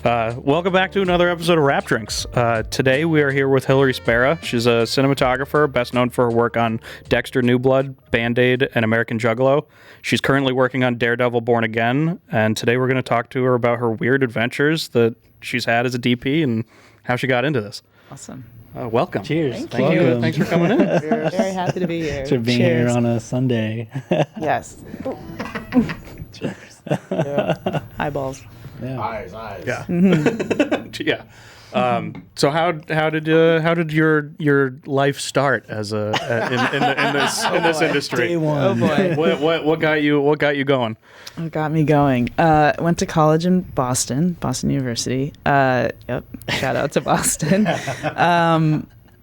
Welcome back to another episode of Rap Drinks. Today we are here with Hillary Spera. She's a cinematographer, best known for her work on Dexter, New Blood, Band-Aid, and American Juggalo. She's currently working on Daredevil Born Again, and today we're going to talk to her about her weird adventures that she's had as a DP and how she got into this. Awesome. Welcome. Cheers. Thank you. Thanks for coming in. Very happy to be here. Thanks for being here on a Sunday. Yes. Cheers. Yeah. Eyeballs. Yeah. Eyes. Yeah. Yeah. So how did your life start as a in this industry? Day one. Oh boy. What got you going? What got me going? Went to college in Boston University. Yep. Shout out to Boston.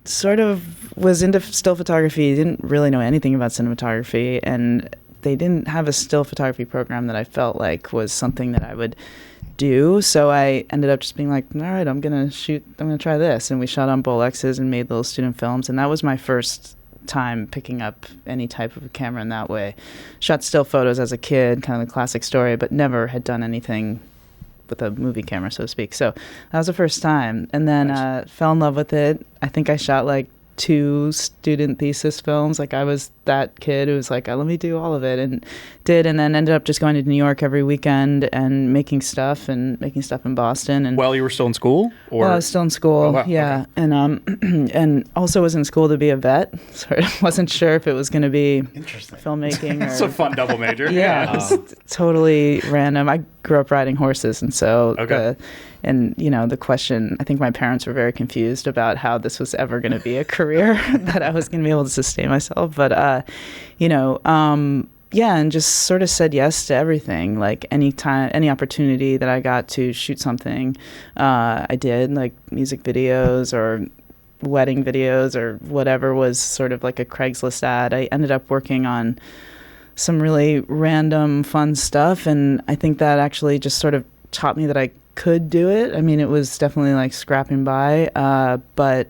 Sort of was into still photography. Didn't really know anything about cinematography, and they didn't have a still photography program that I felt like was something that I would do. So I ended up just being like, all right, I'm going to try this. And we shot on Bolexes and made little student films. And that was my first time picking up any type of a camera in that way. Shot still photos as a kid, kind of the classic story, but never had done anything with a movie camera, so to speak. So that was the first time. And then fell in love with it. I think I shot like 2 student thesis films. Like I was that kid who was like, let me do all of it, and did, and then ended up just going to New York every weekend and making stuff in Boston. And while you were still in school, or I was still in school, oh, wow. yeah, okay. And also was in school to be a vet. So I wasn't sure if it was going to be filmmaking. It's a fun double major. Yeah, it was totally random. I grew up riding horses, and so the question, I think my parents were very confused about how this was ever going to be a career that I was going to be able to sustain myself. But, and just sort of said yes to everything. Like any opportunity that I got to shoot something, I did, like music videos or wedding videos or whatever was sort of like a Craigslist ad. I ended up working on some really random fun stuff, and I think that actually just sort of taught me that I could do it. I mean, it was definitely like scrapping by, but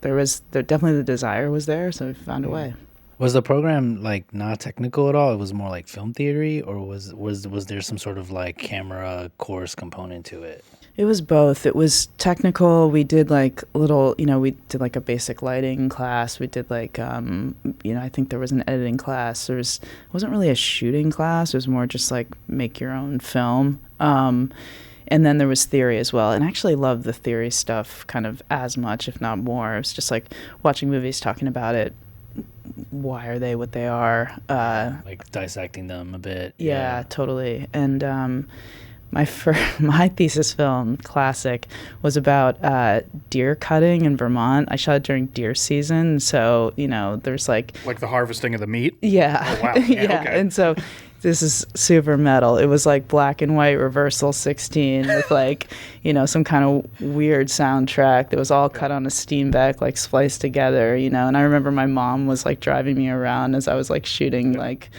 definitely the desire was there, so we found a way. Was the program like not technical at all? It was more like film theory, or was there some sort of like camera course component to it? It was both. It was technical. We did like we did like a basic lighting class. We did like, I think there was an editing class. It wasn't really a shooting class. It was more just like make your own film. And then there was theory as well. And I actually loved the theory stuff kind of as much, if not more. It was just like watching movies, talking about it. Why are they what they are? Like dissecting them a bit. Yeah, totally. And my thesis film, classic, was about deer cutting in Vermont. I shot it during deer season, so there's like the harvesting of the meat. Yeah. Oh, wow. Yeah. Okay. And so this is super metal. It was like black and white reversal 16 with like some kind of weird soundtrack that was all cut on a Steenbeck, like spliced together. And I remember my mom was like driving me around as I was like shooting like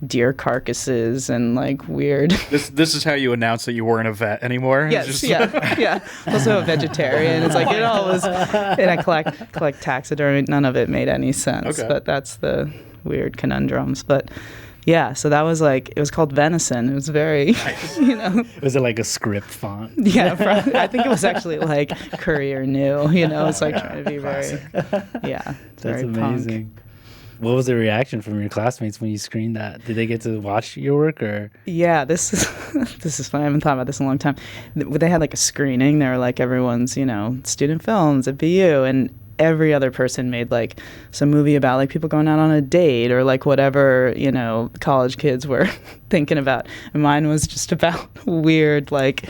deer carcasses and like weird. This is how you announce that you weren't a vet anymore. Yes, yeah. Also a vegetarian. It's like it all was, and I collect taxidermy. None of it made any sense. Okay. But that's the weird conundrums. But yeah, so that was like, it was called Venison. It was very, Was it like a script font? Yeah, I think it was actually like Courier New. It's like trying to be very, yeah. That's very amazing. Punk. What was the reaction from your classmates when you screened that? Did they get to watch your work, or? Yeah, this is fun. I haven't thought about this in a long time. They had like a screening. They were like everyone's, student films at BU, and every other person made like some movie about like people going out on a date or like whatever, college kids were thinking about. And mine was just about weird, like,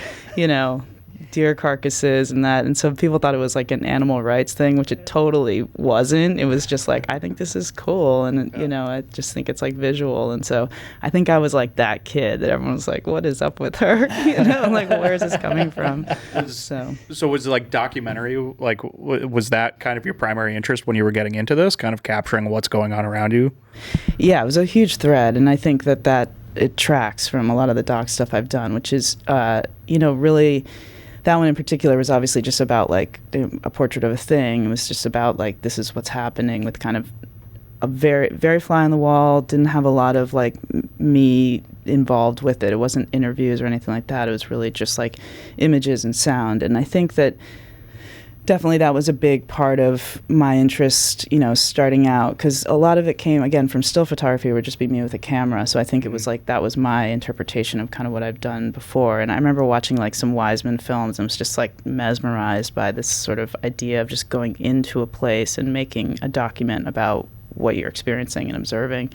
deer carcasses and that. And so people thought it was like an animal rights thing, which it totally wasn't. It was just like, I think this is cool. And, I just think it's like visual. And so I think I was like that kid that everyone was like, what is up with her? Like, where is this coming from? So was it like documentary? Like, was that kind of your primary interest when you were getting into this, kind of capturing what's going on around you? Yeah, it was a huge thread. And I think that it tracks from a lot of the doc stuff I've done, which is, really... That one in particular was obviously just about like a portrait of a thing. It was just about like, this is what's happening, with kind of a very, very fly on the wall. Didn't have a lot of like me involved with it. It wasn't interviews or anything like that. It was really just like images and sound. And I think that definitely that was a big part of my interest, starting out, because a lot of it came, again, from still photography. It would just be me with a camera. So I think it was like that was my interpretation of kind of what I've done before. And I remember watching like some Wiseman films and was just like mesmerized by this sort of idea of just going into a place and making a document about what you're experiencing and observing.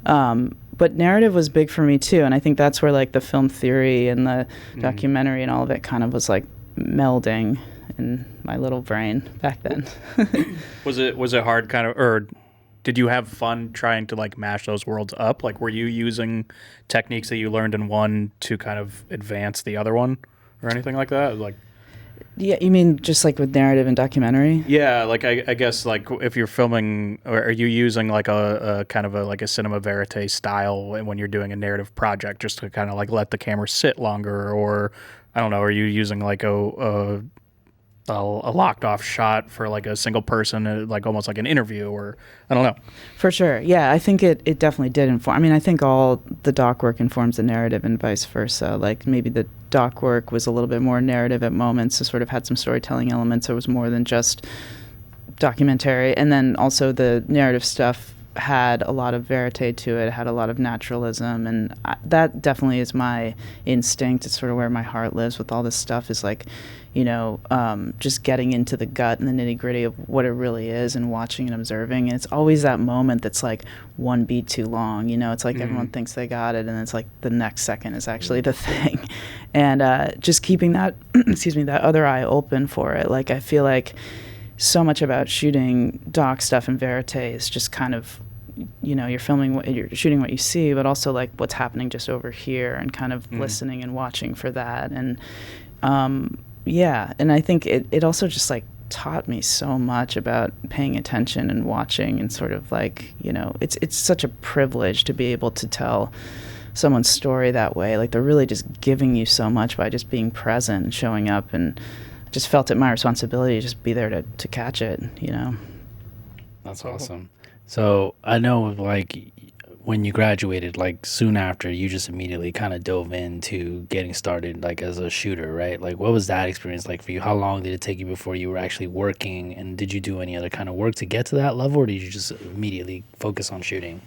But narrative was big for me too. And I think that's where like the film theory and the documentary and all of it kind of was like melding in my little brain back then. Was it hard kind of, or did you have fun trying to like mash those worlds up? Like, were you using techniques that you learned in one to kind of advance the other one or anything like that? Like, yeah, you mean just like with narrative and documentary? yeah, like I guess like if you're filming, or are you using like a kind of like a cinema verite style when you're doing a narrative project, just to kind of like let the camera sit longer, or I don't know, are you using like a locked off shot for like a single person, like almost like an interview, or I don't know. For sure. Yeah, I think it definitely did inform. I mean, I think all the doc work informs the narrative and vice versa. Like maybe the doc work was a little bit more narrative at moments, so sort of had some storytelling elements. It was more than just documentary. And then also the narrative stuff had a lot of verite to it, had a lot of naturalism, and that definitely is my instinct. It's sort of where my heart lives with all this stuff, is like, just getting into the gut and the nitty gritty of what it really is and watching and observing. And it's always that moment that's like one beat too long, it's like everyone thinks they got it, and it's like the next second is actually the thing. And just keeping that, that other eye open for it. Like, I feel like so much about shooting doc stuff and verite is just kind of, you're you're shooting what you see, but also like what's happening just over here, and kind of listening and watching for that. And and I think it also just like taught me so much about paying attention and watching, and sort of like, it's such a privilege to be able to tell someone's story that way. Like, they're really just giving you so much by just being present and showing up, and just felt it my responsibility to just be there to catch it, That's awesome. So I know, like, when you graduated, like soon after, you just immediately kind of dove into getting started, like as a shooter, right? Like, what was that experience like for you? How long did it take you before you were actually working? And did you do any other kind of work to get to that level, or did you just immediately focus on shooting?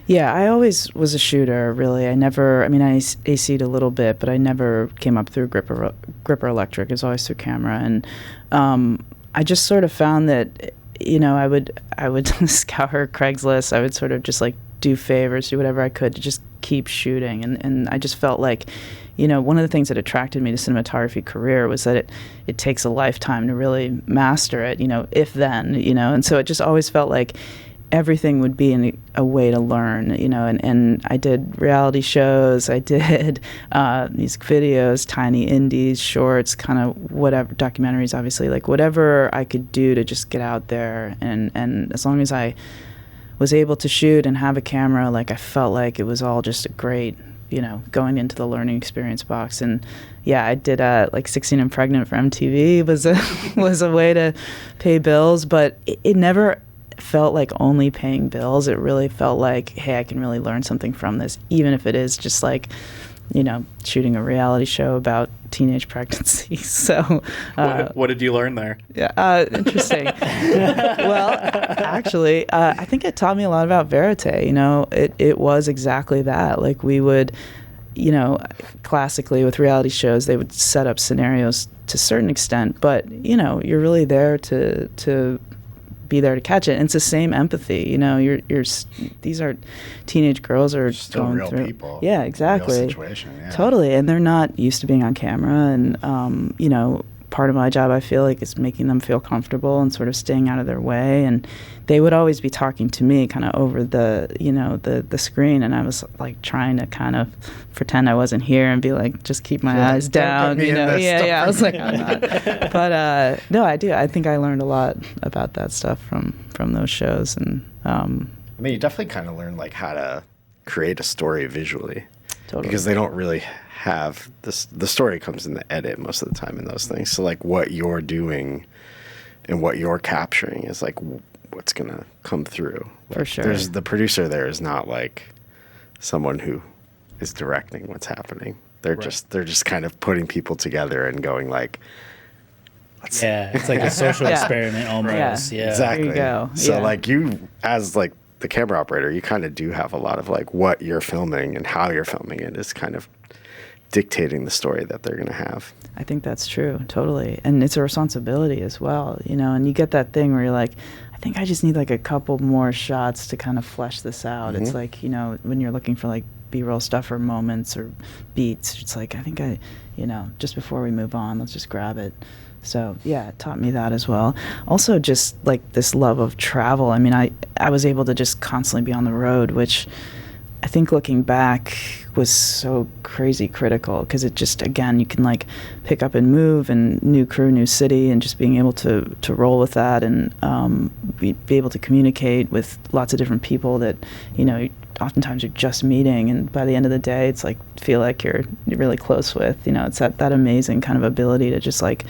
Yeah, I always was a shooter, really. I AC'd a little bit, but I never came up through gripper electric. It was always through camera. And I just sort of found that, I would scour Craigslist. I would sort of just like do favors, do whatever I could to just keep shooting. And I just felt like, one of the things that attracted me to cinematography career was that it takes a lifetime to really master it, if then, and so it just always felt like everything would be a way to learn, and I did reality shows, I did music videos, tiny indies, shorts, kind of whatever, documentaries, obviously, like whatever I could do to just get out there. And as long as I was able to shoot and have a camera, like, I felt like it was all just a great, going into the learning experience box. And yeah, I did like 16 and Pregnant for MTV was a way to pay bills, but it never felt like only paying bills. It really felt like, hey, I can really learn something from this, even if it is just like, shooting a reality show about teenage pregnancy. So what did you learn there? Yeah, interesting. Well, actually, I think it taught me a lot about verite. It was exactly that. Like, we would, classically with reality shows, they would set up scenarios to a certain extent, but you're really there to be there to catch it. And it's the same empathy, these are teenage girls are still going real through people, yeah, exactly, real situation, yeah. Totally. And they're not used to being on camera, and part of my job, I feel like, is making them feel comfortable and sort of staying out of their way. And they would always be talking to me kind of over the the screen, and I was like trying to kind of pretend I wasn't here and be like, just keep my eyes down, yeah, I was like, I'm not. But no, I do. I think I learned a lot about that stuff from those shows. And you definitely kind of learn like how to create a story visually. Totally. Because they don't really have this. The story comes in the edit most of the time in those things. So like what you're doing and what you're capturing is like what's gonna come through. Like, for sure. There's the producer there is not like someone who is directing what's happening. They're just kind of putting people together and going like, it's like a social experiment almost. Yeah. Exactly. There you go. So Yeah. like you as like the camera operator, you kind of do have a lot of like what you're filming and how you're filming it is kind of dictating the story that they're going to have. I think that's true, totally. And it's a responsibility as well, you know, and you get that thing where you're like, I think I just need like a couple more shots to kind of flesh this out. Mm-hmm. It's like, you know, when you're looking for like B-roll stuff or moments or beats, it's like, I think you know, just before we move on, let's just grab it. So yeah, it taught me that as well. Also just like this love of travel. I mean, I was able to just constantly be on the road, which I think looking back was so crazy critical because it just, again, you can like pick up and move and new crew, new city, and just being able to roll with that and be able to communicate with lots of different people that, you know, oftentimes you're just meeting, and by the end of the day, it's like feel like you're really close with, you know, it's that amazing kind of ability to just like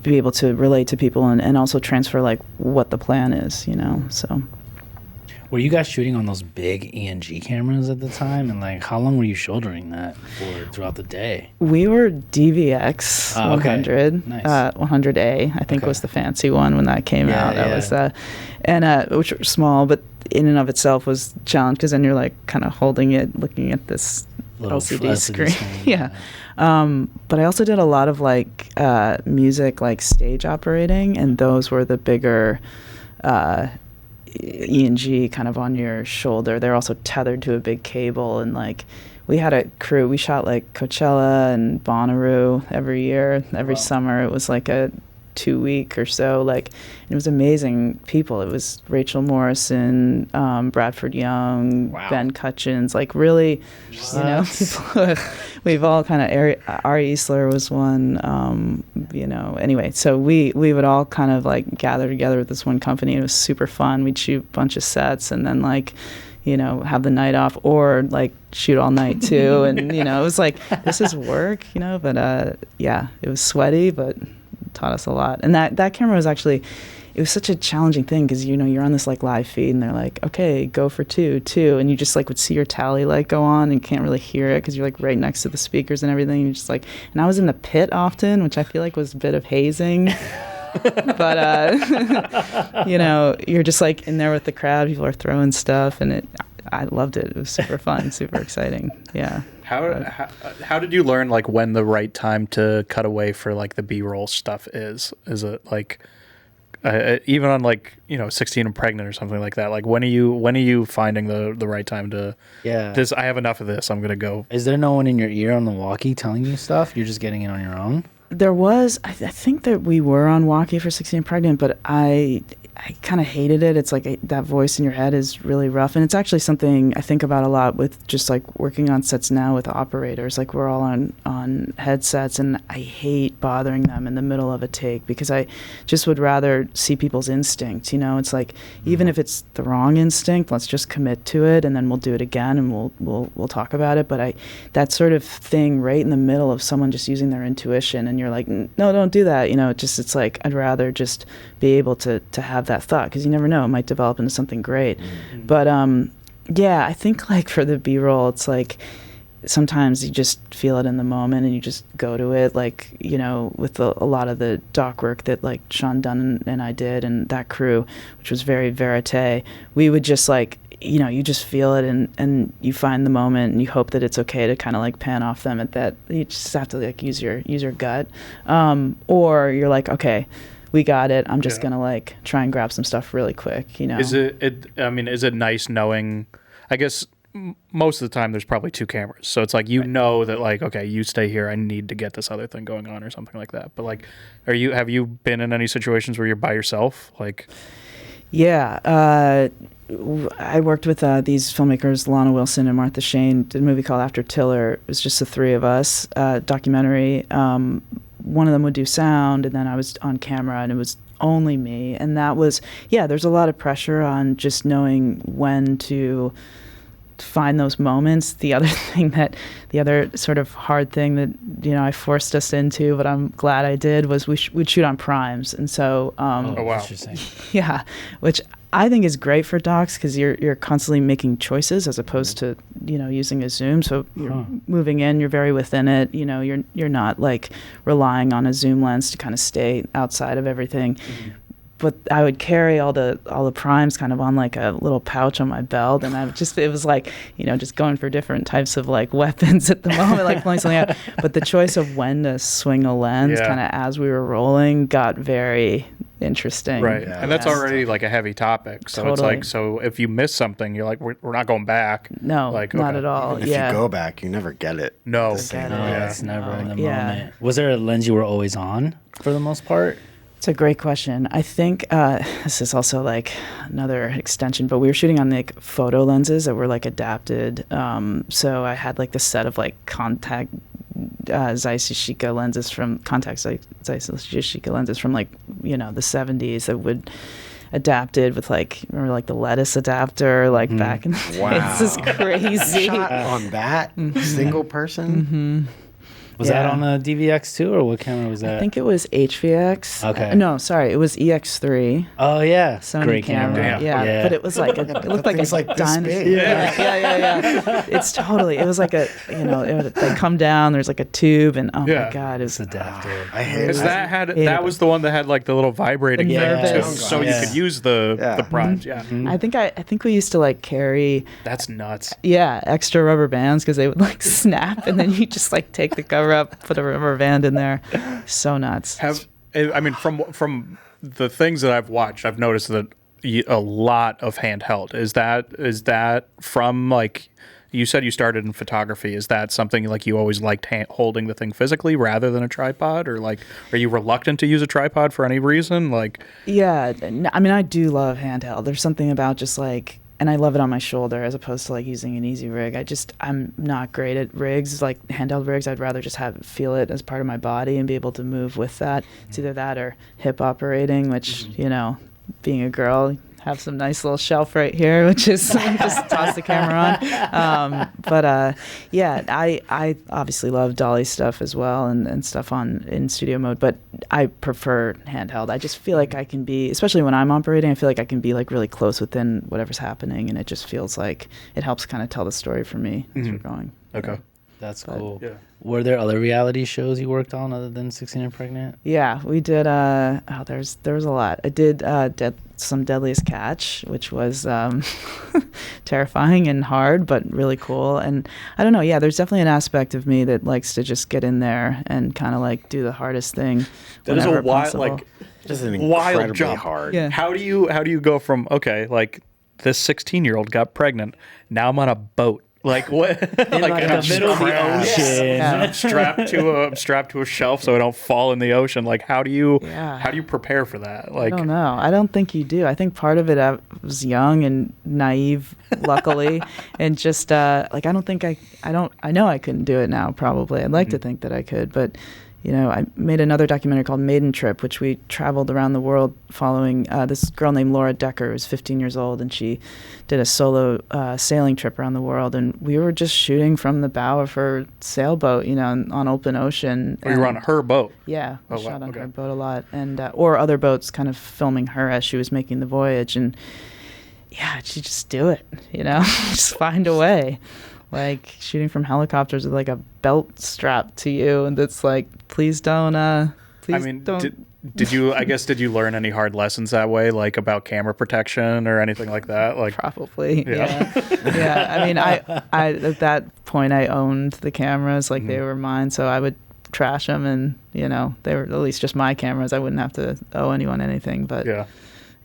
be able to relate to people and also transfer like what the plan is, you know, so. Were you guys shooting on those big ENG cameras at the time? And like, how long were you shouldering that for throughout the day? We were DVX 100, Nice. 100A, I think was the fancy one when that came out. That was, which were small, but in and of itself was a challenge because then you're like kind of holding it, looking at this Little LCD screen. Yeah. But I also did a lot of like music, like stage operating, and those were the bigger ENG kind of on your shoulder. They're also tethered to a big cable, and like we had a crew. We shot like Coachella and Bonnaroo every year, every summer. It was like a 2 week or so. Like it was amazing people. It was Rachel Morrison, Bradford Young, Ben Cutchins. Like really, you know, people. We've all kind of Ari Isler was one. You know, anyway, so we would all kind of like gather together with this one company. It was super fun. We'd shoot a bunch of sets and then like, you know, have the night off or like shoot all night too. And you know, it was like this is work, you know. But yeah, it was sweaty, but taught us a lot. And that camera was actually, it was such a challenging thing because, you know, you're on this like live feed and they're like, okay, go for two, and you just like would see your tally like go on and can't really hear it because you're like right next to the speakers and everything. You're just like, and I was in the pit often, which I feel like was a bit of hazing. But you know, you're just like in there with the crowd, people are throwing stuff, and I loved it. It was super fun, super exciting. Yeah. How did you learn like when the right time to cut away for like the B-roll stuff is? Is it like even on like, you know, 16 and Pregnant or something like that? Like when are you finding the right time to I have enough of this, I'm gonna go? Is there no one in your ear on the walkie telling you stuff? You're just getting it on your own? There was, I think that we were on walkie for 16 and Pregnant, but I kind of hated it. It's like that voice in your head is really rough. And it's actually something I think about a lot with just like working on sets now with operators. Like we're all on headsets, and I hate bothering them in the middle of a take because I just would rather see people's instinct. You know, it's like even if it's the wrong instinct, let's just commit to it, and then we'll do it again, and we'll talk about it. But that sort of thing right in the middle of someone just using their intuition, and you're like, no, don't do that. You know, it's like I'd rather just be able to have that thought because you never know, it might develop into something great. But yeah, I think like for the B-roll, it's like sometimes you just feel it in the moment and you just go to it. Like, you know, with a lot of the doc work that like Sean Dunn and I did and that crew, which was very verite, we would just like, you know, you just feel it and you find the moment and you hope that it's okay to kind of like pan off them at that. You just have to like use your gut, or you're like, okay, we got it. I'm just gonna like try and grab some stuff really quick, you know. Is it nice knowing? I guess most of the time there's probably two cameras, so it's like you know that like, okay, you stay here. I need to get this other thing going on or something like that. But like, have you been in any situations where you're by yourself? Like, yeah, I worked with these filmmakers, Lana Wilson and Martha Shane. Did a movie called After Tiller. It was just the three of us. Documentary. One of them would do sound, and then I was on camera, and it was only me. And that was, there's a lot of pressure on just knowing when to find those moments. The other sort of hard thing that, you know, I forced us into, but I'm glad I did, was we'd shoot on primes. And so, oh, wow. Interesting. Yeah, which I think is great for docs because you're constantly making choices as opposed to using a zoom. So you're moving in, you're very within it. You're not like relying on a zoom lens to kind of stay outside of everything. But I would carry all the primes kind of on like a little pouch on my belt, and it was like just going for different types of like weapons at the moment, like pulling something out. But the choice of when to swing a lens, kind of as we were rolling, got very interesting. Right, and that's already like a heavy topic. So it's like, so if you miss something, you're like, we're not going back. No, like not at all. If you go back, you never get it. No, it's never in the moment. Was there a lens you were always on for the most part? It's a great question. I think this is also like another extension, but we were shooting on like photo lenses that were like adapted. So I had like this set of like contact Zeiss Yashica lenses from like the 70s that would adapted with like remember like the lettuce adapter like back in the day. This is crazy. Shot on that single person. Was that on a DVX2 or what camera was that? I think it was HVX. Okay. No, sorry, it was EX3. Oh yeah, Sony great camera. Yeah, but it was like it looked like a dinosaur. Yeah. It's totally. It was like a it would like come down. There's like a tube, and oh my god, it was adaptive. I hate it. That was the one that had like the little vibrating thing too, so you could use the primes. Yeah. I think we used to like carry. That's nuts. Yeah, extra rubber bands because they would like snap, and then you just like take the cover up, put a rubber band in there. So nuts. From the things that I've watched, I've noticed that a lot of handheld. Is that from like you said you started in photography? Is that something like you always liked holding the thing physically rather than a tripod, or like are you reluctant to use a tripod for any reason? Like, yeah, I mean, I do love handheld. There's something about just like. And I love it on my shoulder as opposed to like using an easy rig. I'm not great at rigs, like handheld rigs. I'd rather just feel it as part of my body and be able to move with that. It's either that or hip operating, which, being a girl, have some nice little shelf right here, which is just toss the camera on. I obviously love dolly stuff as well and stuff in studio mode, but I prefer handheld. I just feel like I can be, especially when I'm operating, I feel like I can be like really close within whatever's happening, and it just feels like it helps kind of tell the story for me as we're going. Okay. That's cool. Yeah. Were there other reality shows you worked on other than 16 and Pregnant? Yeah, we did. There was a lot. I did some Deadliest Catch, which was terrifying and hard, but really cool. And I don't know. Yeah, there's definitely an aspect of me that likes to just get in there and kind of like do the hardest thing. That is a wild, just an incredibly jump. Hard. Yeah. How do you go from like this 16-year-old got pregnant, now I'm on a boat. Like what? like in the middle of the ocean. Yeah. I'm strapped to a shelf so I don't fall in the ocean. Like how do you prepare for that? Like I don't know. I don't think you do. I think part of it I was young and naive, luckily, and just like I know I couldn't do it now. Probably I'd like to think that I could, but. I made another documentary called Maiden Trip, which we traveled around the world following this girl named Laura Decker, who was 15 years old, and she did a solo sailing trip around the world. And we were just shooting from the bow of her sailboat, on open ocean. You were on her boat? Yeah, we shot on her boat a lot, and or other boats, kind of filming her as she was making the voyage. And yeah, she just do it, just find a way. Like shooting from helicopters with like a belt strapped to you, and it's like, please don't. Did you learn any hard lessons that way, like about camera protection or anything like that? Like probably, yeah. I mean, I at that point I owned the cameras, like they were mine, so I would trash them, and they were at least just my cameras. I wouldn't have to owe anyone anything, but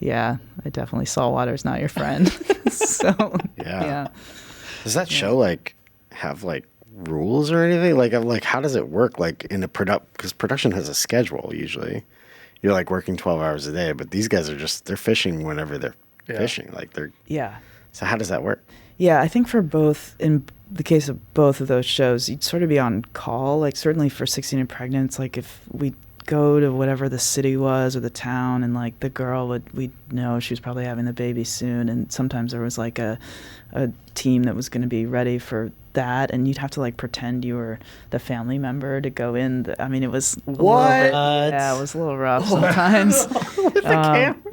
yeah, I definitely saltwater's not your friend. So yeah. Does that show like have like rules or anything? Like how does it work? Like in a because production has a schedule usually. You're like working 12 hours a day, but these guys they're fishing whenever they're fishing. Like So how does that work? Yeah, I think for both, in the case of both of those shows, you'd sort of be on call. Like certainly for 16 and Pregnant, it's like if we go to whatever the city was or the town, and like the girl we'd know she was probably having the baby soon, and sometimes there was like a team that was going to be ready for that, and you'd have to like pretend you were the family member to go in. I mean, it was a little bit, yeah, it was a little rough sometimes.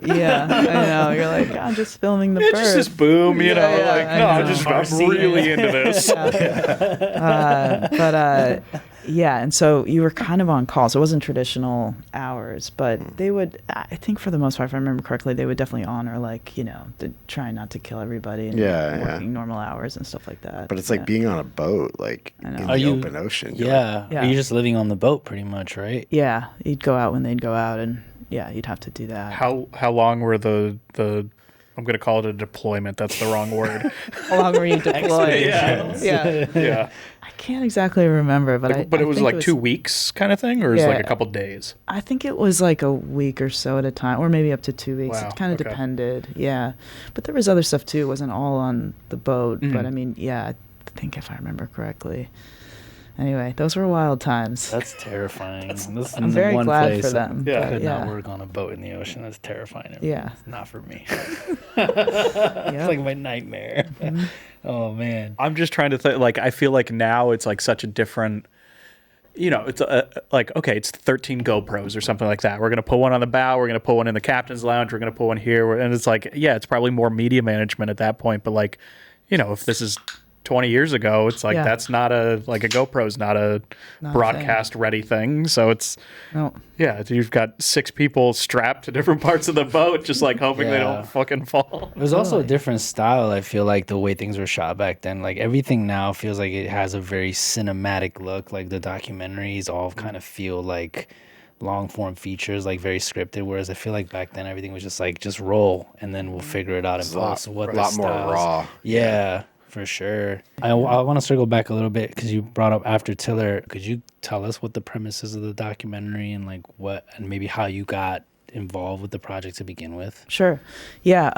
Yeah, I know. You're like, I'm just filming the bird. Just this boom, you know, Yeah, like, I no, know. I'm really into this. Yeah, and so you were kind of on call, so it wasn't traditional hours, but they would, I think for the most part, if I remember correctly, they would definitely honor, like, you know, trying not to kill everybody and working normal hours and stuff like that. But it's like being on a boat, like in the open ocean. Yeah. Are you just living on the boat pretty much, right? Yeah, you'd go out when they'd go out, and yeah, you'd have to do that. How long were the I'm going to call it a deployment. That's the wrong word. How long were you deployed? Yeah. I can't exactly remember, but it was like 2 weeks kind of thing, or is it like a couple days? I think it was like a week or so at a time, or maybe up to 2 weeks. Wow, It kind of depended. Yeah, but there was other stuff too. It wasn't all on the boat, but I mean, yeah, I think if I remember correctly. Anyway, those were wild times. That's terrifying. I'm very glad for them. Yeah. I could not work on a boat in the ocean. That's terrifying. Yeah. It's not for me. It's like my nightmare. Mm-hmm. Oh, man. I'm just trying to think, like, I feel like now it's like such a different, you know, it's like, okay, it's 13 GoPros or something like that. We're going to put one on the bow. We're going to put one in the captain's lounge. We're going to put one here. And it's like, yeah, it's probably more media management at that point. But like, you know, if this is 20 years ago, it's like that's not a GoPro's not a broadcast ready thing. So it's you've got 6 people strapped to different parts of the boat, just like hoping they don't fucking fall. It was also a different style. I feel like the way things were shot back then, like everything now feels like it has a very cinematic look. Like the documentaries all kind of feel like long form features, like very scripted, whereas I feel like back then everything was just like, just roll and then we'll figure it out in post. A lot more raw. Yeah. For sure. I want to circle back a little bit because you brought up After Tiller. Could you tell us what the premise is of the documentary and like what, and maybe how you got involved with the project to begin with? Sure. Yeah.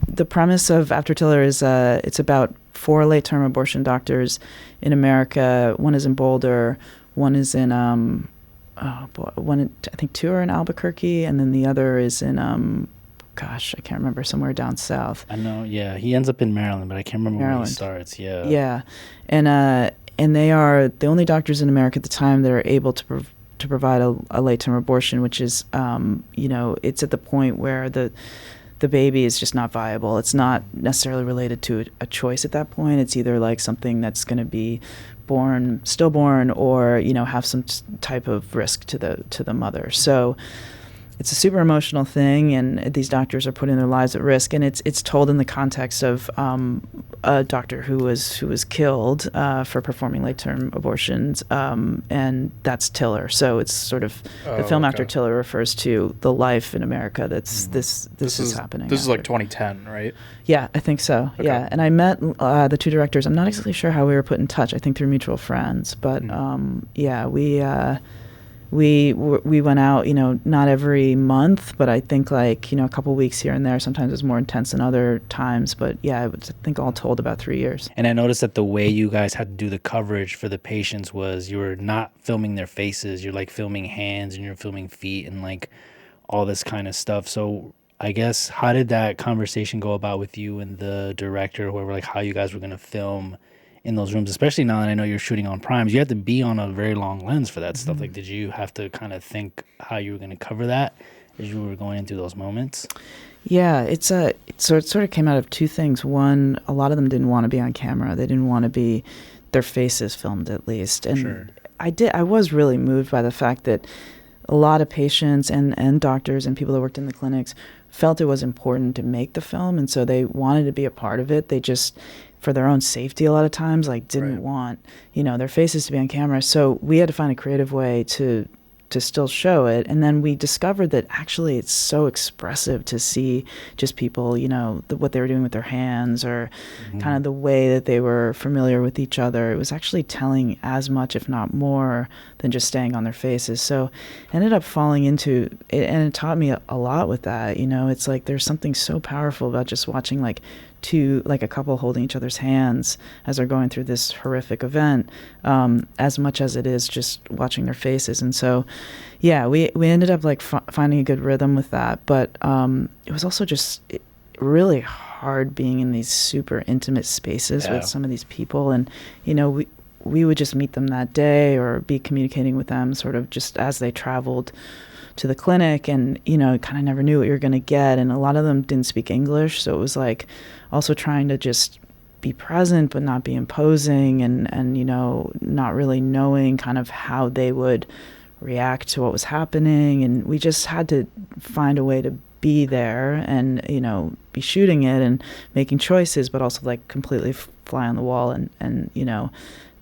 The premise of After Tiller is it's about 4 late-term abortion doctors in America. One is in Boulder. One is in I think 2 are in Albuquerque, and then the other is in I can't remember, somewhere down south. I know, yeah. He ends up in Maryland, but I can't remember where he starts. Yeah. Yeah. And they are the only doctors in America at the time that are able to provide a late-term abortion, which is, you know, it's at the point where the baby is just not viable. It's not necessarily related to a choice at that point. It's either like something that's going to be stillborn, or, you know, have some type of risk to the mother. So it's a super emotional thing, and these doctors are putting their lives at risk, and it's told in the context of a doctor who was killed for performing late-term abortions, and that's Tiller. So it's sort of the film After Tiller refers to the life in America that's this is happening. This is like 2010, right? Yeah, I think so. Okay. Yeah, and I met the 2 directors. I'm not exactly sure how we were put in touch. I think through mutual friends, but yeah, we went out, you know, not every month, but I think like, you know, a couple weeks here and there. Sometimes it's more intense than other times, but yeah, I think all told about 3 years. And I noticed that the way you guys had to do the coverage for the patients was you were not filming their faces. You're like filming hands and you're filming feet and like all this kind of stuff. So I guess, how did that conversation go about with you and the director, whoever, like how you guys were going to film in those rooms, especially now that I know you're shooting on primes? You have to be on a very long lens for that stuff. Like, did you have to kind of think how you were going to cover that as you were going into those moments? Yeah, it sort of came out of 2 things. One, a lot of them didn't want to be on camera. They didn't want to be their faces filmed, at least. And I was really moved by the fact that a lot of patients and doctors and people that worked in the clinics felt it was important to make the film, and so they wanted to be a part of it. They just, for their own safety, a lot of times, like didn't want, you know, their faces to be on camera. So we had to find a creative way to still show it. And then we discovered that actually it's so expressive to see just people, you know, what they were doing with their hands, or kind of the way that they were familiar with each other. It was actually telling as much, if not more, than just staying on their faces. So I ended up falling into it, and it taught me a lot with that. You know, it's like there's something so powerful about just watching like a couple holding each other's hands as they're going through this horrific event, as much as it is just watching their faces. And so, yeah, we ended up like finding a good rhythm with that. But it was also just really hard hard being in these super intimate spaces Yeah. with some of these people. And, you know, we would just meet them that day or be communicating with them sort of just as they traveled to the clinic, and, you know, kind of never knew what you were going to get. And a lot of them didn't speak English. So it was like also trying to just be present but not be imposing, and you know, not really knowing kind of how they would react to what was happening. And we just had to find a way to be there and, you know, be shooting it and making choices, but also like completely fly on the wall and you know,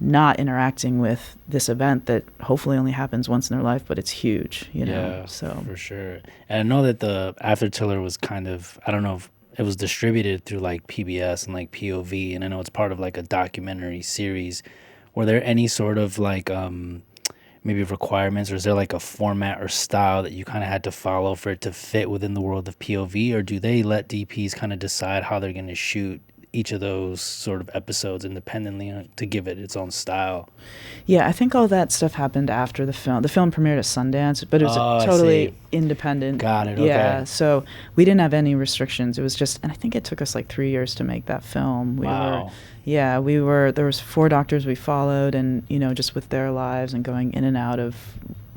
not interacting with this event that hopefully only happens once in their life, but it's huge, you know. Yeah, so for sure. And I know that the After Tiller was kind of, I don't know if it was distributed through like PBS and like POV, and I know it's part of like a documentary series. Were there any sort of like maybe requirements, or is there like a format or style that you kind of had to follow for it to fit within the world of POV, or do they let DPs kind of decide how they're going to shoot each of those sort of episodes independently to give it its own style? Yeah, I think all that stuff happened after the film. The film premiered at Sundance, but it was Oh, I totally see. independent. Got it, Yeah, okay. so we didn't have any restrictions. It was just, and I think it took us like 3 years to make that film. Wow. There was 4 doctors we followed, and, you know, just with their lives and going in and out of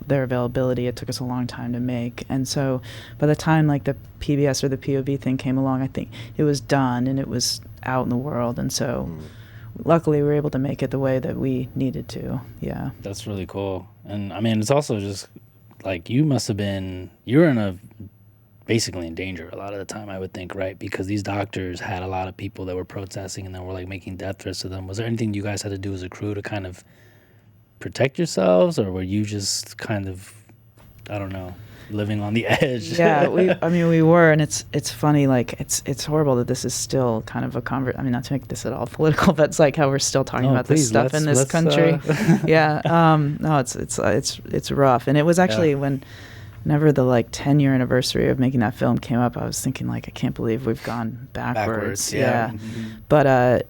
their availability, it took us a long time to make. And so by the time like the PBS or the POV thing came along, I think it was done and it was out in the world. And so luckily we were able to make it the way that we needed to. Yeah. That's really cool. And I mean, it's also just like you were basically in danger a lot of the time, I would think, right? Because these doctors had a lot of people that were protesting and then were like making death threats to them. Was there anything you guys had to do as a crew to kind of protect yourselves, or were you just kind of, I don't know, living on the edge? Yeah, we were, and it's funny, like it's horrible that this is still kind of I mean, not to make this at all political, but it's like how we're still talking about this stuff in this country. Yeah, no, it's rough, and it was actually whenever the like 10-year anniversary of making that film came up, I was thinking like, I can't believe we've gone backwards. Yeah. But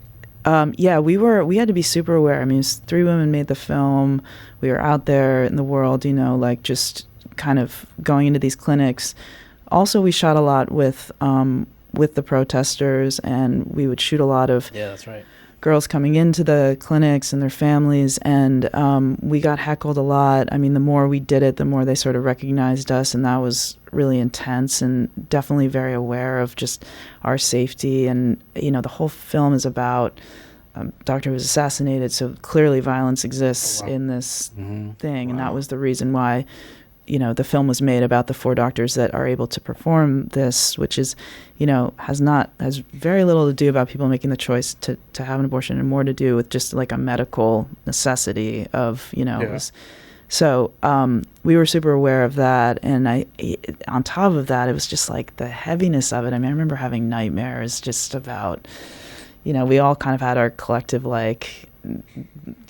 we had to be super aware. I mean, 3 women made the film. We were out there in the world, you know, like just kind of going into these clinics. Also, we shot a lot with the protesters, and we would shoot a lot of that's right. girls coming into the clinics and their families, and we got heckled a lot. I mean, the more we did it, the more they sort of recognized us, and that was really intense, and definitely very aware of just our safety. And, you know, the whole film is about a doctor who was assassinated, so clearly violence exists in this thing, and that was the reason why, you know, the film was made about the 4 doctors that are able to perform this, which is, you know, has very little to do about people making the choice to have an abortion, and more to do with just like a medical necessity of, you know. Yeah. So we were super aware of that, and on top of that, it was just like the heaviness of it. I mean, I remember having nightmares just about, you know, we all kind of had our collective, like,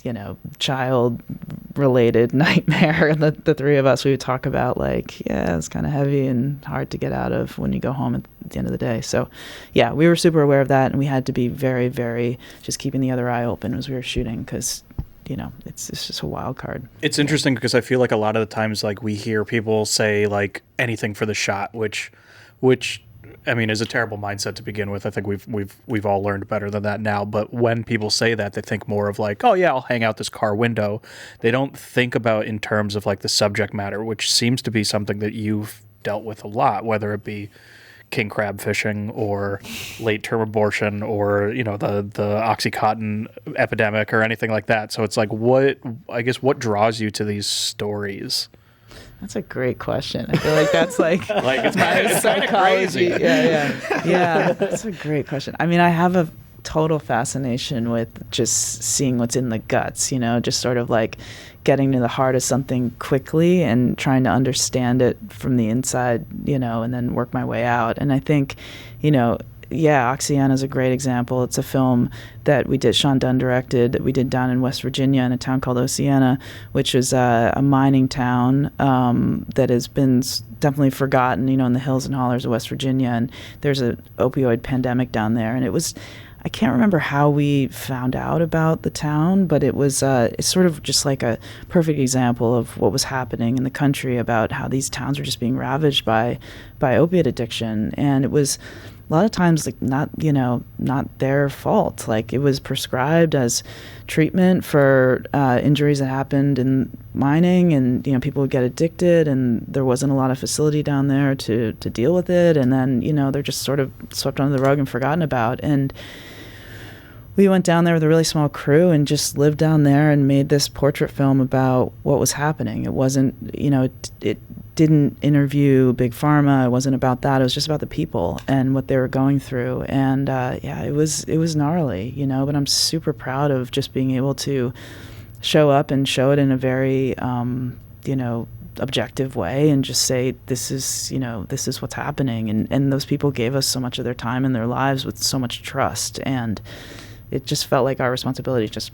you know, child-related nightmare. The 3 of us, we would talk about, like, yeah, it's kind of heavy and hard to get out of when you go home at the end of the day. So, yeah, we were super aware of that, and we had to be very, very just keeping the other eye open as we were shooting, because, you know, it's just a wild card. It's interesting because I feel like a lot of the times, like, we hear people say like anything for the shot, which I mean, is a terrible mindset to begin with. I think we've all learned better than that now. But when people say that, they think more of like, oh yeah, I'll hang out this car window. They don't think about in terms of like the subject matter, which seems to be something that you've dealt with a lot, whether it be king crab fishing or late term abortion or, you know, the Oxycontin epidemic or anything like that. So it's like, what draws you to these stories? That's a great question. I feel like that's like It's kind of psychology. crazy. Yeah. That's a great question. I mean, I have a total fascination with just seeing what's in the guts, you know, just sort of like getting to the heart of something quickly and trying to understand it from the inside, you know, and then work my way out. And I think, you know, yeah, Oxyana is a great example. It's a film that Sean Dunn directed, that we did down in West Virginia in a town called Oxyana, which is a mining town that has been definitely forgotten, you know, in the hills and hollers of West Virginia. And there's an opioid pandemic down there. And I can't remember how we found out about the town, but it's sort of just like a perfect example of what was happening in the country, about how these towns were just being ravaged by opiate addiction. And it was a lot of times like not their fault. Like it was prescribed as treatment for injuries that happened in mining, and people would get addicted, and there wasn't a lot of facility down there to deal with it, and then they're just sort of swept under the rug and forgotten about. And we went down there with a really small crew and just lived down there and made this portrait film about what was happening. It wasn't, it didn't interview Big Pharma. It wasn't about that. It was just about the people and what they were going through. And it was gnarly, but I'm super proud of just being able to show up and show it in a very, objective way and just say, this is what's happening. And those people gave us so much of their time and their lives with so much trust. And it just felt like our responsibility to just,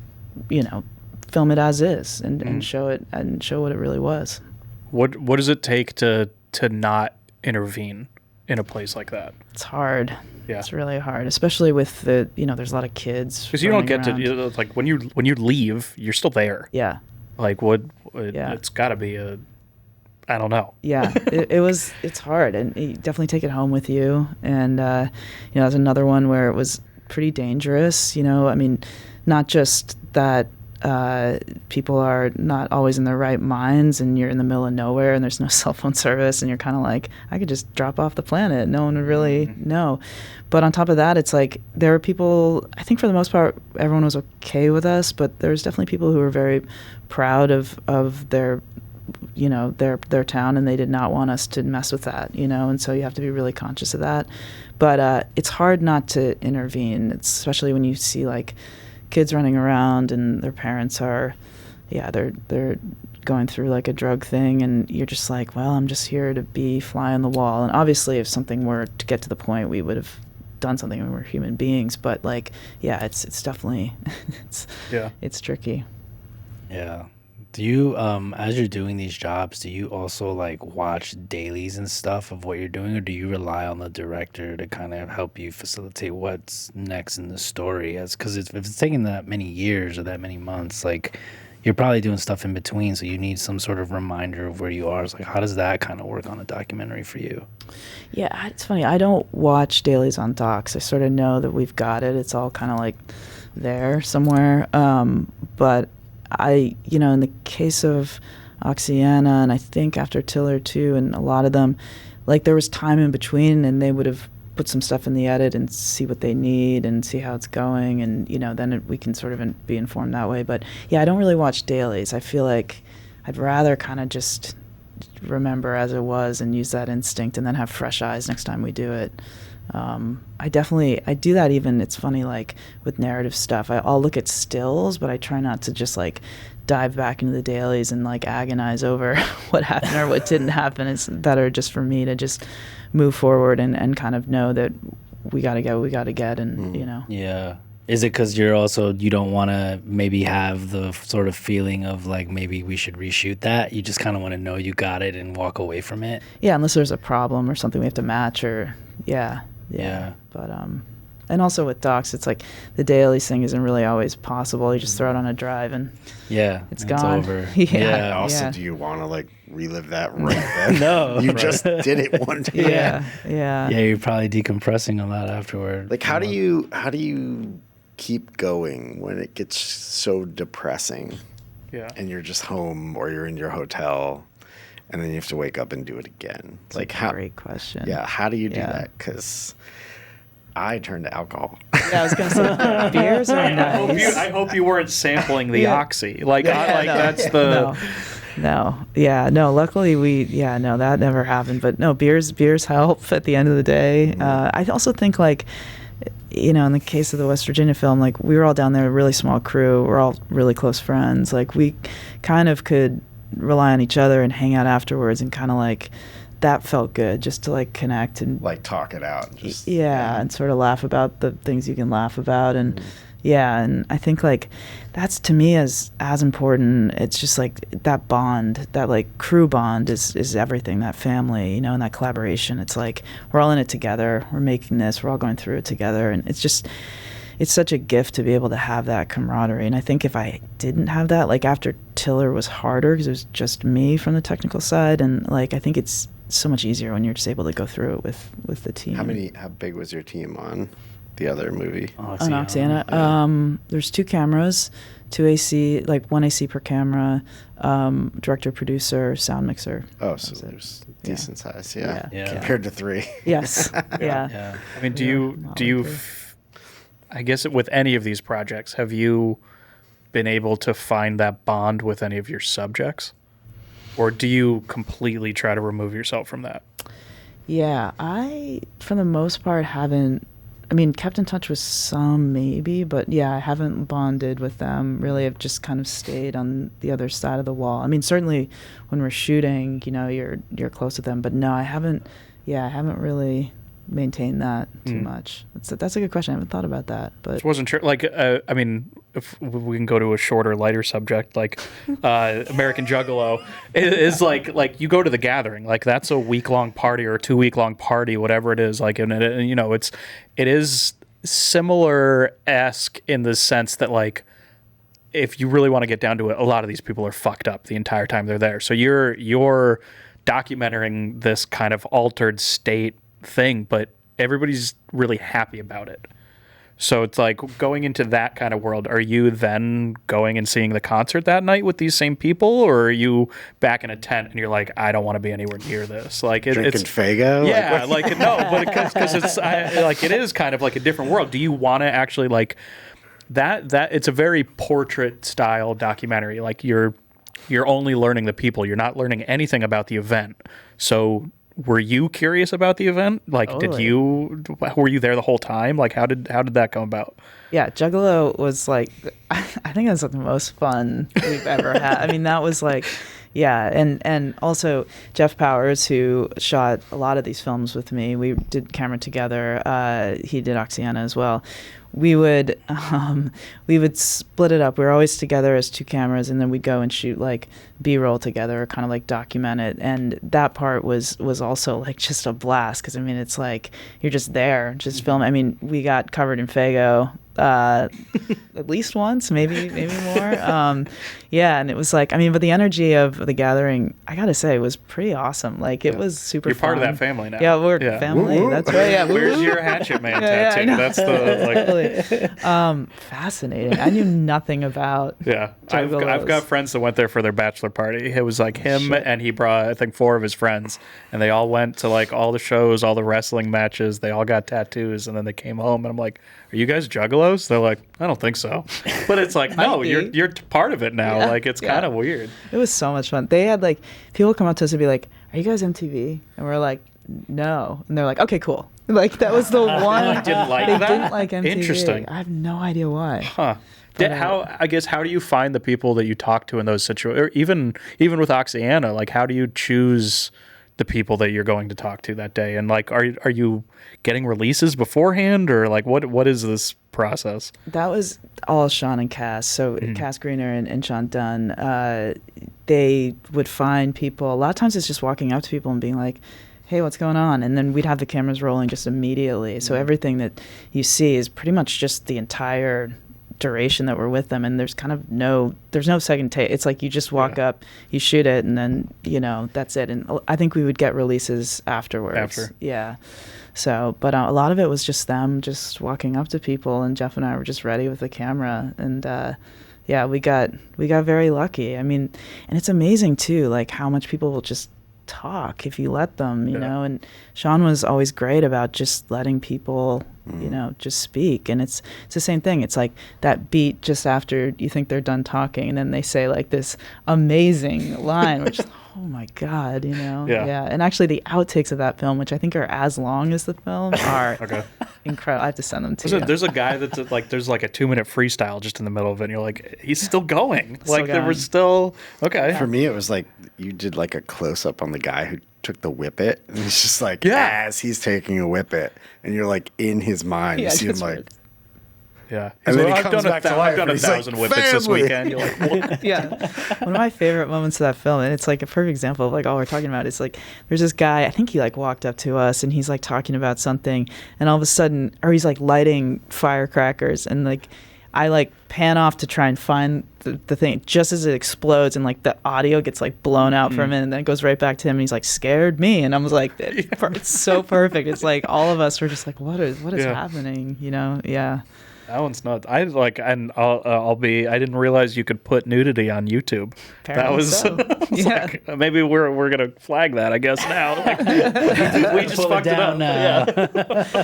film it as is and show it and show what it really was. What does it take to not intervene in a place like that? It's hard. Yeah. It's really hard, especially with the, there's a lot of kids. Because you don't get around. to, like, when you leave, you're still there. Yeah. Like, it's got to be I don't know. Yeah, it's hard, and you definitely take it home with you. And, there's another one where it was pretty dangerous, not just that people are not always in their right minds and you're in the middle of nowhere and there's no cell phone service and you're kind of like, I could just drop off the planet. No one would really know. But on top of that, it's like there were people, I think for the most part, everyone was okay with us, but there's definitely people who were very proud of their their town, and they did not want us to mess with that, and so you have to be really conscious of that. But it's hard not to intervene, especially when you see like kids running around and their parents are, they're going through like a drug thing, and you're just like, well, I'm just here to be fly on the wall. And obviously if something were to get to the point, we would have done something. We were human beings, but like, it's definitely, it's tricky. Yeah. Do you, as you're doing these jobs, do you also like watch dailies and stuff of what you're doing, or do you rely on the director to kind of help you facilitate what's next in the story? Because if it's taking that many years or that many months, like you're probably doing stuff in between, so you need some sort of reminder of where you are. It's like, how does that kind of work on a documentary for you? Yeah, it's funny. I don't watch dailies on docs. I sort of know that we've got it. It's all kind of like there somewhere. But I, in the case of Oxyana, and I think after Tiller too, and a lot of them, like there was time in between, and they would have put some stuff in the edit and see what they need and see how it's going, and then we can sort of be informed that way. But I don't really watch dailies. I feel like I'd rather kind of just remember as it was and use that instinct, and then have fresh eyes next time we do it. I do that even, it's funny, like with narrative stuff, I'll look at stills, but I try not to just like dive back into the dailies and like agonize over what happened or what didn't happen. It's better just for me to just move forward and kind of know that we got to get what we got to get. And, Yeah. Is it because you don't want to maybe have the sort of feeling of like maybe we should reshoot that? You just kind of want to know you got it and walk away from it? Yeah, unless there's a problem or something we have to match or, Yeah. But and also with docs, it's like the dailies thing isn't really always possible. You just throw it on a drive and it's gone. Over. Yeah. Also, do you want to like relive that right then? No, you just did it one time. Yeah. You're probably decompressing a lot afterward. Like, how do you keep going when it gets so depressing? Yeah. And you're just home or you're in your hotel, and then you have to wake up and do it again. That's like a great question. Yeah, how do you do that? Because I turn to alcohol. Yeah, I was gonna say beers are nice. I hope you weren't sampling the oxy. Like, that's the. No. Luckily, that never happened. But no, beers help at the end of the day. I also think like, in the case of the West Virginia film, like we were all down there, a really small crew. We're all really close friends. Like we kind of could rely on each other and hang out afterwards, and kind of like that felt good just to like connect and like talk it out. And sort of laugh about the things you can laugh about. And and I think like that's to me as important. It's just like that bond, that like crew bond is everything, that family, and that collaboration. It's like we're all in it together, we're making this, we're all going through it together, and it's such a gift to be able to have that camaraderie. And I think if I didn't have that, like after Tiller was harder because it was just me from the technical side, and like I think it's so much easier when you're just able to go through it with the team. How big was your team on the other movie? On Oxyana, there's 2 cameras, 2 AC, like 1 AC per camera, director, producer, sound mixer. Oh, so there's decent size, yeah. Compared to 3. Yes. Yeah. I mean, do you I guess with any of these projects, have you been able to find that bond with any of your subjects? Or do you completely try to remove yourself from that? Yeah, I, for the most part, haven't. I mean, kept in touch with some maybe, but yeah, I haven't bonded with them. Really, I've just kind of stayed on the other side of the wall. I mean, certainly when we're shooting, you're close with them, but no, I haven't. Yeah, I haven't really maintained that too much. That's a good question. I haven't thought about that, but just wasn't sure. Like, I mean, if we can go to a shorter, lighter subject, like American Juggalo is like you go to the gathering, like that's a week-long party or a 2-week-long party, whatever it is. Like, and it is similar-esque in the sense that, like, if you really want to get down to it, a lot of these people are fucked up the entire time they're there. So you're documenting this kind of altered state thing, but everybody's really happy about it. So it's like going into that kind of world. Are you then going and seeing the concert that night with these same people, or are you back in a tent and you're like, I don't want to be anywhere near this? Like drinking it's Faygo. Yeah, like no, but because it's like it is kind of like a different world. Do you want to actually like that? It's a very portrait style documentary. Like you're only learning the people. You're not learning anything about the event. So were you curious about the event? Like, Totally. were you there the whole time? Like, how did that come about? yeah, Juggalo was like, I think that's the most fun we've ever had. I mean, that was like, yeah, and also Jeff Powers, who shot a lot of these films with me. We did camera together. He did Oxyana as well. We would split it up. We were always together as 2 cameras, and then we'd go and shoot like BRoll together, kind of like document it. And that part was also like just a blast, because I mean, it's like you're just there, just filming. I mean, we got covered in Faygo at least once, maybe more. Yeah, and it was like, I mean, but the energy of the gathering, I gotta say, was pretty awesome. Like it was super. You're part fun. of that family now. Yeah, we're family. Woo-woo. That's right. Yeah, Where's woo-woo. your Hatchet Man Yeah, I tattoo? know. That's the like. Totally. Fascinating. I knew nothing about. Yeah, I've Juggalos. got friends that went there for their bachelor party. It was like him and he brought, I think, 4 of his friends, and they all went to like all the shows, all the wrestling matches. They all got tattoos, and then they came home, and I'm like, "Are you guys Juggalos?" They're like, "I don't think so," but it's like, no, you're part of it now. Yeah. Like it's kind of weird. It was so much fun. They had like people come up to us and be like, "Are you guys MTV?" And we're like, "No," and they're like, "Okay, cool." Like that was the one. They didn't like they that? didn't like MTV. Interesting. I have no idea why. Huh. But, How do you find the people that you talk to in those situations? Or even with Oxyana, like how do you choose the people that you're going to talk to that day? And like, are you getting releases beforehand, or like what is this process? That was all Sean and Cass. So Cass Greener and Sean Dunn, they would find people. A lot of times it's just walking up to people and being like, "Hey, what's going on?" And then we'd have the cameras rolling just immediately. So everything that you see is pretty much just the entire duration that we're with them, and there's no second take. It's like you just walk up, you shoot it, and then that's it. And I think we would get releases afterwards. Yeah. So, but a lot of it was just them just walking up to people, and Jeff and I were just ready with the camera, and yeah, we got very lucky. I mean, and it's amazing too, like how much people will just talk if you let them, you know. And Sean was always great about just letting people, just speak. And it's the same thing. It's like that beat just after you think they're done talking, and then they say like this amazing line, which oh my God, Yeah. And actually the outtakes of that film, which I think are as long as the film, are incredible. I have to send them to you. There's a guy that's like, there's like a 2-minute freestyle just in the middle of it, and you're like, he's still going. There was still, okay. For me, it was like you did like a close-up on the guy who took the whippet, and it's just like, as he's taking a whippet, and you're like in his mind, you see him like... Yeah. And then he I've comes done back to life, I've done and a he's like, 1,000 whippets this "Family." weekend. You're like, what? Yeah. One of my favorite moments of that film, and it's like a perfect example of like all we're talking about, is like there's this guy, I think he like walked up to us and he's like talking about something, and all of a sudden, or he's like lighting firecrackers, and like I like pan off to try and find the thing just as it explodes, and like the audio gets like blown out for a minute, and then it goes right back to him, and he's like, scared me, and I was like, it's so perfect. It's like all of us were just like, what is happening, you know? Yeah. That one's nuts. I like, and I didn't realize you could put nudity on YouTube. Apparently that was, so. Yeah. Like, maybe we're gonna flag that, I guess now. Like, we just fucked it up now. Yeah.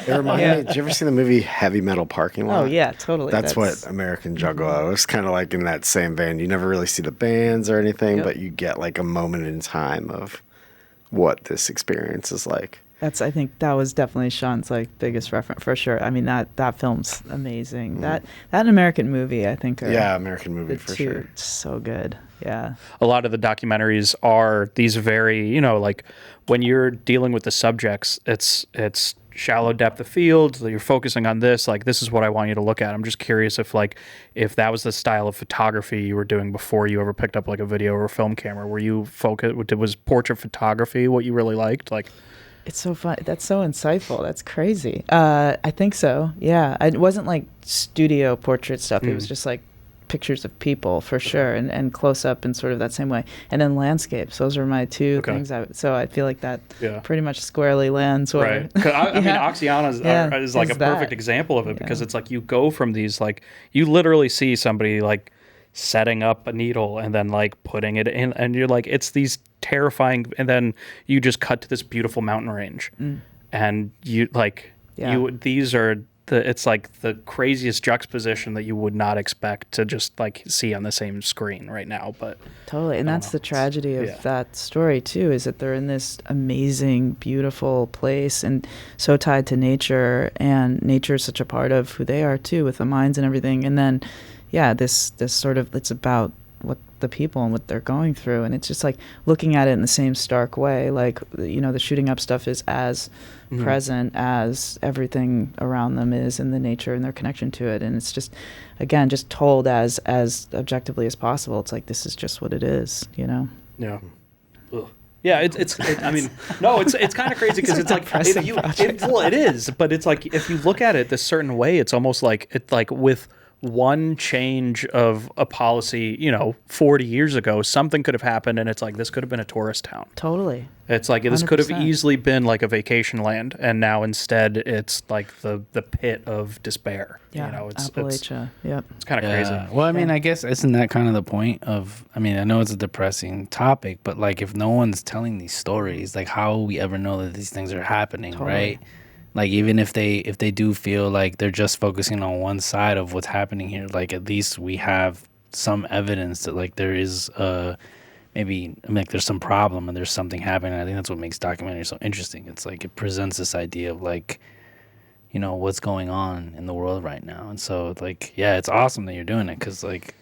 It reminded me. Did you ever see the movie Heavy Metal Parking Lot? Oh yeah, totally. That's what American Juggalo is kind of like in that same vein. You never really see the bands or anything, but you get like a moment in time of what this experience is like. I think that was definitely Sean's like biggest reference for sure. I mean that film's amazing. That American movie, I think. American movie for sure. It's so good. Yeah. A lot of the documentaries are these very, you know, like when you're dealing with the subjects, it's shallow depth of field. You're focusing on this. Like, this is what I want you to look at. I'm just curious if that was the style of photography you were doing before you ever picked up like a video or a film camera. Were you focused? Was portrait photography what you really liked? Like. It's so fun. That's so insightful. That's crazy. I think so. Yeah. It wasn't like studio portrait stuff. It was just like pictures of people for sure, and close up in sort of that same way. And then landscapes. Those are my two things. So I feel like that pretty much squarely lands where. Right. I mean, Oxyana is like a perfect example of it because it's like you go from these, like, you literally see somebody like setting up a needle and then like putting it in, and you're like, it's these terrifying, and then you just cut to this beautiful mountain range, and you like these are it's like the craziest juxtaposition that you would not expect to just like see on the same screen right now. But totally, and that's the tragedy of that story too, is that they're in this amazing, beautiful place and so tied to nature, and nature is such a part of who they are too, with the minds and everything. And then this sort of, it's about what the people and what they're going through, and it's just like looking at it in the same stark way, like, you know, the shooting up stuff is as present as everything around them is in the nature and their connection to it, and it's just, again, just told as objectively as possible. It's like, this is just what it is, you know. Yeah, it's I mean, no, it's kind of crazy because it's like, it is, but it's like, if you look at it this certain way, it's almost like, it's like with one change of a policy, you know, 40 years ago, something could have happened, and it's like, this could have been a tourist town. Totally. It's like, this could have easily been like a vacation land, and now instead it's like the pit of despair. Yeah, you know, Appalachia. It's kind of crazy. Well, I mean, I guess isn't that kind of the point of, I mean, I know it's a depressing topic, but like, if no one's telling these stories, like, how will we ever know that these things are happening, right? Like, even if they do feel like they're just focusing on one side of what's happening here, like, at least we have some evidence that like there is maybe, I mean, like, there's some problem and there's something happening. I think that's what makes documentaries so interesting. It's like, it presents this idea of like, you know, what's going on in the world right now. And so like, yeah, it's awesome that you're doing it, because like,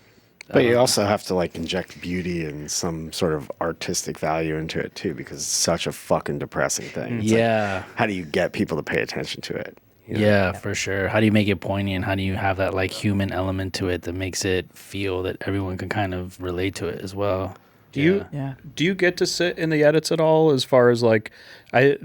but you also have to like inject beauty and some sort of artistic value into it too, because it's such a fucking depressing thing. It's like, how do you get people to pay attention to it? You know? Yeah, for sure. How do you make it poignant? How do you have that like human element to it that makes it feel that everyone can kind of relate to it as well? Do you get to sit in the edits at all? As far as like, I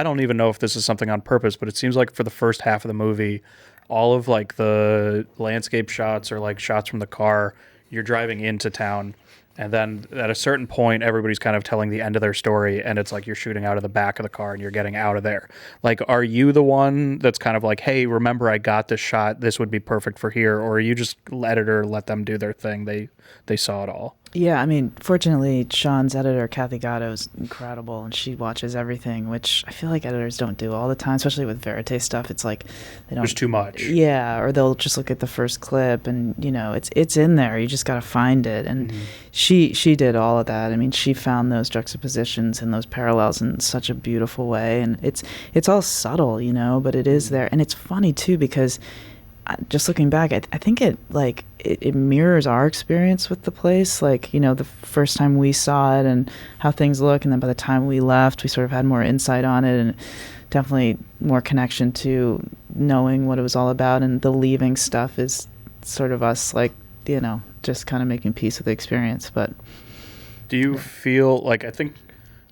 don't even know if this is something on purpose, but it seems like for the first half of the movie, all of like the landscape shots or like shots from the car, you're driving into town, and then at a certain point, everybody's kind of telling the end of their story, and it's like you're shooting out of the back of the car and you're getting out of there. Like, are you the one that's kind of like, hey, remember I got this shot, this would be perfect for here, or are you just editor, let them do their thing, they saw it all? Yeah, I mean, fortunately, Sean's editor, Kathy Gatto, is incredible, and she watches everything, which I feel like editors don't do all the time, especially with Verite stuff. It's like they don't. There's too much. Yeah, or they'll just look at the first clip, and you know, it's in there. You just got to find it, and she did all of that. I mean, she found those juxtapositions and those parallels in such a beautiful way, and it's all subtle, you know, but it is there, and it's funny too because. Just looking back, I think it mirrors our experience with the place. Like, you know, the first time we saw it and how things look, and then by the time we left, we sort of had more insight on it and definitely more connection to knowing what it was all about. And the leaving stuff is sort of us, like, you know, just kind of making peace with the experience. But do you feel like, I think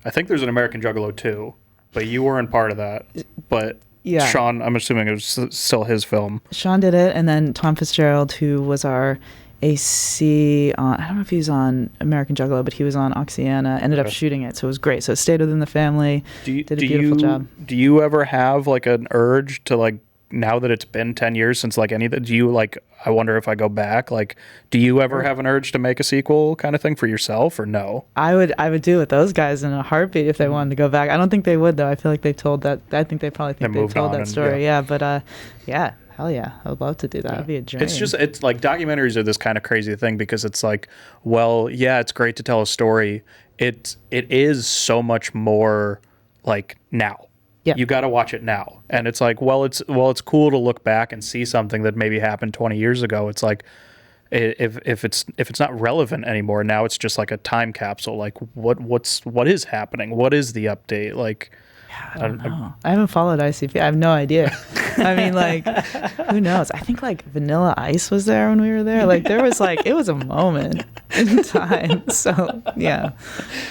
there's an American Juggalo too, but you weren't part of that. But Yeah. Sean, I'm assuming it was still his film. Sean did it, and then Tom Fitzgerald, who was our AC on, I don't know if he was on American Juggalo, but he was on Oxyana, ended up shooting it, so it was great. So it stayed within the family, did a beautiful job. Do you ever have like an urge to like, now that it's been 10 years since like do you like, I wonder if I go back, like, do you ever have an urge to make a sequel kind of thing for yourself, or no? I would do it with those guys in a heartbeat if they wanted to go back. I don't think they would, though. I feel like they told that. I think they probably think they told that story. Yeah, but yeah, hell yeah, I would love to do that. That'd be a dream. It's like documentaries are this kind of crazy thing because it's like, well, yeah, it's great to tell a story. It is so much more like now. Yeah. You got to watch it now. And it's like, well, it's cool to look back and see something that maybe happened 20 years ago. It's like, if it's not relevant anymore, now it's just like a time capsule. Like what is happening? What is the update? Like, I don't know. I haven't followed ICP. I have no idea. I mean, like, who knows? I think like Vanilla Ice was there when we were there. Like, there was like, it was a moment in time. So yeah,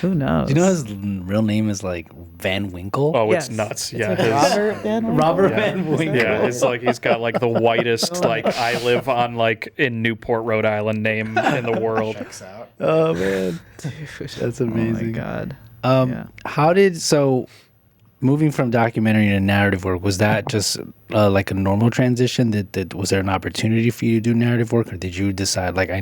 who knows? Do you know his real name is like Van Winkle? Oh, Yes. it's nuts. It's Yeah, like Robert Van Winkle? Robert Van Winkle. yeah, it's like he's got like the whitest like I live on like in Newport, Rhode Island name in the world. Checks out. Oh man, that's Oh my amazing. god. How did moving from documentary to narrative work, was that just like a normal transition? Was there an opportunity for you to do narrative work, or did you decide like I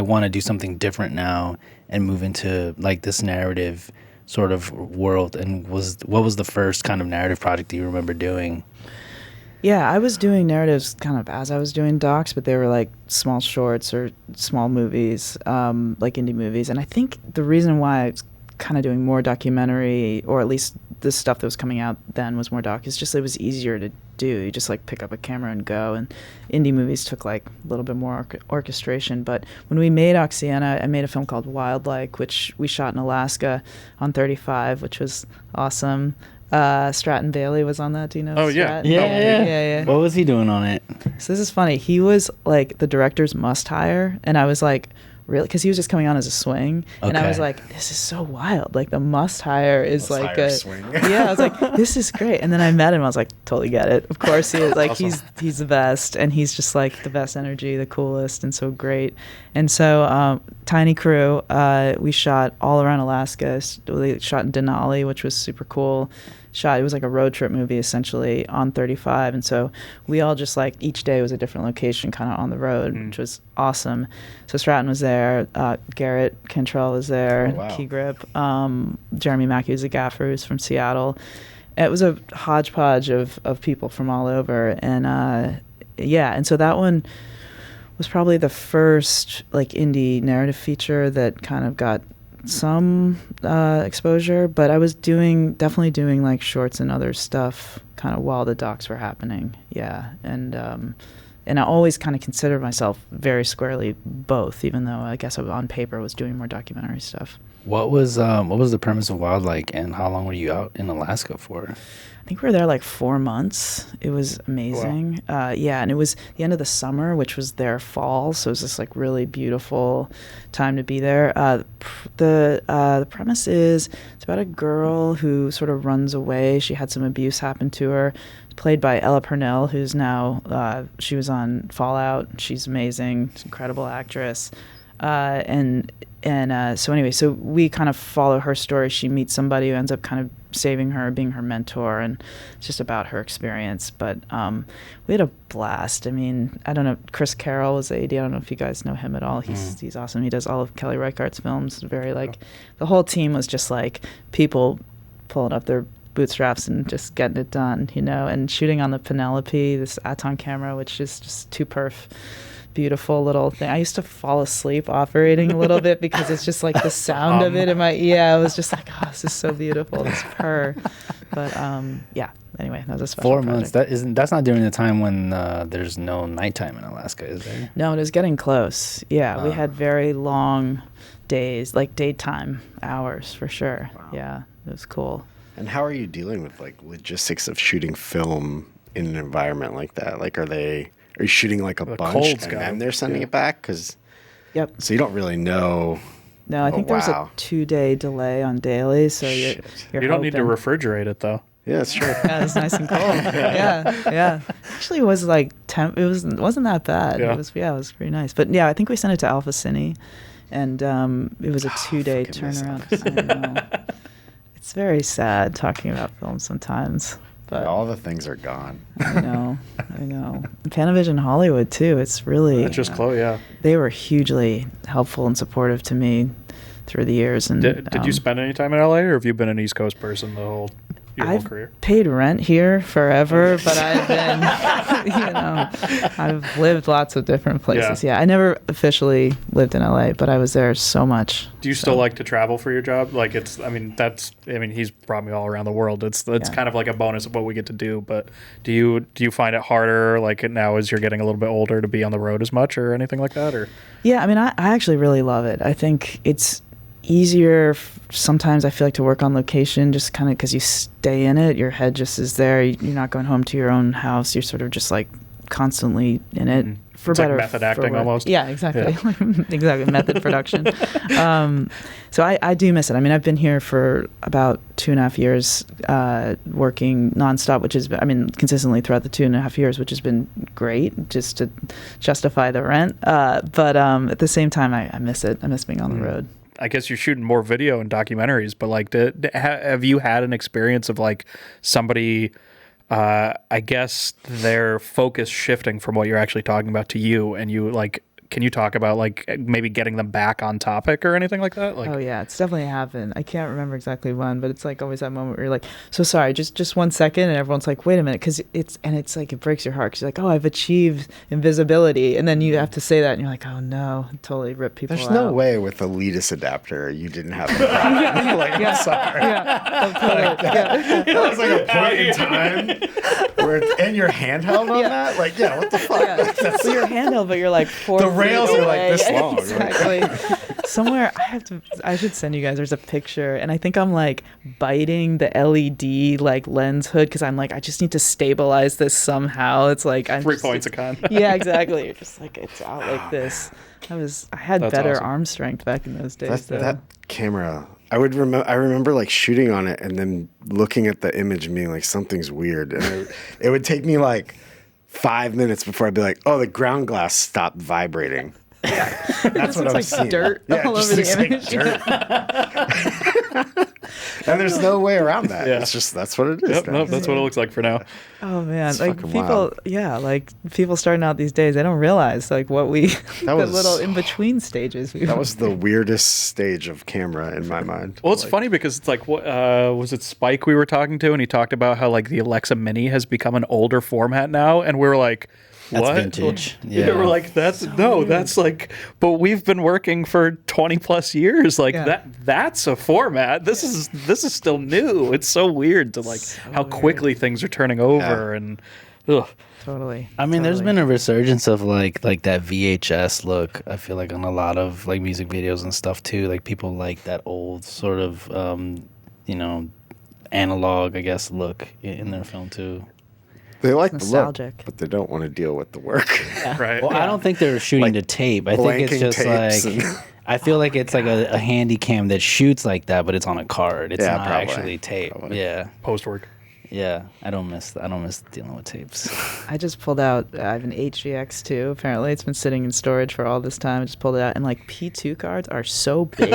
want to do something different now and move into like this narrative sort of world? And what was the first kind of narrative project that you remember doing? Yeah, I was doing narratives kind of as I was doing docs, but they were like small shorts or small movies, like indie movies. And I think the reason why I was kind of doing more documentary, or at least the stuff that was coming out then was more doc, is just it was easier to do. You just like pick up a camera and go. And indie movies took like a little bit more orchestration. But when we made Oxyana, I made a film called Wildlike, which we shot in Alaska on 35, which was awesome. Stratton Bailey was on that. Do you know? Oh, yeah. Stratton? Yeah. What was he doing on it? So this is funny. He was like the director's must hire, and I was like, really? Because he was just coming on as a swing, and I was like, this is so wild. Like the must hire is Must like hire a swing. yeah. I was like, this is great. And then I met him. I was like, totally get it. Of course he is. Like he's the best, and he's just like the best energy, the coolest, and so great. And so tiny crew. We shot all around Alaska. We shot in Denali, which was super cool. It was like a road trip movie essentially on 35, and so we all just like each day was a different location kind of on the road, which was awesome. So Stratton was there, Garrett Cantrell was there, Oh, wow. Key Grip, Jeremy Mackey was a gaffer who's from Seattle. It was a hodgepodge of people from all over, and and so that one was probably the first like indie narrative feature that kind of got some exposure, but I was definitely doing like shorts and other stuff kind of while the docs were happening. Yeah. And I always kind of considered myself very squarely both, even though I guess on paper was doing more documentary stuff. What was the premise of Wildlike, and how long were you out in Alaska for? I think we were there like 4 months. It was amazing. Wow. And it was the end of the summer, which was their fall, so it was this like really beautiful time to be there. The premise is it's about a girl who sort of runs away. She had some abuse happen to her. It's played by Ella Purnell, who's now she was on Fallout. She's amazing. She's an incredible actress. So anyway, so we kind of follow her story. She meets somebody who ends up kind of saving her, being her mentor, and it's just about her experience. But we had a blast. I mean, I don't know, Chris Carroll was the AD. I don't know if you guys know him at all. He's awesome. He does all of Kelly Reichardt's films. Very like, the whole team was just like people pulling up their bootstraps and just getting it done, and shooting on the Penelope, this Aton camera, which is just too perf. Beautiful little thing. I used to fall asleep operating a little bit because it's just like the sound of it in my I was just like, oh, this is so beautiful, this purr. But anyway, that was a special 4 months. project. That's not during the time when there's no nighttime in Alaska, is there? No, it was getting close. Yeah, we Wow. had very long days, like daytime hours for sure. Wow. Yeah, it was cool. And how are you dealing with like logistics of shooting film in an environment like that? Like, are you shooting like a The bunch cold's and got then it. they're sending it back? Yep. So you don't really know. No, I think there was a wow. 2-day delay on dailies, so Shit. you're You don't need to hoping. refrigerate it though. Yeah, it's true. Yeah, it was nice and cold. Yeah. Actually, it was like it wasn't that bad. Yeah. It was pretty nice. But yeah, I think we sent it to Alpha Cine, and it was a 2-day fucking miss turnaround. I know. It's very sad talking about film sometimes. But All the things are gone. I know. And Panavision Hollywood too. It's really Just close, yeah. they were hugely helpful and supportive to me through the years. And Did you spend any time in LA, or have you been an East Coast person your whole I've career? paid rent here forever, but I've been, I've lived lots of different places. Yeah. I never officially lived in LA, but I was there so much. Do you still like to travel for your job? Like he's brought me all around the world. It's kind of like a bonus of what we get to do. But do you find it harder, like now as you're getting a little bit older, to be on the road as much or anything like that? Or Yeah, I mean, I actually really love it. I think it's easier sometimes, I feel like, to work on location, just kind of because you stay in it. Your head just is there. You're not going home to your own house. You're sort of just like constantly in it. For it's better, like method acting worse. almost. Yeah, exactly. Exactly, method production. So I do miss it. I mean, I've been here for about 2.5 years, working nonstop, which is, I mean, consistently throughout the 2.5 years, which has been great, just to justify the rent. But at the same time, I miss it. I miss being on the road. I guess you're shooting more video and documentaries, but like, have you had an experience of like somebody, I guess their focus shifting from what you're actually talking about to you, and you like, can you talk about like maybe getting them back on topic or anything like that? Like, oh yeah, it's definitely happened. I can't remember exactly when, but it's like always that moment where you're like, so sorry, just 1 second, and everyone's like, wait a minute, because it's like it breaks your heart, because you're like, oh, I've achieved invisibility, and then you have to say that, and you're like, oh no, totally rip people There's out. no way with the Leadus adapter you didn't have the problem. Like, I'm sorry. That was like a point in time where and you're handheld on that? Like, yeah, what the fuck? Yeah. So you're handheld, but you're like 4 The rails feet are like away. this long. Exactly. Somewhere I should send you guys. There's a picture, and I think I'm like biting the LED like lens hood, because I'm like, I just need to stabilize this somehow. It's like I'm 3 points a con. Yeah, exactly. You're just like, it's out like this. I had That's better awesome. arm strength back in those days. That camera, I remember like shooting on it and then looking at the image and being like, something's weird. And it would take me like 5 minutes before I'd be like, oh, the ground glass stopped vibrating. That's what I'm like seeing. dirt Yeah, all it just over the looks image. like dirt. And there's no way around that. Yeah. It's just, that's what it is. Yep, now. nope, that's what it looks like for now. Oh man, It's like fucking people, wild. like people starting out these days, they don't realize like what we the was- little in between stages. That was the weirdest stage of camera in my mind. Well, it's funny because it's like, what was it Spike we were talking to, and he talked about how like the Alexa Mini has become an older format now, and we were like, That's what? vintage. Yeah, Yeah. we're like, that's like, but we've been working for 20 plus years. Like Yeah. that's a format. This is still new. It's so weird to like how quickly things are turning over and ugh. Totally. I mean, there's been a resurgence of like that VHS look. I feel like on a lot of like music videos and stuff too. Like people like that old sort of, analog, I guess, look in their film too. They like the look, nostalgic. but they don't want to deal with the work. Right. Well, I don't think they're shooting Like to tape. I think it's blanking just tapes like and- I feel like it's like a handy cam that shoots like that, but it's on a card. It's Yeah, not probably. actually tape. Probably. Yeah, Post work. yeah. I don't miss dealing with tapes. I just pulled out. I have an HVX2. Apparently, it's been sitting in storage for all this time. I just pulled it out, and like P2 cards are so big.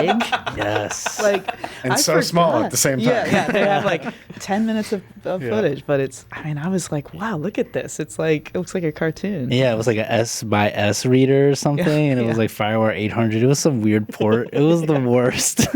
Yes. Like And I so small forgot. at the same time. Yeah, they have like 10 minutes of Yeah. footage, but it's. I mean, I was like, wow, look at this. It's like it looks like a cartoon. Yeah, it was like a S by S reader or something, and it was Yeah. like Firewire 800. It was some weird port. It was the worst.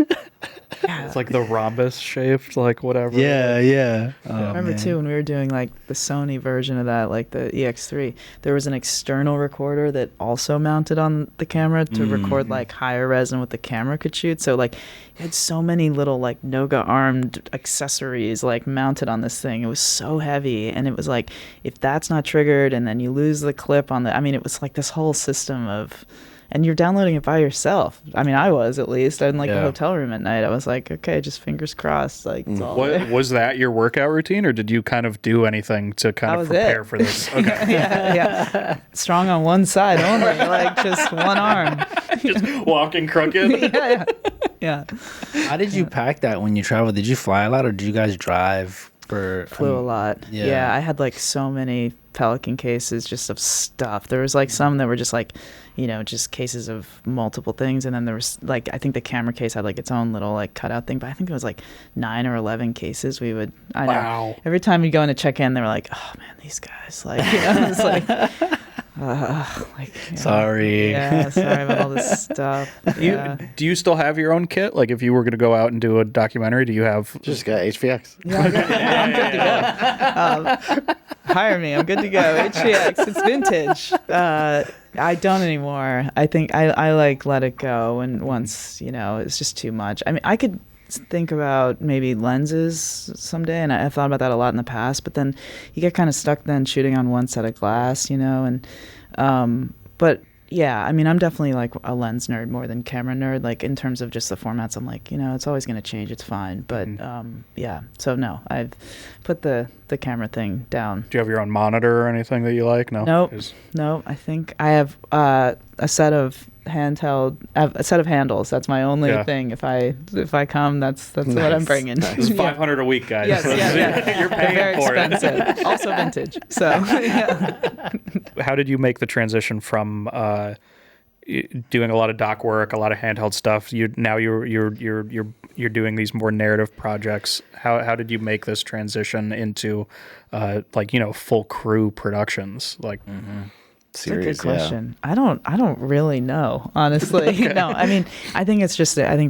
Yeah. It's like the rhombus shaped, like whatever. yeah. I remember too when we were doing like the Sony version of that, like the EX3, there was an external recorder that also mounted on the camera to record like higher res than what the camera could shoot. So like it had so many little like Noga armed accessories like mounted on this thing. It was so heavy, and it was like if that's not triggered and then you lose the clip on the, I mean, it was like this whole system of. And you're downloading it by yourself. I mean, I was at least. In like a Yeah. hotel room at night. I was like, okay, just fingers crossed. Like, it's all What there. was that your workout routine, or did you kind of do anything to kind That of was prepare it. for this? Okay. yeah. Strong on one side only, like just one arm. Just walking crooked. Yeah. How did you pack that when you traveled? Did you fly a lot, or did you guys drive flew a lot. Yeah, I had like so many Pelican cases just of stuff. There was like some that were just like, just cases of multiple things, and then there was like, I think the camera case had like its own little like cutout thing, but I think it was like 9 or 11 cases we would. I know. Every time we go in to check in, they were like, "Oh man, these guys!" Like, it's like. Sorry. Yeah, sorry about all this stuff. Do you still have your own kit? Like, if you were going to go out and do a documentary, do you have? Just got HVX. Yeah, I'm good to go. Hire me. I'm good to go. HVX. It's vintage. I don't anymore. I think I like let it go, and once it's just too much. I mean, I could think about maybe lenses someday, and I've thought about that a lot in the past, but then you get kind of stuck then shooting on one set of glass, and but yeah, I mean, I'm definitely like a lens nerd more than camera nerd, like in terms of just the formats. I'm like, it's always going to change, it's fine, but yeah, so no, I've put the camera thing down. Do you have your own monitor or anything that you like? No, I think I have a set of a set of handles. That's my only thing. If I come, that's nice. What I'm bringing. This is $500 a week, guys. Yes, yeah. You're paying very for expensive. Also vintage. So yeah. How did you make the transition from doing a lot of doc work, a lot of handheld stuff? You're doing these more narrative projects. How did you make this transition into full crew productions? Like. That's a good question. I don't really know, honestly. Okay. No, I mean, I think the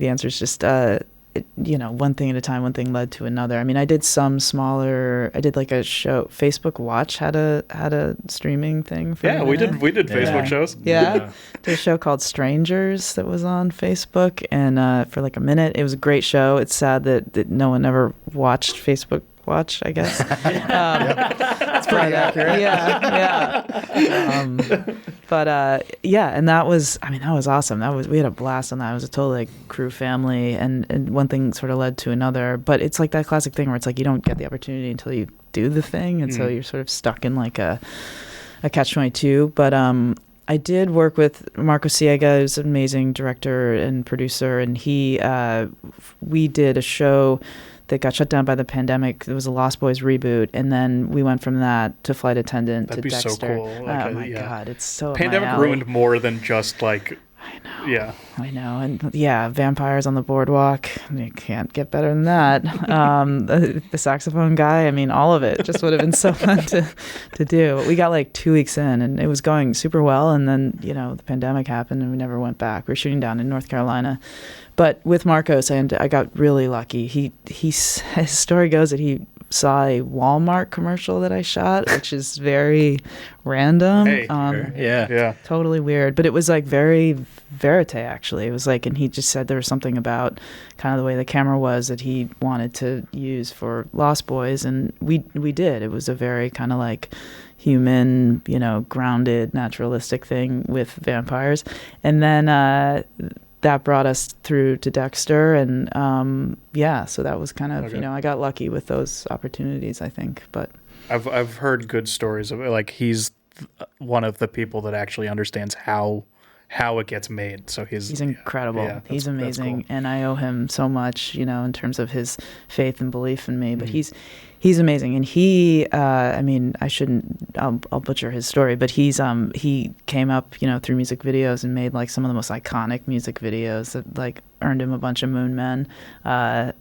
answer is just, one thing at a time. One thing led to another. I mean, I did like a show. Facebook Watch had a streaming thing for we did Facebook shows. Yeah. Did a show called Strangers that was on Facebook, and for like a minute, it was a great show. It's sad that no one ever watched Facebook Watch, I guess. That's pretty accurate. Yeah. And that was awesome. We had a blast on that. It was a total like crew family, and one thing sort of led to another. But it's like that classic thing where it's like you don't get the opportunity until you do the thing, and so you're sort of stuck in like a catch-22. But I did work with Marco Siega, who's an amazing director and producer, and we did a show that got shut down by the pandemic. It was a Lost Boys reboot, and then we went from that to Flight Attendant to Dexter. That'd be so cool. Oh my God, it's so pandemic ruined more than just like. I know. Yeah. I know, and yeah, vampires on the boardwalk. You can't get better than that. The saxophone guy. I mean, all of it just would have been so fun to do. We got like 2 weeks in, and it was going super well, and then the pandemic happened, and we never went back. We were shooting down in North Carolina. But with Marcos, and I got really lucky. His story goes that he saw a Walmart commercial that I shot, which is very random. Hey, yeah, totally weird. But it was like very verite, actually. It was like, and he just said there was something about kind of the way the camera was that he wanted to use for Lost Boys, and we did. It was a very kind of like human, grounded, naturalistic thing with vampires, and then. That brought us through to Dexter, and so that was kind of I got lucky with those opportunities, I think. But I've heard good stories of it. Like he's one of the people that actually understands how it gets made. So he's incredible. Yeah, he's amazing, cool. And I owe him so much, in terms of his faith and belief in me. But he's amazing, and he I'll butcher his story, but he came up through music videos and made like some of the most iconic music videos that like earned him a bunch of Moon Men. I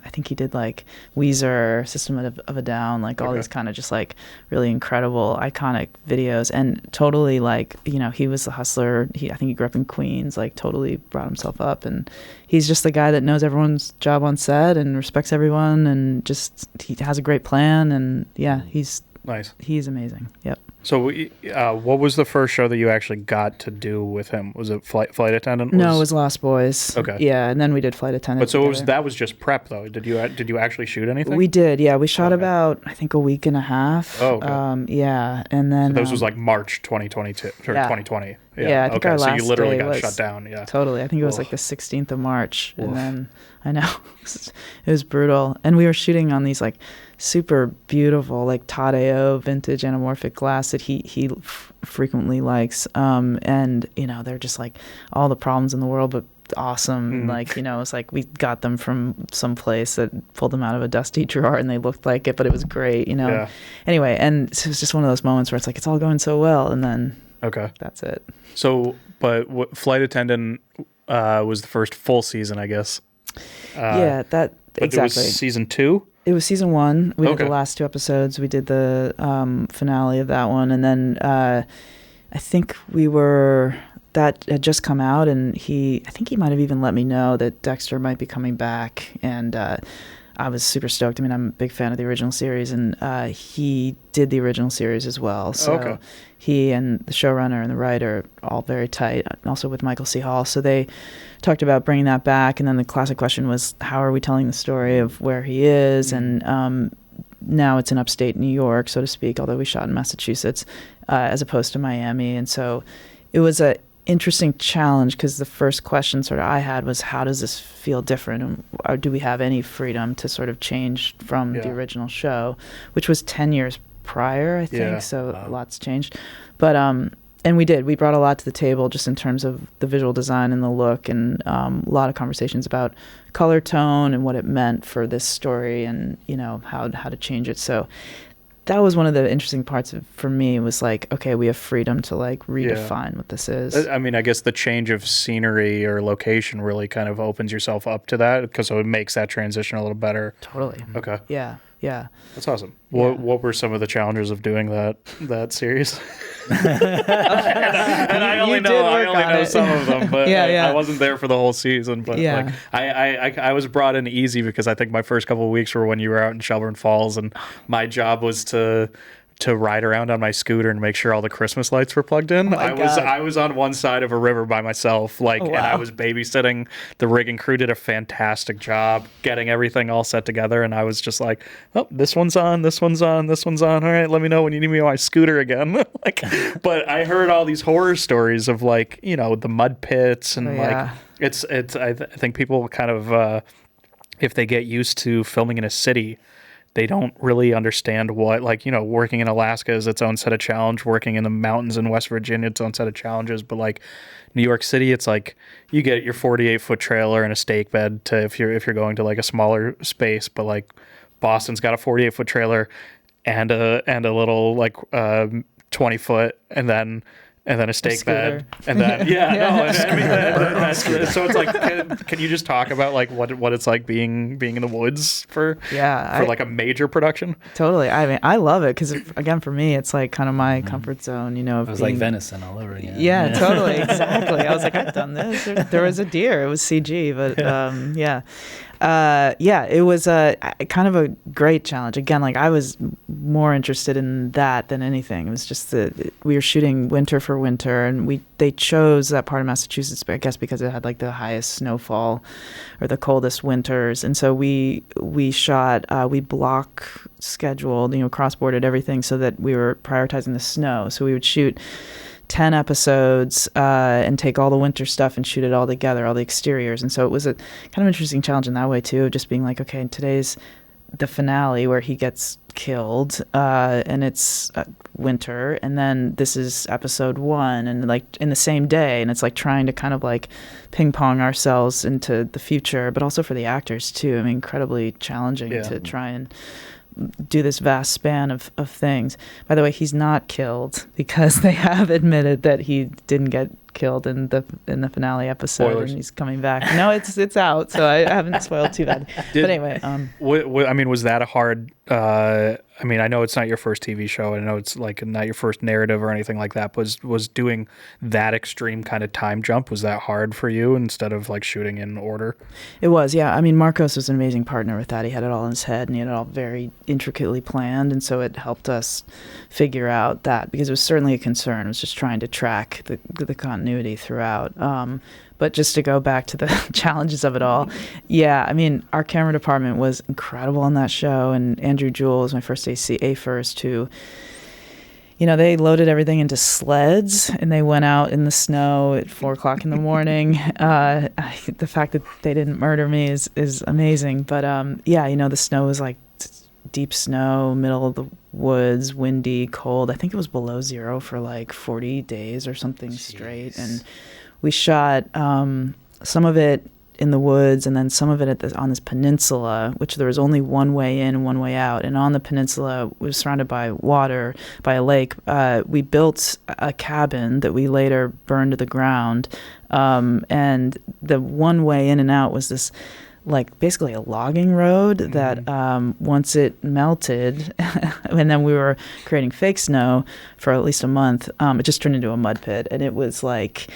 think he did like Weezer, System of a Down, like all these kind of just like really incredible iconic videos, and totally like he was the hustler. I think he grew up in Queens, like totally brought himself up, and he's just the guy that knows everyone's job on set and respects everyone, and just he has a great plan, and he's nice. He's amazing. Yep. So, what was the first show that you actually got to do with him? Was it Flight Attendant? No, it was Lost Boys. Okay. Yeah, and then we did Flight Attendant. But so that was just prep, though. Did you actually shoot anything? We did. Yeah, we shot about I think a week and a half. Oh. Okay. And then so this was like March 2022 or 2020. Yeah, I think our last so you literally day got was shut down. Yeah. Totally. I think it was like the 16th of March, and then I know it was brutal. And we were shooting on these like super beautiful like Tadeo vintage anamorphic glass that he frequently likes, and they're just like all the problems in the world, but awesome. Like, it was like we got them from some place that pulled them out of a dusty drawer and they looked like it, but it was great, Yeah. Anyway, and it was just one of those moments where it's like, it's all going so well. And then that's it. So, but Flight Attendant was the first full season, I guess. But exactly. It was season 2? It was season 1. We did Okay. the last 2 episodes. We did the finale of that one. And then I think that had just come out, and I think he might have even let me know that Dexter might be coming back. And I was super stoked. I mean, I'm a big fan of the original series, and he did the original series as well. So he and the showrunner and the writer are all very tight, also with Michael C. Hall. So they talked about bringing that back. And then the classic question was, how are we telling the story of where he is? And now it's in upstate New York, so to speak, although we shot in Massachusetts, as opposed to Miami. And so it was a interesting challenge, because the first question sort of I had was, how does this feel different, or do we have any freedom to sort of change from the original show, which was 10 years prior, I think. So lots changed, but and we brought a lot to the table just in terms of the visual design and the look, and a lot of conversations about color tone and what it meant for this story, and how to change it. So that was one of the interesting parts for me, was like, okay, we have freedom to like redefine what this is. I mean, I guess the change of scenery or location really kind of opens yourself up to that, because it makes that transition a little better. Totally. Okay. Yeah. That's awesome. Yeah. What were some of the challenges of doing that series? and I only know some of them, but I wasn't there for the whole season. But like, I was brought in easy, because I think my first couple of weeks were when you were out in Shelburne Falls, and my job was to ride around on my scooter and make sure all the Christmas lights were plugged in. I was on one side of a river by myself, and I was babysitting. The rig and crew did a fantastic job getting everything all set together, and I was just like, oh, this one's on, this one's on, this one's on. All right, let me know when you need me on my scooter again. But I heard all these horror stories of the mud pits, and it's I think people kind of if they get used to filming in a city, they don't really understand what, working in Alaska is its own set of challenge. Working in the mountains in West Virginia, its own set of challenges. But New York City, it's like you get your 48-foot trailer and a stake bed if you're going to a smaller space. But Boston's got a 48-foot trailer and a little 20-foot, and then a stake bed, and then so it's like, can you just talk about what it's like being in the woods for a major production? Totally. I mean, I love it, because again, for me, it's like kind of my comfort zone. It was like Venison all over again. Yeah, totally, exactly. I was like, I've done this. There was a deer. It was CG, but it was kind of a great challenge. Again, I was more interested in that than anything. It was just that we were shooting winter for winter, and they chose that part of Massachusetts, I guess, because it had the highest snowfall or the coldest winters. And so we shot, we block scheduled, cross-bordered everything so that we were prioritizing the snow. So we would shoot 10 episodes and take all the winter stuff and shoot it all together, all the exteriors. And so it was a kind of interesting challenge in that way too, just being like, okay, today's the finale where he gets killed, and it's winter, and then this is episode 1, and in the same day, and it's trying to kind of ping pong ourselves into the future, but also for the actors too. I mean, incredibly challenging to try and do this vast span of things. By the way, he's not killed, because they have admitted that he didn't get killed in the finale episode. Spoilers. And he's coming back. No, it's out, so I haven't spoiled too bad. But anyway, was that a hard? I know it's not your first TV show. I know it's not your first narrative or anything like that. But was doing that extreme kind of time jump, was that hard for you instead of shooting in order? It was, yeah. I mean, Marcos was an amazing partner with that. He had it all in his head, and he had it all very intricately planned, and so it helped us figure out that, because it was certainly a concern. It was just trying to track the continuity throughout. But just to go back to the challenges of it all, I mean, our camera department was incredible on that show, and Andrew Jewell was my first first, who, they loaded everything into sleds, and they went out in the snow at 4:00 in the morning. The fact that they didn't murder me is amazing. But the snow was deep snow, middle of the woods, windy, cold. I think it was below zero for 40 days or something straight. And we shot some of it in the woods, and then some of it on this peninsula, which there was only one way in and one way out. And on the peninsula, we were surrounded by water, by a lake. We built a cabin that we later burned to the ground. And the one way in and out was this, like, basically a logging road that once it melted, and then we were creating fake snow for at least a month, it just turned into a mud pit. And it was like,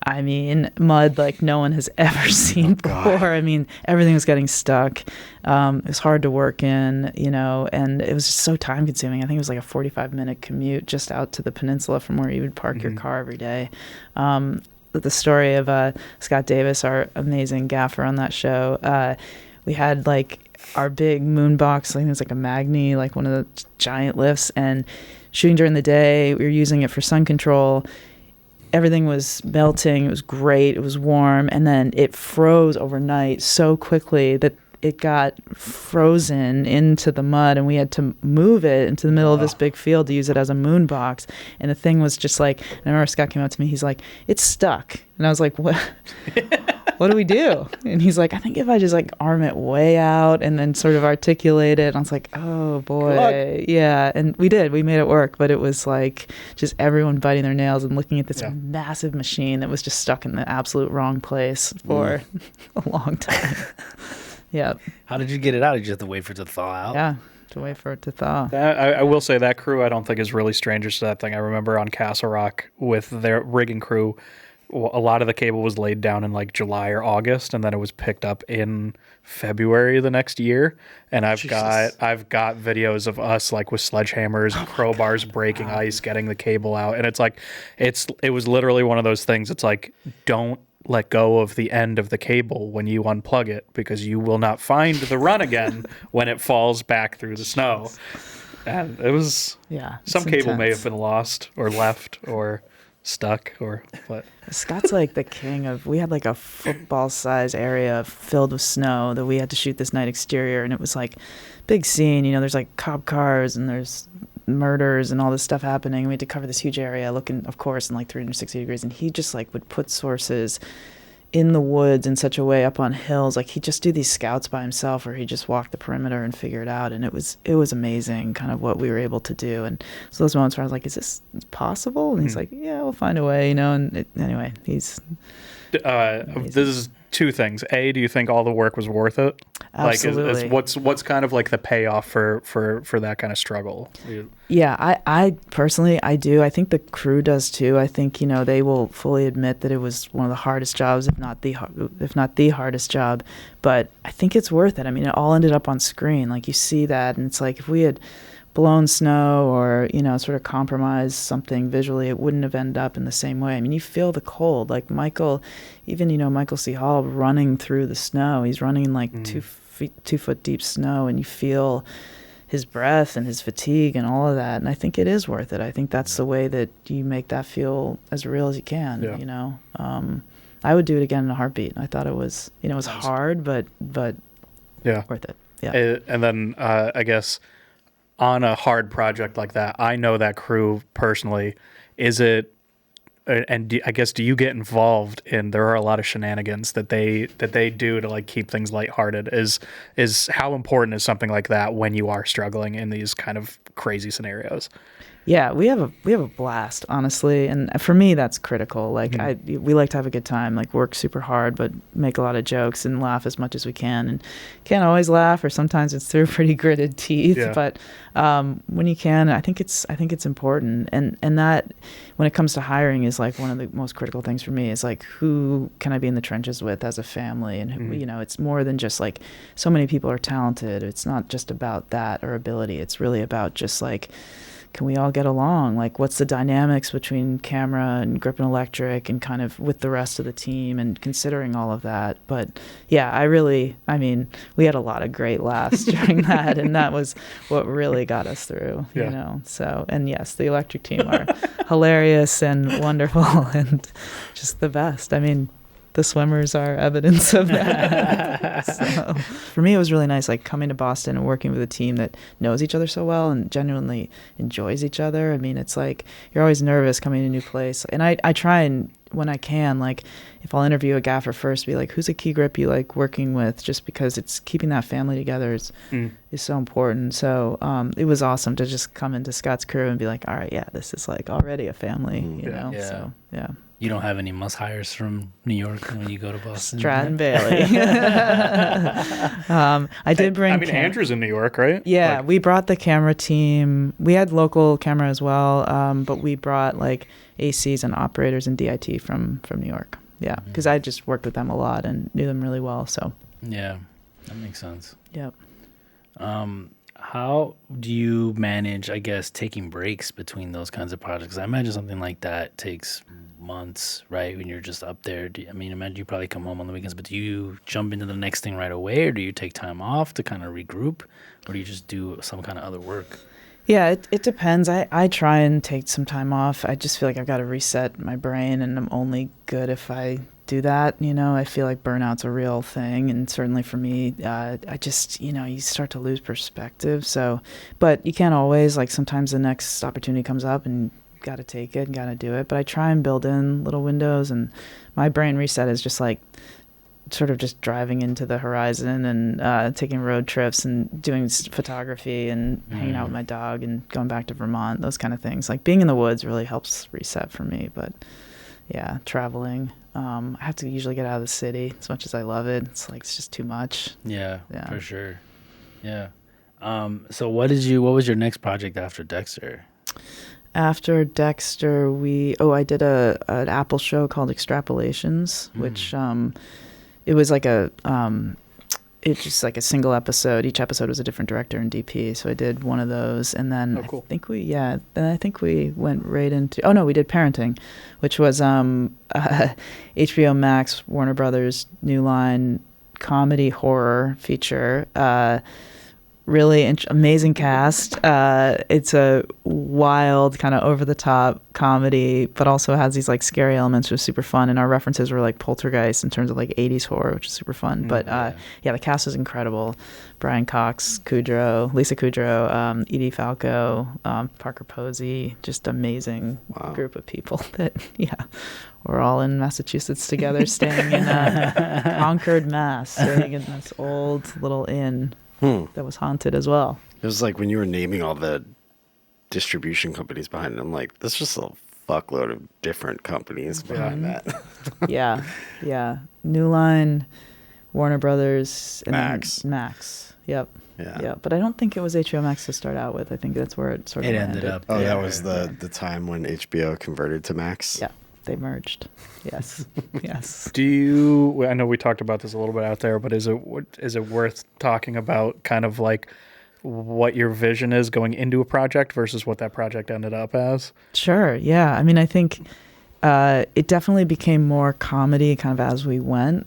I mean, mud like no one has ever seen before. I mean, everything was getting stuck. It was hard to work in, you know, and it was just so time consuming. I think it was like a 45-minute commute just out to the peninsula from where you would park your car every day. The story of Scott Davis, our amazing gaffer on that show, we had like our big moon box, I think it was like a Magni, like one of the giant lifts, and shooting during the day, we were using it for sun control. Everything was melting. It was great. It was warm. And then it froze overnight so quickly that it got frozen into the mud, and we had to move it into the middle of this big field to use it as a moon box. And the thing was just like, I remember Scott came up to me. He's like, "It's stuck." And I was like, "What? What do we do?" And he's like, "I think if I just like arm it way out and then sort of articulate it." And I was like, "Oh boy." Yeah. And we did. We made it work. But it was like just everyone biting their nails and looking at this massive machine that was just stuck in the absolute wrong place for a long time. Yeah. How did you get it out? Did you have to wait for it to thaw out? Yeah, to wait for it to thaw. I will say that crew I don't think is really strangers to that thing. I remember on Castle Rock with their rigging crew, a lot of the cable was laid down in like July or August, and then it was picked up in February the next year. And I've got videos of us like with sledgehammers and crowbars breaking ice, getting the cable out. And it's like it was literally one of those things. It's like, don't let go of the end of the cable when you unplug it, because you will not find the run again when it falls back through the snow. And it was some cable intense. may have been lost or left or stuck or what. Scott's like the king of, we had like a football size area filled with snow that we had to shoot this night exterior, and it was like big scene, you know, there's like cop cars and there's murders and all this stuff happening. We had to cover this huge area looking, of course, in like 360 degrees, and he just like would put sources in the woods in such a way, up on hills, like he'd just do these scouts by himself, or he'd just walk the perimeter and figure it out. And it was amazing kind of what we were able to do. And so those moments where I was like, is this possible? And he's like, yeah, we'll find a way, you know. And anyway, he's this is two things. A, do you think all the work was worth it? Absolutely. Like, what's kind of like the payoff for that kind of struggle? Yeah, I personally, I do. I think the crew does too. I think, you know, they will fully admit that it was one of the hardest jobs, if not the hardest job. But I think it's worth it. I mean, it all ended up on screen. Like, you see that, and it's like, if we had blown snow or, you know, sort of compromised something visually, it wouldn't have ended up in the same way. I mean, you feel the cold. Like Michael, even, you know, Michael C. Hall running through the snow. He's running in like 2 foot deep snow, and you feel his breath and his fatigue and all of that. And I think it is worth it. I think that's the way that you make that feel as real as you can, you know. I would do it again in a heartbeat. I thought it was, you know, it was hard, but worth it. Yeah. And then I guess on a hard project like that, I know that crew personally. Is it, and I guess, do you get involved in, there are a lot of shenanigans that they do to like keep things lighthearted. Is how important is something like that when you are struggling in these kind of crazy scenarios? Yeah, we have a blast, honestly, and for me that's critical. Like we like to have a good time, like work super hard, but make a lot of jokes and laugh as much as we can. And can't always laugh, or sometimes it's through pretty gritted teeth. Yeah. But when you can, I think it's important. And that, when it comes to hiring, is like one of the most critical things for me. Is like, who can I be in the trenches with as a family? And who, you know, it's more than just like, so many people are talented. It's not just about that or ability. It's really about just like, can we all get along? Like, what's the dynamics between camera and grip and electric, and kind of with the rest of the team, and considering all of that. But yeah, I mean, we had a lot of great laughs during that, and that was what really got us through, you know? So, and yes, the electric team are hilarious and wonderful and just the best. I mean, the swimmers are evidence of that. So for me, it was really nice, like coming to Boston and working with a team that knows each other so well and genuinely enjoys each other. I mean, it's like you're always nervous coming to a new place. And I try and, when I can, like if I'll interview a gaffer first, be like, who's a key grip you like working with? Just because it's keeping that family together is so important. So it was awesome to just come into Scott's crew and be like, all right, yeah, this is like already a family, you know? Yeah. So, yeah. You don't have any must hires from New York when you go to Boston? Stratton Bailey. I did bring... I mean, Andrew's in New York, right? Yeah, we brought the camera team. We had local camera as well, but we brought like ACs and operators and DIT from New York. Yeah, because I just worked with them a lot and knew them really well. So yeah, that makes sense. Yep. How do you manage, I guess, taking breaks between those kinds of projects? I imagine something like that takes months, right? When you're just up there. Imagine you probably come home on the weekends, but do you jump into the next thing right away, or do you take time off to kind of regroup, or do you just do some kind of other work? Yeah, it depends. I try and take some time off. I just feel like I've got to reset my brain, and I'm only good if I do that. I feel like burnout's a real thing, and certainly for me, I just, you start to lose perspective. So, but you can't always, like sometimes the next opportunity comes up and got to take it and got to do it. But I try and build in little windows, and my brain reset is just like sort of just driving into the horizon and taking road trips and doing photography and hanging out with my dog and going back to Vermont, those kind of things. Like being in the woods really helps reset for me. But yeah, traveling. I have to usually get out of the city as much as I love it. It's like, it's just too much. Yeah. For sure. Yeah. So what was your next project after Dexter? After Dexter, I did an Apple show called Extrapolations, which it was like it's just like a single episode. Each episode was a different director and DP. So I did one of those, and then I think we went right into. Oh no, we did Parenting, which was HBO Max, Warner Brothers New Line comedy horror feature. Really amazing cast. It's a wild, kind of over-the-top comedy, but also has these like scary elements, which is super fun. And our references were like Poltergeist in terms of like 80s horror, which is super fun. But the cast is incredible. Brian Cox, Lisa Kudrow, Edie Falco, Parker Posey, just amazing group of people that, we're all in Massachusetts together, staying in Concord, Mass, staying in this old little inn. That was haunted as well. It was like when you were naming all the distribution companies behind it, I'm like, there's just a fuckload of different companies behind that. Yeah. New Line, Warner Brothers, and Max. Yep. Yeah. But I don't think it was HBO Max to start out with. I think that's where it sort of ended up. Oh, that was the time when HBO converted to Max? Yeah. They merged. Yes. I know we talked about this a little bit out there, but is it worth talking about kind of like what your vision is going into a project versus what that project ended up as? Sure. Yeah. I mean, I think it definitely became more comedy kind of as we went,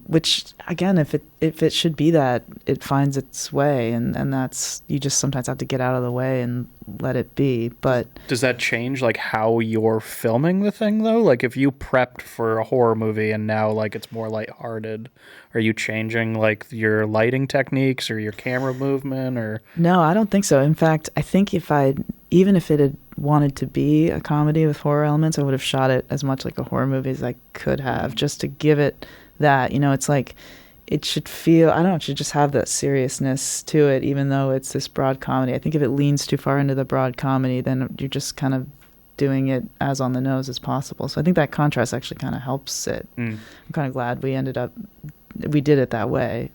which again, if it should be that, it finds its way, and that's, you just sometimes have to get out of the way and let it be. But does that change like how you're filming the thing though? Like if you prepped for a horror movie and now like it's more lighthearted, are you changing like your lighting techniques or your camera movement or? No, I don't think so. In fact, I think even if it had wanted to be a comedy with horror elements, I would have shot it as much like a horror movie as I could have, just to give it that, it's like, it should feel, it should just have that seriousness to it, even though it's this broad comedy. I think if it leans too far into the broad comedy, then you're just kind of doing it as on the nose as possible. So I think that contrast actually kind of helps it. I'm kind of glad we did it that way.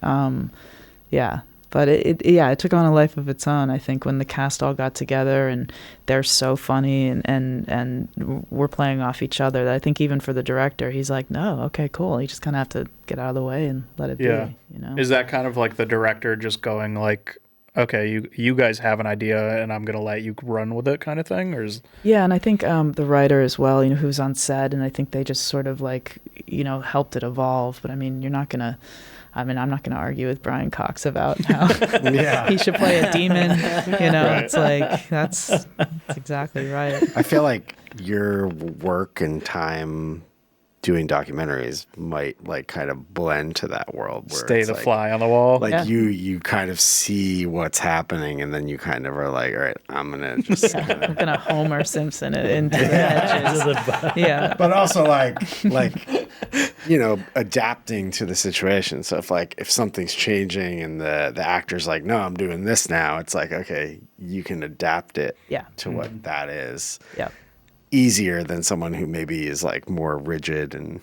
But it took on a life of its own, I think, when the cast all got together, and they're so funny and we're playing off each other, that I think even for the director, he's like, no, okay, cool. You just kind of have to get out of the way and let it be, Is that kind of like the director just going like, okay, you guys have an idea and I'm going to let you run with it kind of thing? Or Yeah, and I think the writer as well, who's on set, and I think they just sort of like, helped it evolve. But I mean, I'm not going to argue with Brian Cox about how he should play a demon. Right. It's like, that's exactly right. I feel like your work and time doing documentaries might like kind of blend to that world where Stay it's the like, fly on the wall. like Yeah. you kind of see what's happening, and then you kind of are like, all right, I'm gonna just kind I'm of, gonna Homer Simpson it into the edges. Yeah. but also like adapting to the situation. So if something's changing and the actor's like, no, I'm doing this now, it's like, okay, you can adapt it Yeah. to what that is Yeah. easier than someone who maybe is like more rigid and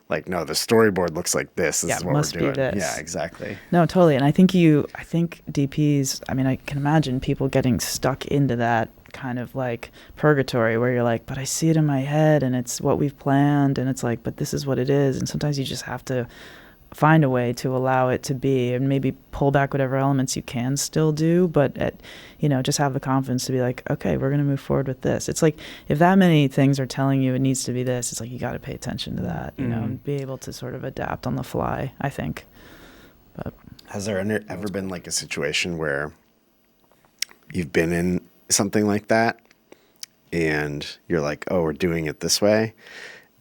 like, no, the storyboard looks like this. This Yeah, is what must we're be doing. this. Yeah, exactly. No, totally. And I think DPs, I mean, I can imagine people getting stuck into that kind of like purgatory where you're like, but I see it in my head and it's what we've planned. And it's like, but this is what it is. And sometimes you just have to find a way to allow it to be and maybe pull back whatever elements you can still do, but just have the confidence to be like, okay, we're going to move forward with this. It's like if that many things are telling you it needs to be this, it's like you got to pay attention to that, and be able to sort of adapt on the fly, I think. But Has there ever been like a situation where you've been in something like that and you're like, oh, we're doing it this way,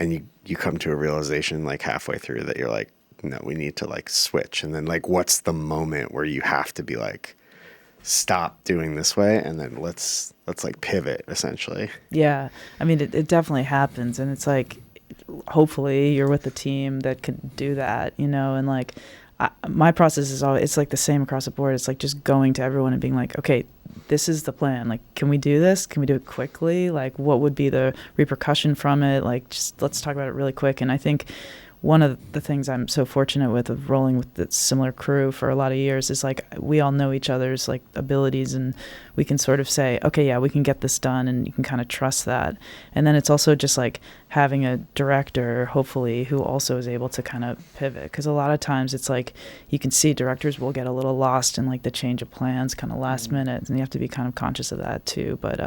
and you come to a realization like halfway through that you're like, no, we need to like switch, and then like what's the moment where you have to be like, stop doing this way and then let's like pivot essentially? yeah, I mean, it definitely happens, and it's like hopefully you're with a team that could do that, and like my process is always, it's like the same across the board. It's like just going to everyone and being like, okay, this is the plan. Like, can we do this? Can we do it quickly? Like, what would be the repercussion from it? Like, just let's talk about it really quick. And I think one of the things I'm so fortunate with of rolling with the similar crew for a lot of years is like we all know each other's like abilities, and we can sort of say, okay, yeah, we can get this done, and you can kind of trust that. And then it's also just like having a director, hopefully, who also is able to kind of pivot, because a lot of times it's like you can see directors will get a little lost in like the change of plans kind of last minute, and you have to be kind of conscious of that too. But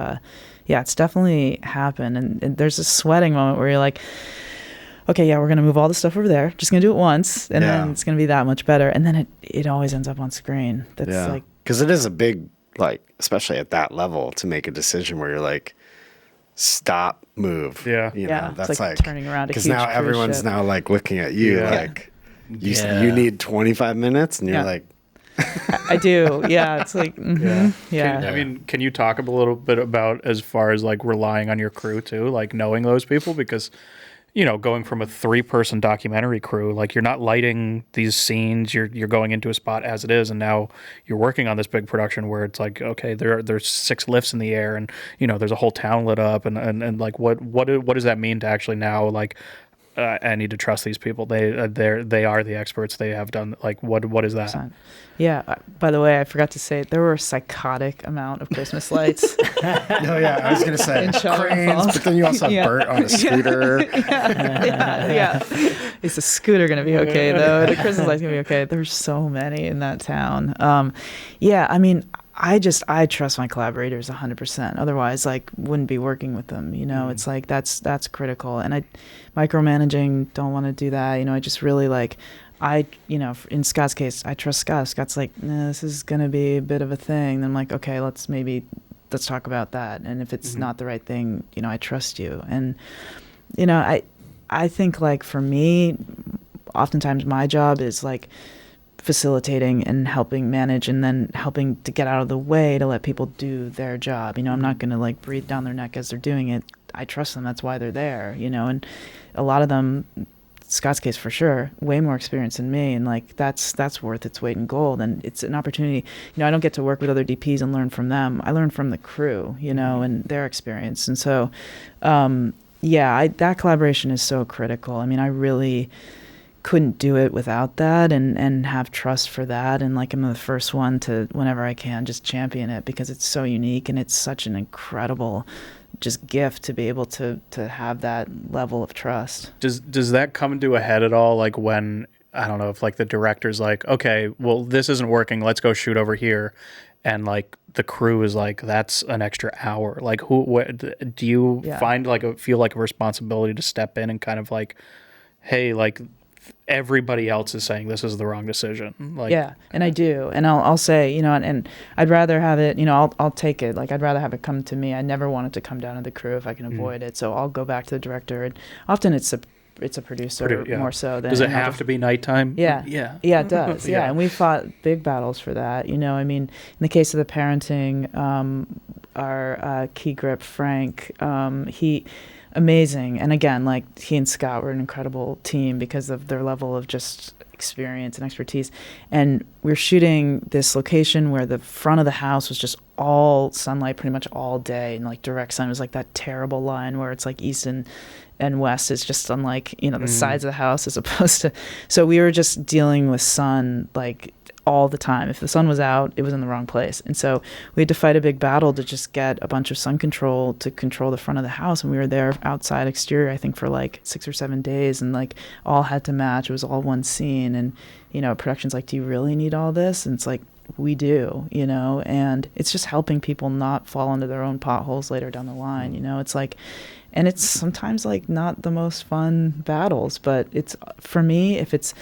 yeah, it's definitely happened, and there's a sweating moment where you're like, okay, yeah, we're going to move all the stuff over there. Just going to do it once, and then it's going to be that much better. And then it always ends up on screen. That's like... Because it is a big, like, especially at that level, to make a decision where you're like, stop, move. Yeah. That's it's like turning around a because huge now cruise everyone's ship. now like looking at you like, you need 25 minutes, and you're like... I do. Yeah, it's like... yeah. I mean, can you talk a little bit about as far as like relying on your crew too, like knowing those people? Because going from a 3-person documentary crew, like you're not lighting these scenes, you're going into a spot as it is, and now you're working on this big production where it's like, okay, there's 6 lifts in the air, and there's a whole town lit up, and like what does that mean to actually now like I need to trust these people? They are the experts. They have done like what is that? Yeah. By the way, I forgot to say there were a psychotic amount of Christmas lights. No, yeah, I was gonna say In Channel cranes, Falls. but then you also have Bert on a scooter. yeah. Is the scooter gonna be okay though? The Christmas light's gonna be okay. There's so many in that town. Yeah, I mean, I trust my collaborators 100%. Otherwise, like, wouldn't be working with them. It's like that's critical. And I micromanaging, don't want to do that. I just really like. In Scott's case, I trust Scott. Scott's like, nah, this is gonna be a bit of a thing. Then I'm like, okay, let's talk about that. And if it's not the right thing, I trust you. And I think like for me, oftentimes my job is like facilitating and helping manage, and then helping to get out of the way to let people do their job. I'm not going to like breathe down their neck as they're doing it. I trust them. That's why they're there, and a lot of them, Scott's case for sure, way more experience than me, and like that's worth its weight in gold. And it's an opportunity. I don't get to work with other DPs and learn from them. I learn from the crew, and their experience. And so that collaboration is so critical. I mean, I really couldn't do it without that, and have trust for that. And like I'm the first one to, whenever I can, just champion it, because it's so unique, and it's such an incredible just gift to be able to have that level of trust. Does that come to a head at all, like when, I don't know, if like the director's like, okay, well, this isn't working, let's go shoot over here, and like the crew is like, that's an extra hour, like do you find like feel like a responsibility to step in and kind of like, hey, like everybody else is saying this is the wrong decision? Like, yeah, and I do, and I'll say, and I'd rather have it, I'll take it. Like, I'd rather have it come to me. I never want it to come down to the crew if I can avoid it. So I'll go back to the director, and often it's it's a producer more so than. Does it have to be nighttime? Yeah, it does. Yeah. And we fought big battles for that. You know, I mean, in the case of the parenting, our key grip Frank, he amazing, and again, like he and Scott were an incredible team because of their level of just experience and expertise. And we're shooting this location where the front of the house was just all sunlight pretty much all day, and like direct sun. It was like that terrible line where it's like east and west is just on like, you know, the sides of the house as opposed to, so we were just dealing with sun like all the time. If the sun was out, it was in the wrong place. And so we had to fight a big battle to just get a bunch of sun control to control the front of the house. And we were there outside exterior, I think, for like 6 or 7 days, and like all had to match. It was all one scene. And, you know, production's like, do you really need all this? And it's like, we do, you know, and it's just helping people not fall into their own potholes later down the line. You know, it's like, and it's sometimes like not the most fun battles, but it's, for me, if it's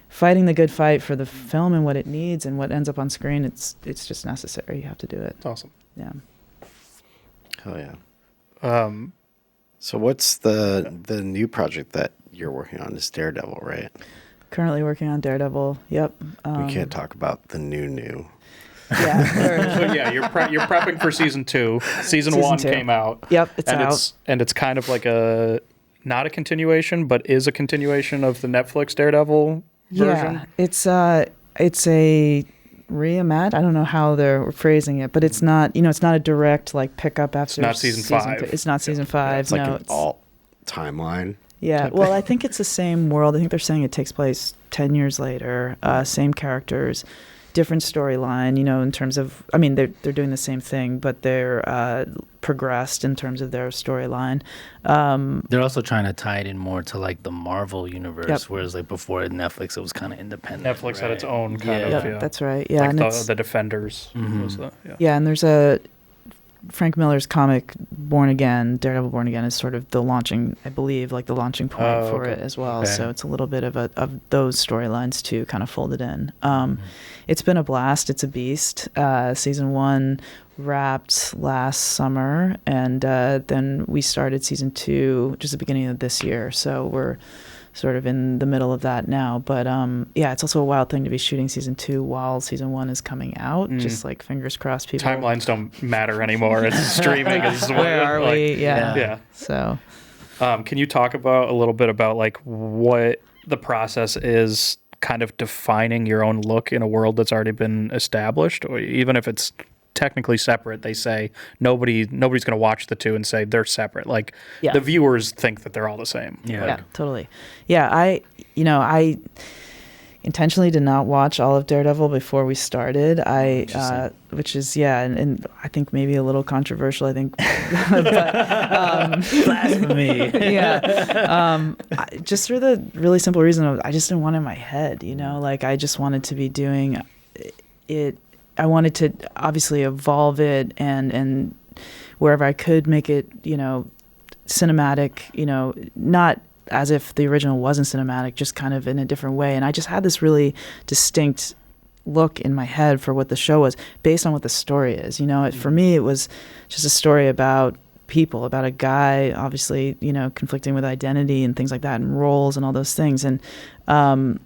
fighting the good fight for the film and what it needs and what ends up on screen, it's just necessary. You have to do it. It's awesome. Yeah. Hell yeah. So what's the new project that you're working on? Is Daredevil, right? Currently working on Daredevil. Yep. We can't talk about the new. Yeah. So yeah, you're prepping for season 2. Season 1 2 came out. Yep, it's out. It's kind of like not a continuation, but is a continuation of the Netflix Daredevil version. Yeah, it's a reimagine. I don't know how they're phrasing it, but it's not, you know, it's not a direct like pickup after. It's not season 5. It's not season 5. It's like an alt timeline. Yeah, well, I think it's the same world. I think they're saying it takes place 10 years later. Same characters, different storyline. You know, in terms of, I mean, they're doing the same thing, but they're progressed in terms of their storyline. They're also trying to tie it in more to like the Marvel universe, whereas like before Netflix, it was kind of independent. Netflix had its own kind of. Yeah, that's right. Yeah, like and the Defenders. Was and there's a Frank Miller's comic Born Again, Daredevil Born Again, is sort of the launching, I believe, like the launching point for it as well. Okay. So it's a little bit of those storylines too, kind of folded in. It's been a blast. It's a beast. Season 1 wrapped last summer, and then we started season 2 just the beginning of this year. So we're sort of in the middle of that now. But it's also a wild thing to be shooting season 2 while season 1 is coming out. Just like fingers crossed, people. Timelines don't matter anymore. It's streaming. Where are we? Yeah. So, can you talk about a little bit about like what the process is, kind of defining your own look in a world that's already been established, or even if it's technically separate, they say nobody's going to watch the two and say they're separate. Like the viewers think that they're all the same. Yeah, totally. Yeah, I intentionally did not watch all of Daredevil before we started. Which is and I think maybe a little controversial. I think, but, blasphemy. Just for the really simple reason of I just didn't want it in my head. You know, like I just wanted to be doing it. I wanted to obviously evolve it and wherever I could make it, you know, cinematic, you know, not as if the original wasn't cinematic, just kind of in a different way. And I just had this really distinct look in my head for what the show was based on what the story is. You know, for me, it was just a story about people, about a guy, obviously, you know, conflicting with identity and things like that and roles and all those things. And I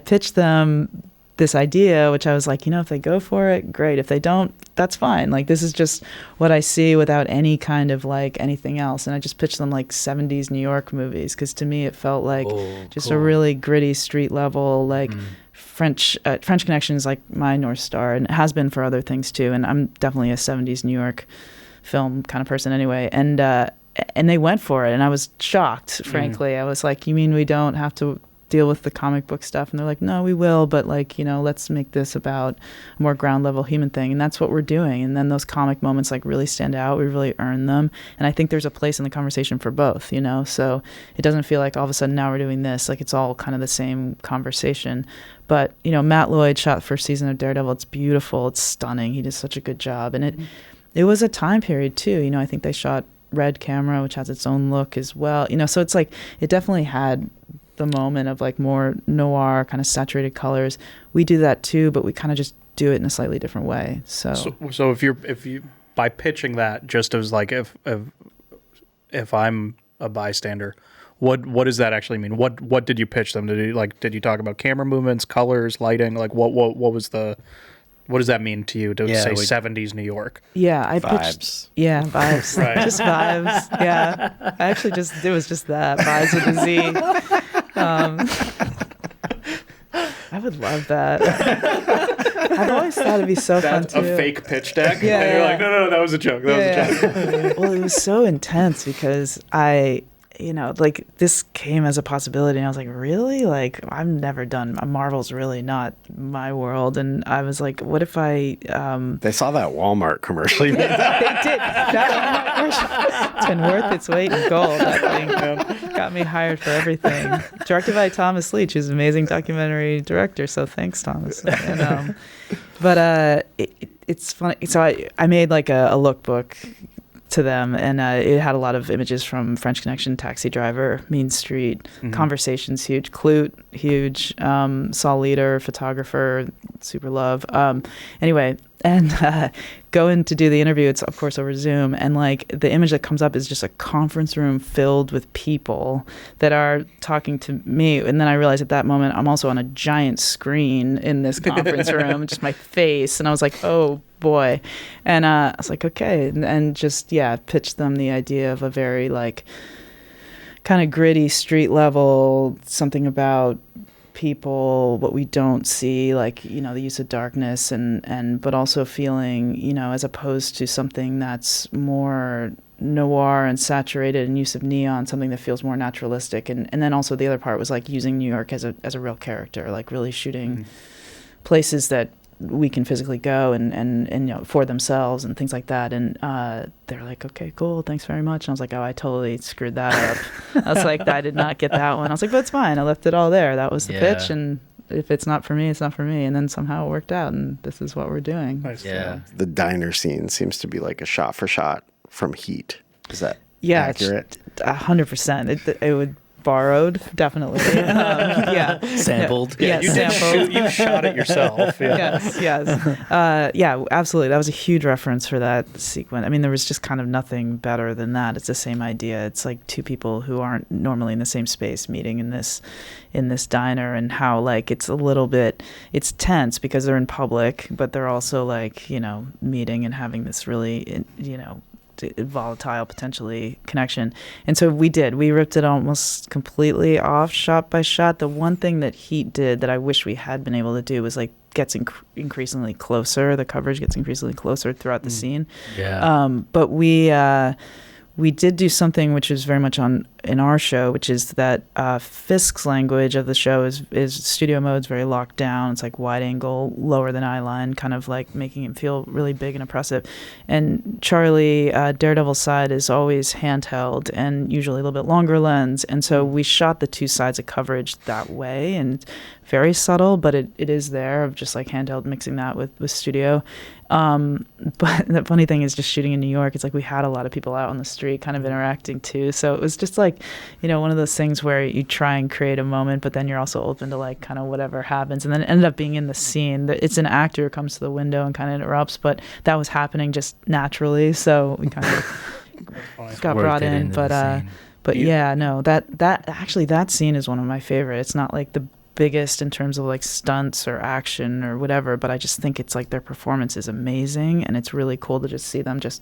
pitched them this idea, which I was like, you know, if they go for it, great. If they don't, that's fine. Like, this is just what I see without any kind of like anything else. And I just pitched them like 70s New York movies, because to me it felt like just a really gritty street level, like French Connection is like my North Star, and it has been for other things too. And I'm definitely a 70s New York film kind of person anyway. And they went for it, and I was shocked, frankly. I was like, you mean we don't have to deal with the comic book stuff? And they're like, no, we will, but like, you know, let's make this about a more ground level human thing. And that's what we're doing. And then those comic moments like really stand out. We really earn them. And I think there's a place in the conversation for both, you know, so it doesn't feel like all of a sudden now we're doing this, like it's all kind of the same conversation. But, you know, Matt Lloyd shot the first season of Daredevil. It's beautiful. It's stunning. He did such a good job. And it was a time period too. You know, I think they shot Red Camera, which has its own look as well. You know, so it's like, it definitely had the moment of like more noir kind of saturated colors. We do that too, but we kind of just do it in a slightly different way. So if you by pitching that, just as like if I'm a bystander, what does that actually mean? What did you pitch them to do? Like, did you talk about camera movements, colors, lighting? Like, what was the what does that mean to you to say 70s New York? Yeah, I Vibes. pitched. Yeah, vibes. Right. Just vibes. Yeah, I actually it was just that vibes with a Z. I would love that. I've always thought it'd be so That's fun too. a fake pitch deck. Yeah, and you're yeah. like, no, that was a joke. That was a joke. Well, it was so intense because like this came as a possibility, and I was like, really? Like, I've never done Marvel's really not my world, and I was like, what if I? They saw that Walmart commercial. They did. It's been worth its weight in gold. That thing got me hired for everything. Directed by Thomas Leach, who's an amazing documentary director. So thanks, Thomas. And, it's funny. So I made like a lookbook to them, and it had a lot of images from French Connection, Taxi Driver, Mean Street, Conversations, huge, Clute, huge, Saw Leader, Photographer, super love. Anyway, and going to do the interview, it's of course over Zoom, and like the image that comes up is just a conference room filled with people that are talking to me, and then I realized at that moment I'm also on a giant screen in this conference room, just my face, and I was like, oh boy. And I was like, okay, and just pitched them the idea of a very like kind of gritty street level, something about people, what we don't see, like, the use of darkness and but also feeling, as opposed to something that's more noir and saturated and use of neon, something that feels more naturalistic. And then also the other part was like using New York as a real character, like really shooting places that we can physically go and for themselves and things like that. And they're like, okay, cool, thanks very much. And I was like, oh, I totally screwed that up. I was like, I did not get that one. I was like, but it's fine, I left it all there. That was the pitch, and if it's not for me, it's not for me. And then somehow it worked out, and this is what we're doing. Nice. Yeah. The diner scene seems to be like a shot for shot from Heat. Is that accurate? 100%. It would borrowed, definitely. Sampled. Yeah, You sampled. you shot it yourself. Yeah. Yes. Absolutely. That was a huge reference for that sequence. I mean, there was just kind of nothing better than that. It's the same idea. It's like two people who aren't normally in the same space meeting in this diner, and how like it's it's tense because they're in public, but they're also like, meeting and having this really, volatile potentially connection. And so we ripped it almost completely off shot by shot. The one thing that Heat did that I wish we had been able to do was like gets increasingly closer. The coverage gets increasingly closer throughout the scene. But we did do something which is very much in our show, which is that Fisk's language of the show is studio mode's very locked down. It's like wide angle, lower than eye line, kind of like making him feel really big and oppressive. And Charlie, Daredevil's side is always handheld and usually a little bit longer lens. And so we shot the two sides of coverage that way, and it's very subtle, but it is there, of just like handheld, mixing that with studio. But the funny thing is, just shooting in New York, it's like we had a lot of people out on the street kind of interacting too. So it was just like, one of those things where you try and create a moment, but then you're also open to like kind of whatever happens. And then it ended up being in the scene. It's an actor who comes to the window and kind of interrupts, but that was happening just naturally. So we kind of got brought in. But that scene is one of my favorite. It's not like the biggest in terms of like stunts or action or whatever, but I just think it's like their performance is amazing, and it's really cool to just see them just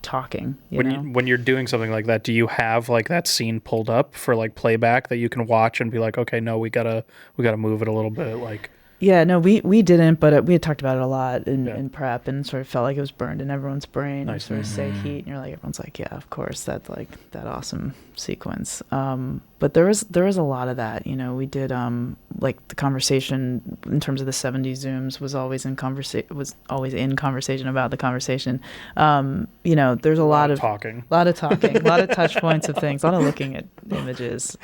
talking. When you're doing something like that, do you have like that scene pulled up for like playback that you can watch and be like, okay, no, we gotta move it a little bit, like? Yeah, no, we didn't, but we had talked about it a lot in prep, and sort of felt like it was burned in everyone's brain. Nice. Sort of say Heat, and you're like, everyone's like, yeah, of course, that's like that awesome sequence. But there was a lot of that. We did like the conversation in terms of the 70 zooms was always in conversation about the conversation. There's a lot of talking, a lot of touch points of things, a lot of looking at images.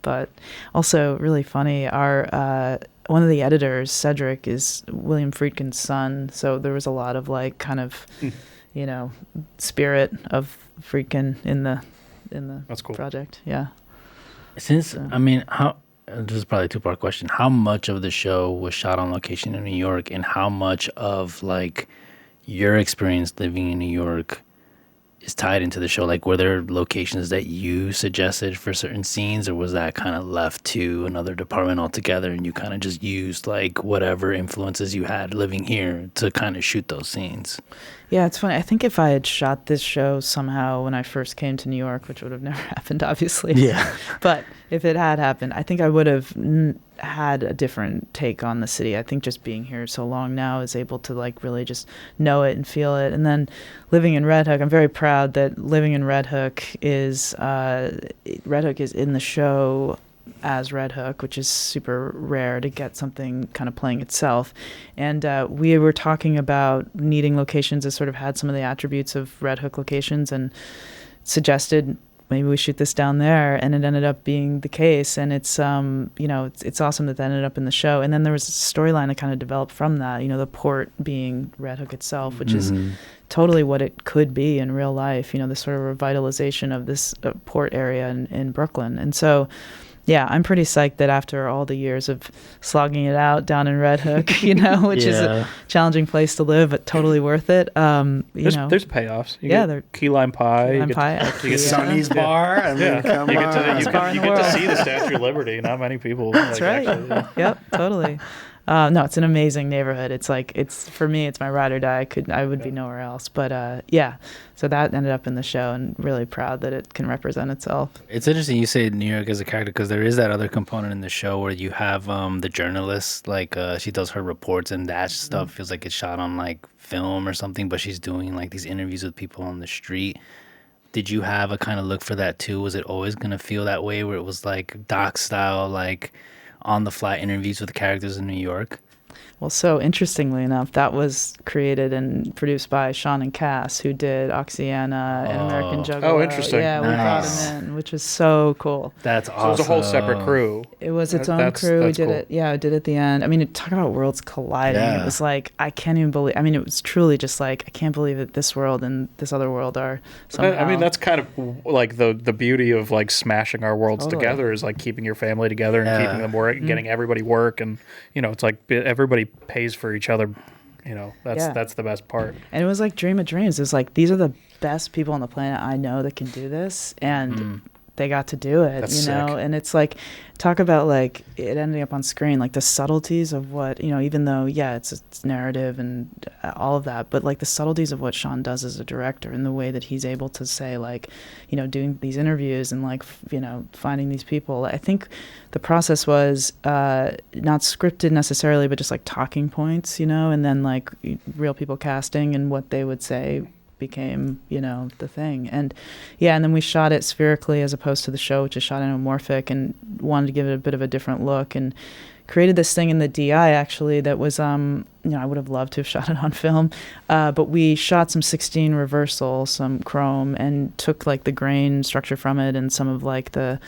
But also really funny. Our one of the editors, Cedric, is William Friedkin's son, so there was a lot of like kind of, spirit of Friedkin in the That's cool. project. Yeah. This is probably a two-part question. How much of the show was shot on location in New York, and how much of like your experience living in New York is tied into the show? Like, were there locations that you suggested for certain scenes, or was that kind of left to another department altogether and you kind of just used like whatever influences you had living here to kind of shoot those scenes? Yeah, it's funny. I think if I had shot this show somehow when I first came to New York, which would have never happened, obviously. Yeah. But if it had happened, I think I would have had a different take on the city. I think just being here so long now is able to like really just know it and feel it. And then living in Red Hook, I'm very proud that living in Red Hook is in the show as Red Hook, which is super rare to get something kind of playing itself. And we were talking about needing locations that sort of had some of the attributes of Red Hook locations, and suggested maybe we shoot this down there, and it ended up being the case. And it's it's awesome that ended up in the show. And then there was a storyline that kind of developed from that, the port being Red Hook itself, which is totally what it could be in real life, this sort of revitalization of this port area in Brooklyn. And so yeah, I'm pretty psyched that after all the years of slogging it out down in Red Hook, which is a challenging place to live, but totally worth it. There's payoffs. You get key lime pie. You get Sonny's Bar. I mean, come on. You get to see the Statue of Liberty. Not many people. That's right. Actually, Yep, totally. No, it's an amazing neighborhood. It's for me, it's my ride or die. I would be nowhere else. But so that ended up in the show, and really proud that it can represent itself. It's interesting you say New York as a character, because there is that other component in the show where you have the journalist, like she does her reports, and that stuff feels like it's shot on like film or something, but she's doing like these interviews with people on the street. Did you have a kind of look for that too? Was it always going to feel that way, where it was like doc style, like on-the-fly interviews with characters in New York? Well, so interestingly enough, that was created and produced by Sean and Cass, who did Oxyana and American Juggalo. Oh, interesting. Yeah, we brought him in, which was so cool. That's awesome. So it was a whole separate crew. It was its own crew. We did cool. It. Yeah, we did it at the end. I mean, talk about worlds colliding. Yeah. It was like, I can't even believe. I mean, it was truly just like, I can't believe that this world and this other world are somehow. I mean, that's kind of like the beauty of like smashing our worlds together, is like keeping your family together and keeping them work, getting everybody work, and it's like everybody pays for each other. That's the best part. And it was like dream of dreams. It was like, these are the best people on the planet I know that can do this, and they got to do it. That's sick. And it's like, talk about like it ending up on screen, like the subtleties of what even though it's narrative and all of that, but like the subtleties of what Sean does as a director, and the way that he's able to say like doing these interviews and like finding these people. I think the process was not scripted necessarily, but just like talking points, and then like real people casting, and what they would say became the thing. And then we shot it spherically as opposed to the show, which is shot anamorphic, and wanted to give it a bit of a different look, and created this thing in the DI actually that was I would have loved to have shot it on film, but we shot some 16 reversal, some chrome, and took like the grain structure from it and some of like the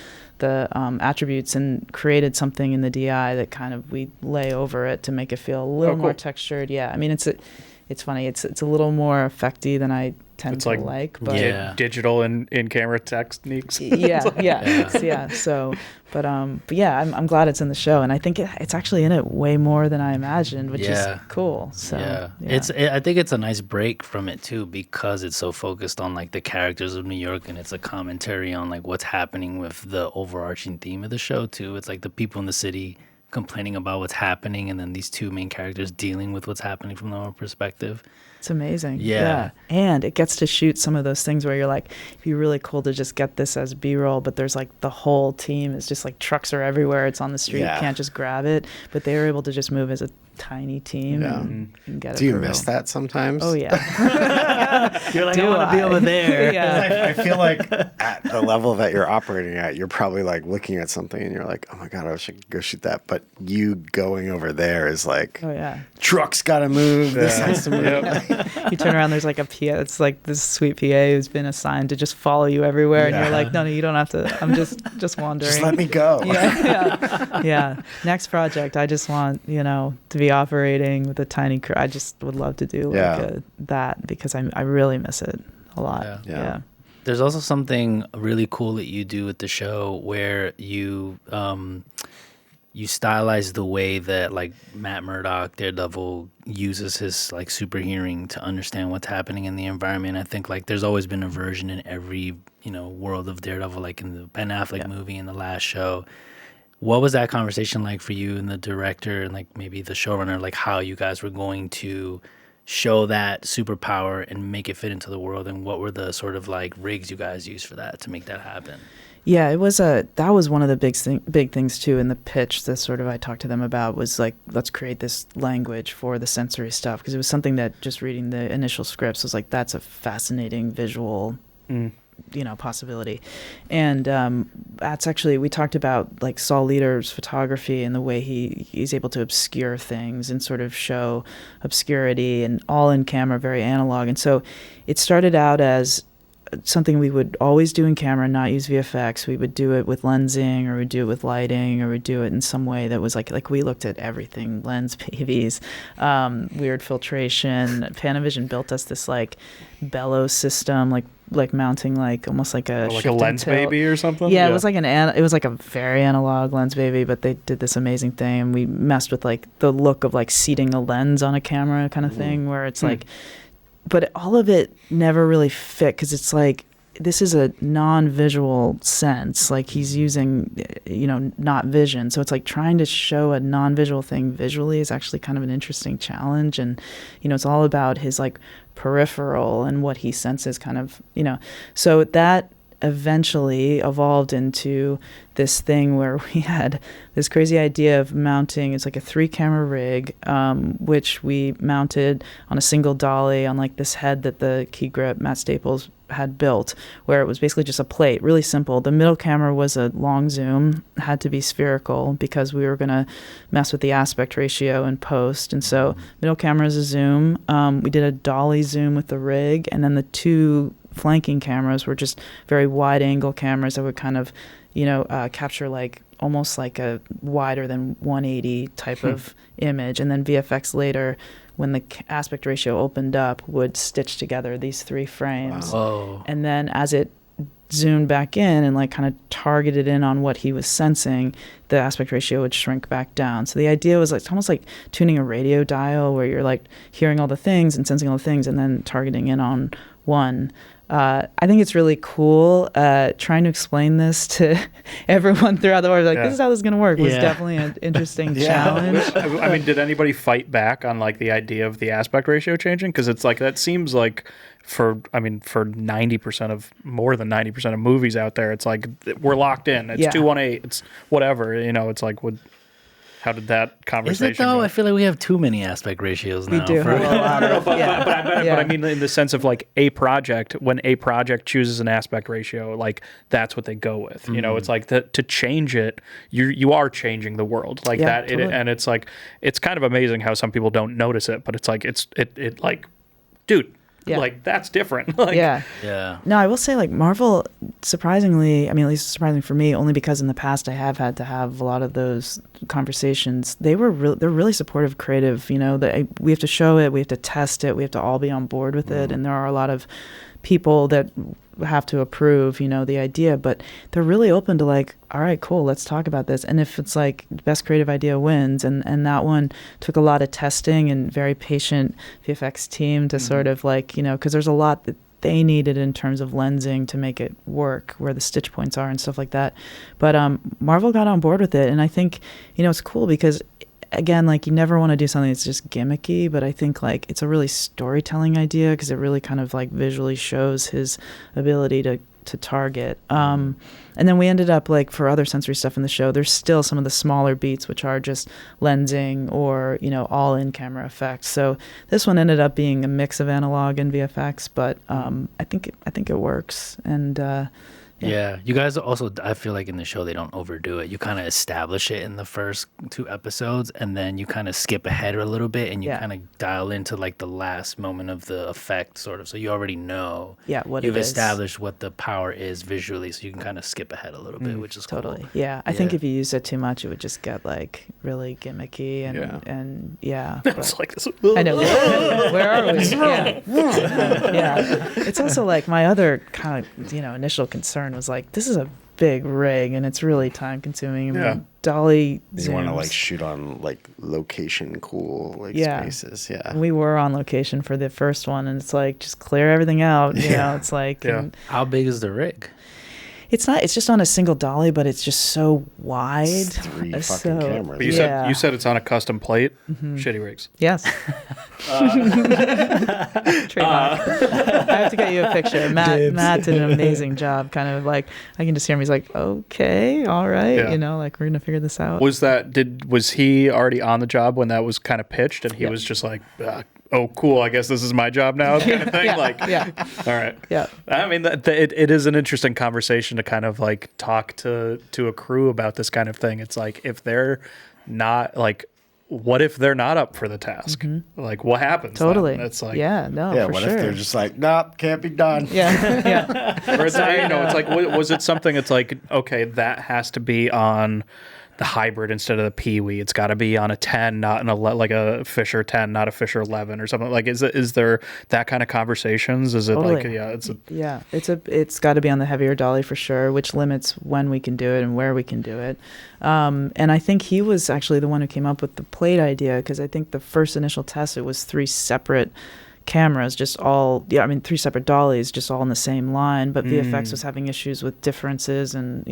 attributes, and created something in the DI that kind of we lay over it to make it feel a little more textured. I mean, it's funny. It's a little more effecty than I tend to like, but digital and in-camera techniques. So, but I'm glad it's in the show, and I think it's actually in it way more than I imagined, which is cool. So I think it's a nice break from it too, because it's so focused on like the characters of New York, and it's a commentary on like what's happening with the overarching theme of the show too. It's like the people in the city complaining about what's happening, and then these two main characters dealing with what's happening from their own perspective. It's amazing. Yeah. And it gets to shoot some of those things where you're like, it'd be really cool to just get this as B-roll, but there's like the whole team is just like trucks are everywhere. It's on the street. You can't just grab it. But they were able to just move as a tiny team and get it. Do you miss that sometimes? Oh, yeah. You're like, I want to be over there. I feel like at the level that you're operating at, you're probably like looking at something and you're like, oh my God, I should go shoot that. But you going over there is like, truck's got to move. This has to move. You turn around, there's like a PA. It's like this sweet PA who's been assigned to just follow you everywhere, and you're like, no, you don't have to. I'm just wandering. Just let me go. Next project, I just want to be operating with a tiny crew. I just would love to do that, because I really miss it a lot. Yeah. There's also something really cool that you do with the show where you you stylize the way that like Matt Murdock, Daredevil, uses his like super hearing to understand what's happening in the environment. I think like there's always been a version in every, you know, world of Daredevil, like in the Ben Affleck movie, in the last show. What was that conversation like for you and the director and like maybe the showrunner, like how you guys were going to show that superpower and make it fit into the world, and what were the sort of like rigs you guys used for that to make that happen? Yeah, that was one of the big things too in the pitch that sort of I talked to them about, was like, let's create this language for the sensory stuff, because it was something that just reading the initial scripts was like, that's a fascinating visual you know, possibility. And that's actually, we talked about like Saul Leader's photography and the way he's able to obscure things and sort of show obscurity, and all in camera, very analog. And so it started out as something we would always do in camera, not use VFX. We would do it with lensing, or we'd do it with lighting, or we'd do it in some way that was like we looked at everything, lens babies, weird filtration. Panavision built us this like bellows system, like mounting like almost like a lens baby or something. Yeah, it was like it was like a very analog lens baby, but they did this amazing thing, and we messed with like the look of like seating a lens on a camera kind of thing, where it's like, but all of it never really fit, because it's like, this is a non-visual sense, like he's using, you know, not vision. So it's like trying to show a non-visual thing visually is actually kind of an interesting challenge. And, you know, it's all about his like peripheral and what he senses kind of, you know. So that eventually evolved into this thing where we had this crazy idea of mounting, it's like a 3-camera rig, which we mounted on a single dolly on like this head that the Key Grip Matt Staples had built, where it was basically just a plate, really simple. The middle camera was a long zoom, had to be spherical because we were going to mess with the aspect ratio in post. And so middle camera is a zoom. We did a dolly zoom with the rig, and then the 2 flanking cameras were just very wide angle cameras that would kind of, you know, capture like almost like a wider than 180 type of image. And then VFX later, when the aspect ratio opened up, would stitch together these 3 frames. Wow. And then as it zoomed back in and like kind of targeted in on what he was sensing, the aspect ratio would shrink back down. So the idea was like, it's almost like tuning a radio dial, where you're like hearing all the things and sensing all the things and then targeting in on one. I think it's really cool. Trying to explain this to everyone throughout the world, like, this is how this is going to work, was definitely an interesting challenge. I mean, did anybody fight back on like the idea of the aspect ratio changing? Because it's like, that seems like for 90% of, more than 90% of movies out there, it's like we're locked in. It's 218. It's whatever. You know, it's like, how did that conversation Is it though? go? I feel like we have too many aspect ratios now. We do. But I mean, in the sense of like a project, when a project chooses an aspect ratio, like that's what they go with. You know, it's like to change it, you are changing the world like that. Totally. And it's like, it's kind of amazing how some people don't notice it, but it's like, it like, dude, like that's different. Like, yeah. No, I will say like Marvel, surprisingly, I mean, at least surprising for me, only because in the past I have had to have a lot of those conversations. They're really supportive, creative, you know, we have to show it, we have to test it, we have to all be on board with it. And there are a lot of people that have to approve, you know, the idea, but they're really open to like, all right, cool, let's talk about this. And if it's like best creative idea wins, and that one took a lot of testing and very patient VFX team to sort of like, you know, because there's a lot that they needed in terms of lensing to make it work, where the stitch points are and stuff like that. But Marvel got on board with it, and I think, you know, it's cool because, again, like, you never want to do something that's just gimmicky, but I think like it's a really storytelling idea, because it really kind of like visually shows his ability to target. And then we ended up like, for other sensory stuff in the show, there's still some of the smaller beats which are just lensing or, you know, all in camera effects. So this one ended up being a mix of analog and VFX, but I think it works. And Yeah, you guys also, I feel like in the show they don't overdo it. You kind of establish it in the first 2 episodes, and then you kind of skip ahead a little bit, and you kind of dial into like the last moment of the effect, sort of. So you already know what you've it is. established what the power is visually, so you can kind of skip ahead a little bit, which is totally cool. Yeah, I think if you use it too much, it would just get like really gimmicky and it's like this. I know. Where are we? Yeah. It's also like my other kind of, you know, initial concern was like, this is a big rig, and it's really time consuming. Yeah. Dolly zooms. You want to like shoot on like location cool like Yeah. spaces. Yeah. We were on location for the first one, and it's like just clear everything out. You know, it's like and How big is the rig? it's not. It's just on a single dolly, but it's just so wide. It's 3 fucking So- cameras. But you said it's on a custom plate. Shitty rigs. Yes. Trademark. I have to get you a picture. Matt did an amazing job. Kind of like I can just hear him. He's like, okay, all right, Yeah. you know, like we're gonna figure this out. Was he already on the job when that was kind of pitched, and he was just like, oh, cool, I guess this is my job now, kind of thing? Yeah, Like, yeah. all right. Yeah. I mean, it is an interesting conversation to kind of like talk to a crew about this kind of thing. It's like, if they're not like, what if they're not up for the task? Like, what happens? Totally. Then? It's like, yeah, no, Yeah, for what sure. if they're just like, nope, can't be done. yeah, yeah. or it's, it's like, was it something? It's like, okay, that has to be on the hybrid instead of the Pee-wee. It's got to be on a 10, not like a Fisher 10, not a Fisher 11 or something. Like, is there that kind of conversations? Is it like, yeah, it's got to be on the heavier dolly for sure, which limits when we can do it and where we can do it. And I think he was actually the one who came up with the plate idea, because I think the first initial test, it was 3 separate cameras, three separate dollies, just all in the same line. But VFX was having issues with differences, and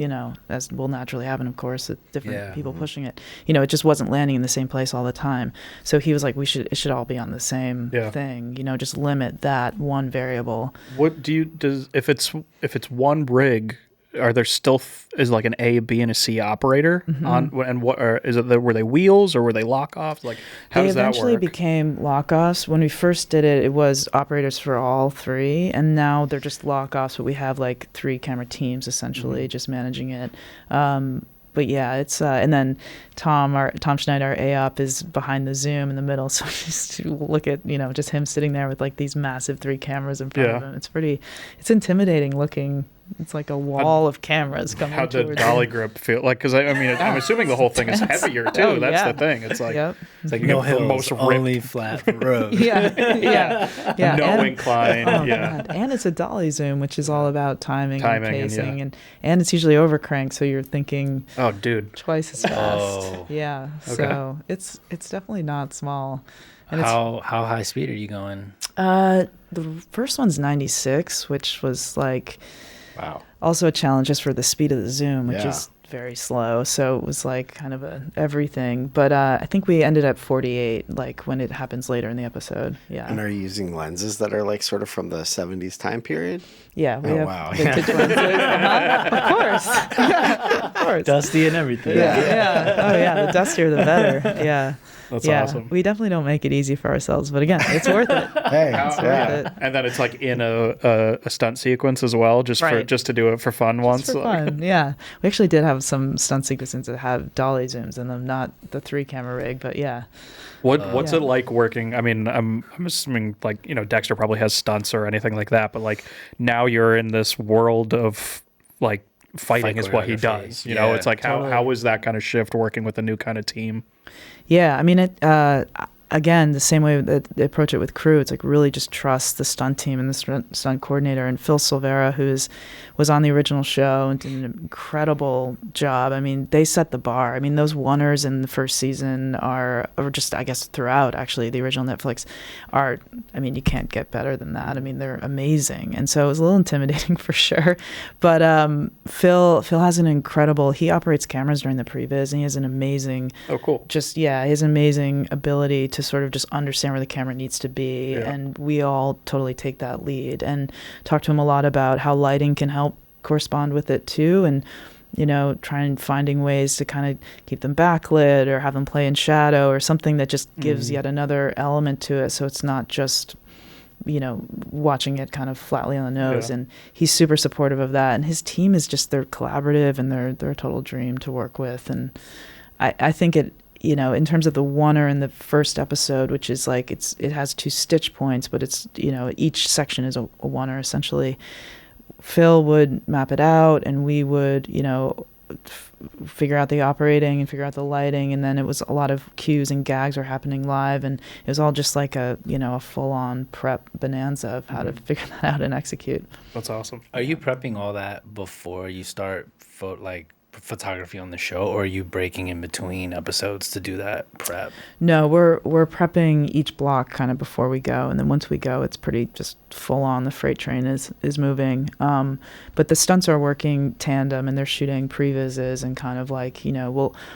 as will naturally happen, of course, with different people pushing it. It just wasn't landing in the same place all the time. So he was like, it should all be on the same thing. Just limit that one variable. What if it's one rig? Are there still is like an A, B, and a C operator on? And what is it? Were they wheels or were they lock-offs? Like, how does that work? They eventually became lock-offs. When we first did it, it was operators for all 3, and now they're just lock-offs. But we have like 3 camera teams essentially just managing it. But yeah, it's and then Tom Schneider, our AOP, is behind the zoom in the middle. So just to look at just him sitting there with like these massive 3 cameras in front of him. It's intimidating looking. It's like a wall of cameras coming How'd the towards dolly you. grip feel? Like, because I'm assuming the whole thing is heavier too. Oh, That's yeah. the thing. It's like it's like you No get the hills, most only ripped, flat road. Yeah. no and, incline. oh, yeah. God. And it's a dolly zoom, which is all about timing and and, pacing, and it's usually overcranked, so you're thinking Oh, dude. twice as fast. Oh. Yeah. Okay. So it's definitely not small. And How high speed are you going? the first one's 96, which was like Wow. also a challenge just for the speed of the zoom, which Yeah. is very slow. So it was like kind of a everything. But I think we ended at 48, like when it happens later in the episode. Yeah. And are you using lenses that are like sort of from the 70s time period? Yeah, we Oh, have wow. vintage lenses. Of course. Yeah, of course. Dusty and everything. Yeah. Oh, yeah. The dustier, the better. Yeah. That's yeah. awesome. We definitely don't make it easy for ourselves, but again, it's worth it. Hey, It's yeah. worth it. And then it's like in a stunt sequence as well, just Right. to do it for fun once. It's for fun, yeah. We actually did have some stunt sequences that have dolly zooms in them, not the 3 camera rig, but yeah. What's Yeah. it like working? I mean, I'm assuming like Dexter probably has stunts or anything like that, but like now you're in this world of like fighting Fight is what he choreography. does. Yeah, It's like totally. how was that kind of shift working with a new kind of team? Yeah, I mean, again, the same way that they approach it with crew, it's like really just trust the stunt team and the stunt coordinator. And Phil Silvera, was on the original show and did an incredible job. I mean, they set the bar. I mean, those oneers in the first season or just, I guess, throughout, actually, the original Netflix are, I mean, you can't get better than that. I mean, they're amazing. And so it was a little intimidating for sure. But Phil has an incredible, he operates cameras during the previs, and he has an amazing, Oh, cool. he has amazing ability to sort of just understand where the camera needs to be. Yeah. And we all totally take that lead and talk to him a lot about how lighting can help correspond with it too, and trying finding ways to kind of keep them backlit or have them play in shadow or something that just gives yet another element to it, so it's not just watching it kind of flatly on the nose. Yeah. And he's super supportive of that, and his team is just, they're collaborative, and they're a total dream to work with. And I think it, in terms of the oneer in the first episode, which is like it has 2 stitch points, but it's each section is a oneer essentially. Phil would map it out, and we would figure out the operating and figure out the lighting, and then it was a lot of cues and gags were happening live, and it was all just like a full-on prep bonanza of how to figure that out and execute. That's awesome. Are you prepping all that before you start photography on the show, or are you breaking in between episodes to do that prep? No, we're prepping each block kind of before we go, and then once we go, it's pretty just full on. The freight train is moving. But the stunts are working tandem, and they're shooting previses and kind of like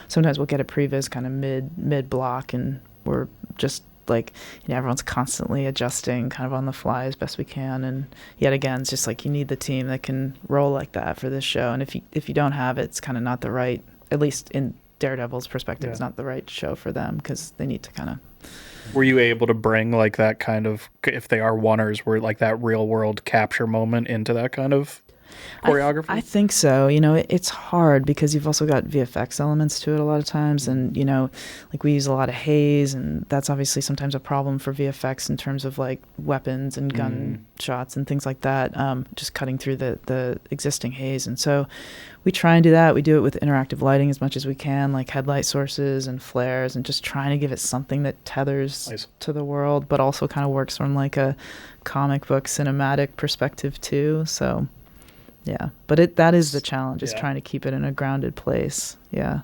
sometimes we'll get a previs kind of mid block, and we're just like everyone's constantly adjusting kind of on the fly as best we can. And yet again, it's just like you need the team that can roll like that for this show, and if you don't have it, it's kind of not the right, at least in Daredevil's perspective, it's not the right show for them, because they need to kind of. Were you able to bring like that kind of, if they are oneers, were like that real world capture moment into that kind of choreography? I think so. It's hard because you've also got VFX elements to it a lot of times, and like we use a lot of haze, and that's obviously sometimes a problem for VFX in terms of like weapons and gun shots and things like that, just cutting through the existing haze. And so we try and do that. We do it with interactive lighting as much as we can, like headlight sources and flares, and just trying to give it something that tethers to the world, but also kind of works from like a comic book cinematic perspective too. So yeah, but that is the challenge, is trying to keep it in a grounded place. Yeah.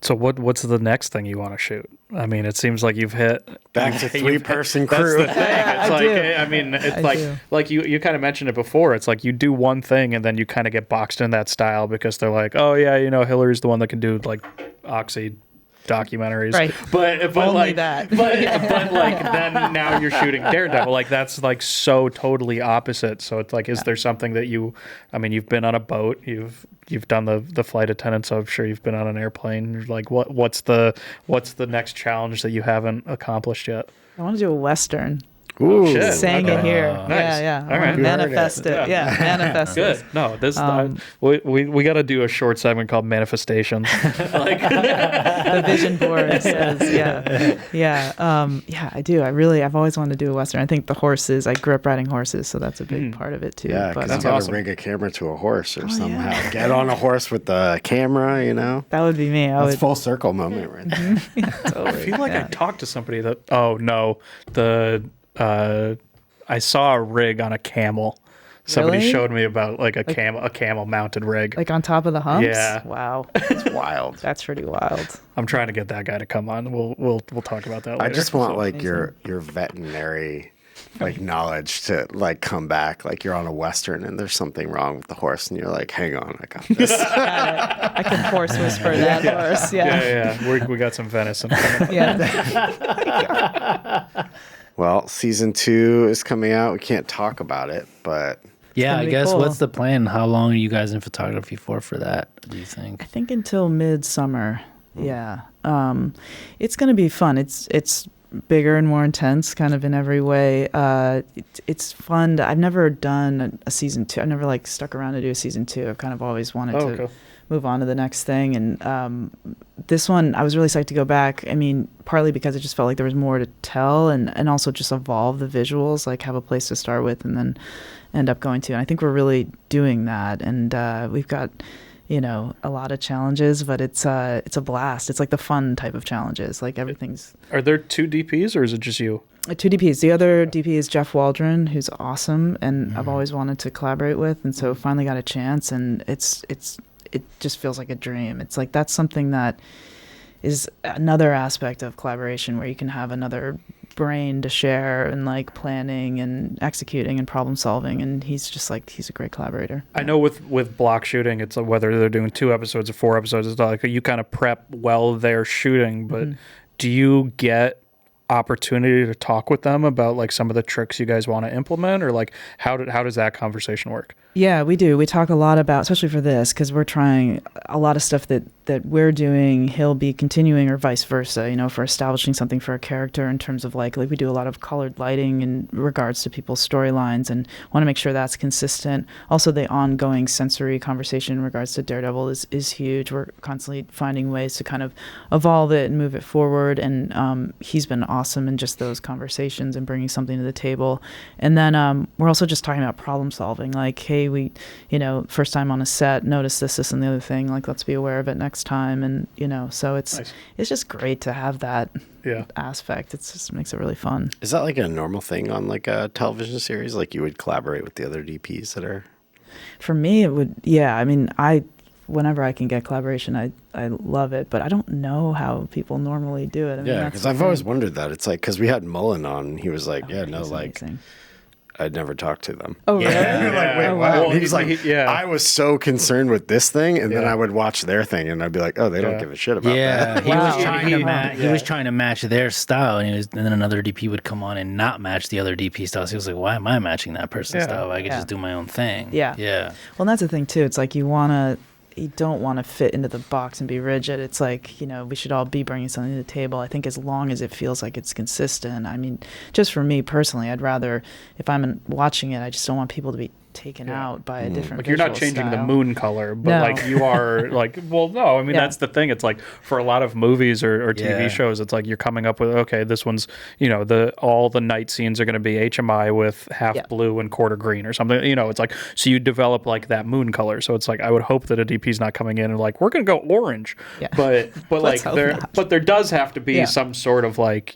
So what's the next thing you want to shoot? I mean, it seems like you've hit back to 3-person crew. That's the thing. It's like you kind of mentioned it before. It's like you do one thing and then you kind of get boxed in that style because they're like, oh yeah, Hillary's the one that can do like Oxy documentaries, right? But only like that. but like then now you're shooting Daredevil. Like that's like so totally opposite. So it's like, is there something that you've been on a boat, you've done the flight attendant, so I'm sure you've been on an airplane. You're like, what's the next challenge that you haven't accomplished yet? I want to do a Western. Ooh, shit. Saying it here. Nice. Yeah. All right. Manifest it. Yeah, manifest Good. it. No, this we got to do a short segment called Manifestations. The vision board says, I do. I've always wanted to do a Western. I think the horses, I grew up riding horses, so that's a big part of it too. Yeah, because you got to rig a camera to a horse or somehow. Yeah. Get on a horse with the camera, That would be me. That's full circle moment right there. Totally. I feel like I talked to somebody that, I saw a rig on a camel. Somebody Really? showed me about like a camel mounted rig. Like on top of the humps? Yeah. Wow. It's wild. That's pretty wild. I'm trying to get that guy to come on. We'll talk about that later. I just want like your veterinary like knowledge to like come back. Like you're on a Western and there's something wrong with the horse and you're like, hang on, I got this. Got it. I can horse whisper that horse. Yeah. We got some venison. Yeah. Well, season 2 is coming out. We can't talk about it, but Yeah, I be guess cool. what's the plan? How long are you guys in photography for that, do you think? I think until midsummer. Yeah. It's going to be fun. It's bigger and more intense kind of in every way. It's fun. I've never done a season 2. I've never like stuck around to do a season 2. I've kind of always wanted to move on to the next thing. And this one, I was really psyched to go back. I mean, partly because it just felt like there was more to tell, and also just evolve the visuals, like have a place to start with and then end up going to. And I think we're really doing that. And we've got, a lot of challenges, but it's a blast. It's like the fun type of challenges. Like everything's. Are there 2 DPs or is it just you? 2 DPs. The other DP is Jeff Waldron, who's awesome, and I've always wanted to collaborate with, and so finally got a chance, and it just feels like a dream. It's like that's something that is another aspect of collaboration where you can have another brain to share and like planning and executing and problem solving, and he's a great collaborator. I know with block shooting, it's like whether they're doing 2 episodes or 4 episodes, it's like you kind of prep while they're shooting, but do you get opportunity to talk with them about like some of the tricks you guys want to implement, or like how does that conversation work? Yeah, we do. We talk a lot about, especially for this, because we're trying a lot of stuff that we're doing, he'll be continuing, or vice versa, for establishing something for a character in terms of like we do a lot of colored lighting in regards to people's storylines and want to make sure that's consistent. Also, the ongoing sensory conversation in regards to Daredevil is huge. We're constantly finding ways to kind of evolve it and move it forward, and he's been awesome in just those conversations and bringing something to the table. And then we're also just talking about problem solving. Like, hey, we, first time on a set, notice this, and the other thing. Like, let's be aware of it next time. And so it's just great to have that aspect. It just makes it really fun. Is that like a normal thing on like a television series? Like you would collaborate with the other DPs that are? For me, it would. Yeah, I mean, whenever I can get collaboration, I love it, but I don't know how people normally do it. I mean, because I've always wondered that. It's like, because we had Mullen on, and he was like, amazing. I'd never talked to them. Oh, really? You're like, wait, what? Well, He was like, I was so concerned with this thing, and then I would watch their thing, and I'd be like, oh, they don't give a shit about that. He was trying to match their style, and then another DP would come on and not match the other DP styles. He was like, why am I matching that person's style? I could just do my own thing. Yeah. Well, and that's the thing too. It's like you don't want to fit into the box and be rigid. It's like, we should all be bringing something to the table. I think as long as it feels like it's consistent. I mean, just for me personally, I'd rather, if I'm watching it, I just don't want people to be taken out by a different like you're not changing the moon color, but like you are like, well, no, I mean, that's the thing. It's like for a lot of movies or TV shows, it's like you're coming up with, okay, this one's, all the night scenes are going to be HMI with half blue and quarter green or something, it's like, so you develop like that moon color. So it's like, I would hope that a DP's not coming in and like, we're going to go orange, but like there does have to be some sort of like,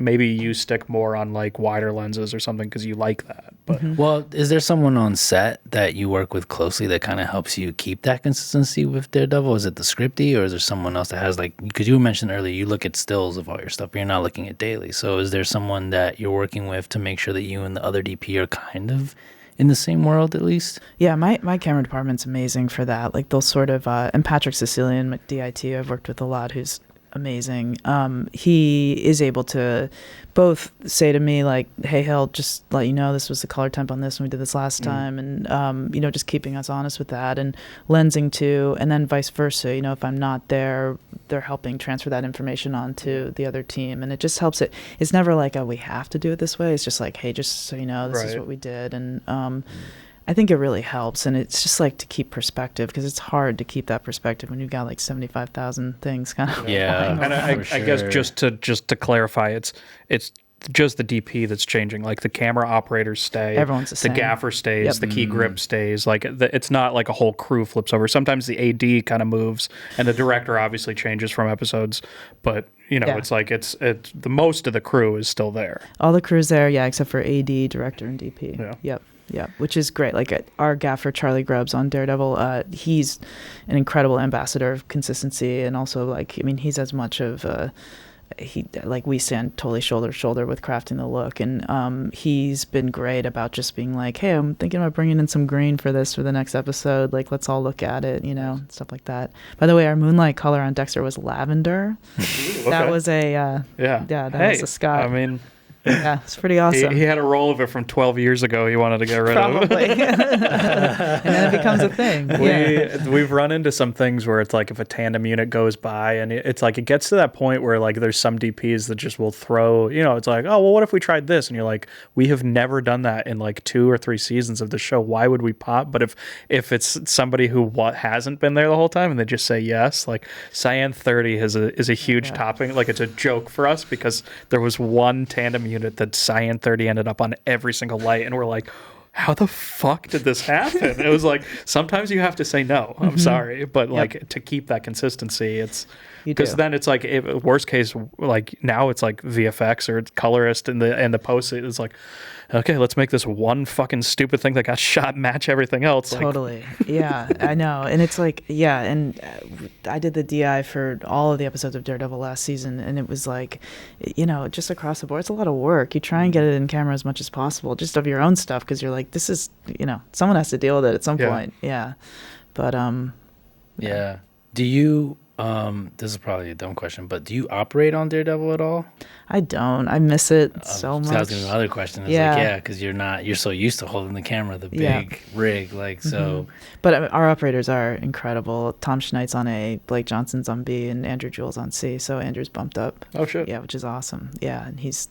maybe you stick more on like wider lenses or something because you like that. But well, is there someone on set that you work with closely that kind of helps you keep that consistency with Daredevil? Is it the scripty, or is there someone else that has, like, because you mentioned earlier you look at stills of all your stuff, but you're not looking at daily. So is there someone that you're working with to make sure that you and the other DP are kind of in the same world at least? Yeah, my camera department's amazing for that. Like those sort of and Patrick Sicilian at DIT I've worked with a lot, who's amazing. He is able to both say to me like, hey, he'll just let you know this was the color temp on this when we did this last time, and just keeping us honest with that, and lensing too, and then vice versa. If I'm not there, they're helping transfer that information on to the other team, and it just helps it. It's never like, oh, we have to do it this way. It's just like, hey, just so you know, this is what we did. And I think it really helps, and it's just like to keep perspective, because it's hard to keep that perspective when you've got like 75,000 things kind of. Yeah, and I guess just to clarify, it's just the DP that's changing. Like the camera operators stay, everyone's the same. Gaffer stays, the key grip stays. Like it's not like a whole crew flips over. Sometimes the AD kind of moves, and the director obviously changes from episodes, but. It's like it's the most of the crew is still there. All the crew's there, except for AD, director, and DP. Yep, which is great. Like our gaffer, Charlie Grubbs on Daredevil, he's an incredible ambassador of consistency, and also like, I mean, he's as much of we stand totally shoulder to shoulder with crafting the look, and he's been great about just being like, hey, I'm thinking about bringing in some green for the next episode, like let's all look at it, stuff like that. By the way, our moonlight color on Dexter was lavender. Ooh, okay. That was that was a Scott. I mean, yeah, it's pretty awesome. He had a roll of it from 12 years ago he wanted to get rid of. Probably. And then it becomes a thing. We've run into some things where it's like if a tandem unit goes by, and it's like it gets to that point where like there's some DPs that just will throw, it's like, oh, well, what if we tried this? And you're like, we have never done that in like 2 or 3 seasons of the show. Why would we pop? But if it's somebody who hasn't been there the whole time and they just say yes, like Cyan 30 is a huge topping. Like it's a joke for us because there was one tandem unit that Cyan 30 ended up on every single light, and we're like, how the fuck did this happen? It was like, sometimes you have to say no, I'm sorry, but like to keep that consistency, it's because then it's like, worst case, like now it's like VFX or it's colorist and the post, it's like, okay, let's make this one fucking stupid thing that got shot match everything else. Totally. Yeah, I know. And it's like, and I did the DI for all of the episodes of Daredevil last season, and it was like, just across the board, it's a lot of work. You try and get it in camera as much as possible, just of your own stuff, because you're like, this is, someone has to deal with it at some point. Yeah. But, yeah. Do you, this is probably a dumb question, but do you operate on Daredevil at all? I don't. I miss it so much. That was gonna be another question. Because you're so used to holding the camera, the big rig, like so. But our operators are incredible. Tom Schneid's on A, Blake Johnson's on B, and Andrew Jewell's on C. So Andrew's bumped up. Oh shit. Yeah, which is awesome. Yeah, and he's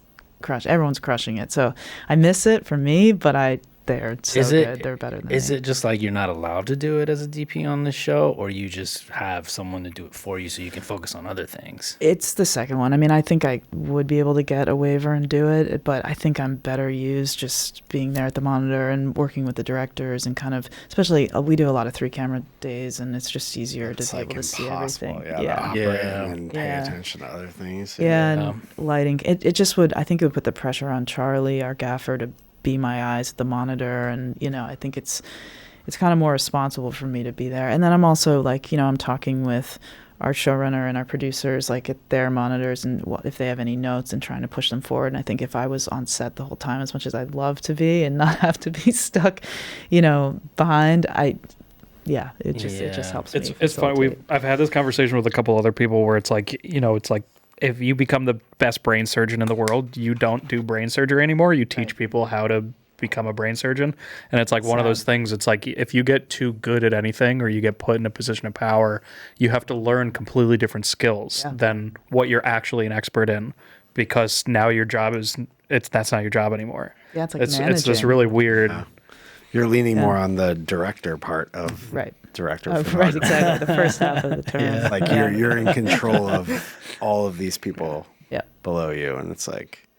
everyone's crushing it. So I miss it for me, but I they're so Is it- good. They're better than Is me. it just like you're not allowed to do it as a DP on the show, or you just have someone to do it for you so you can focus on other things? It's the second one. I mean, I think I would be able to get a waiver and do it, but I think I'm better used just being there at the monitor and working with the directors and kind of, especially we do a lot of 3-camera days, and it's just easier It's to be like able to see impossible. everything. Yeah, to operate Yeah. and pay Yeah. attention to other things. Yeah, Yeah. and lighting. It just would, I think it would put the pressure on Charlie, our gaffer, to be my eyes at the monitor. And, I think it's kind of more responsible for me to be there. And then I'm also like, I'm talking with our showrunner and our producers, like at their monitors and if they have any notes and trying to push them forward. And I think if I was on set the whole time, as much as I'd love to be and not have to be stuck, behind, it just helps me. It's fun. I've had this conversation with a couple other people where it's like, if you become the best brain surgeon in the world, you don't do brain surgery anymore. You teach people how to become a brain surgeon. And it's like one of those things. It's like if you get too good at anything or you get put in a position of power, you have to learn completely different skills than what you're actually an expert in, because now your job that's not your job anymore. Yeah, it's like it's managing. this really weird. You're leaning more on the director part of director. Right, exactly. The first half of the term. Like you're in control of all of these people below you, and it's like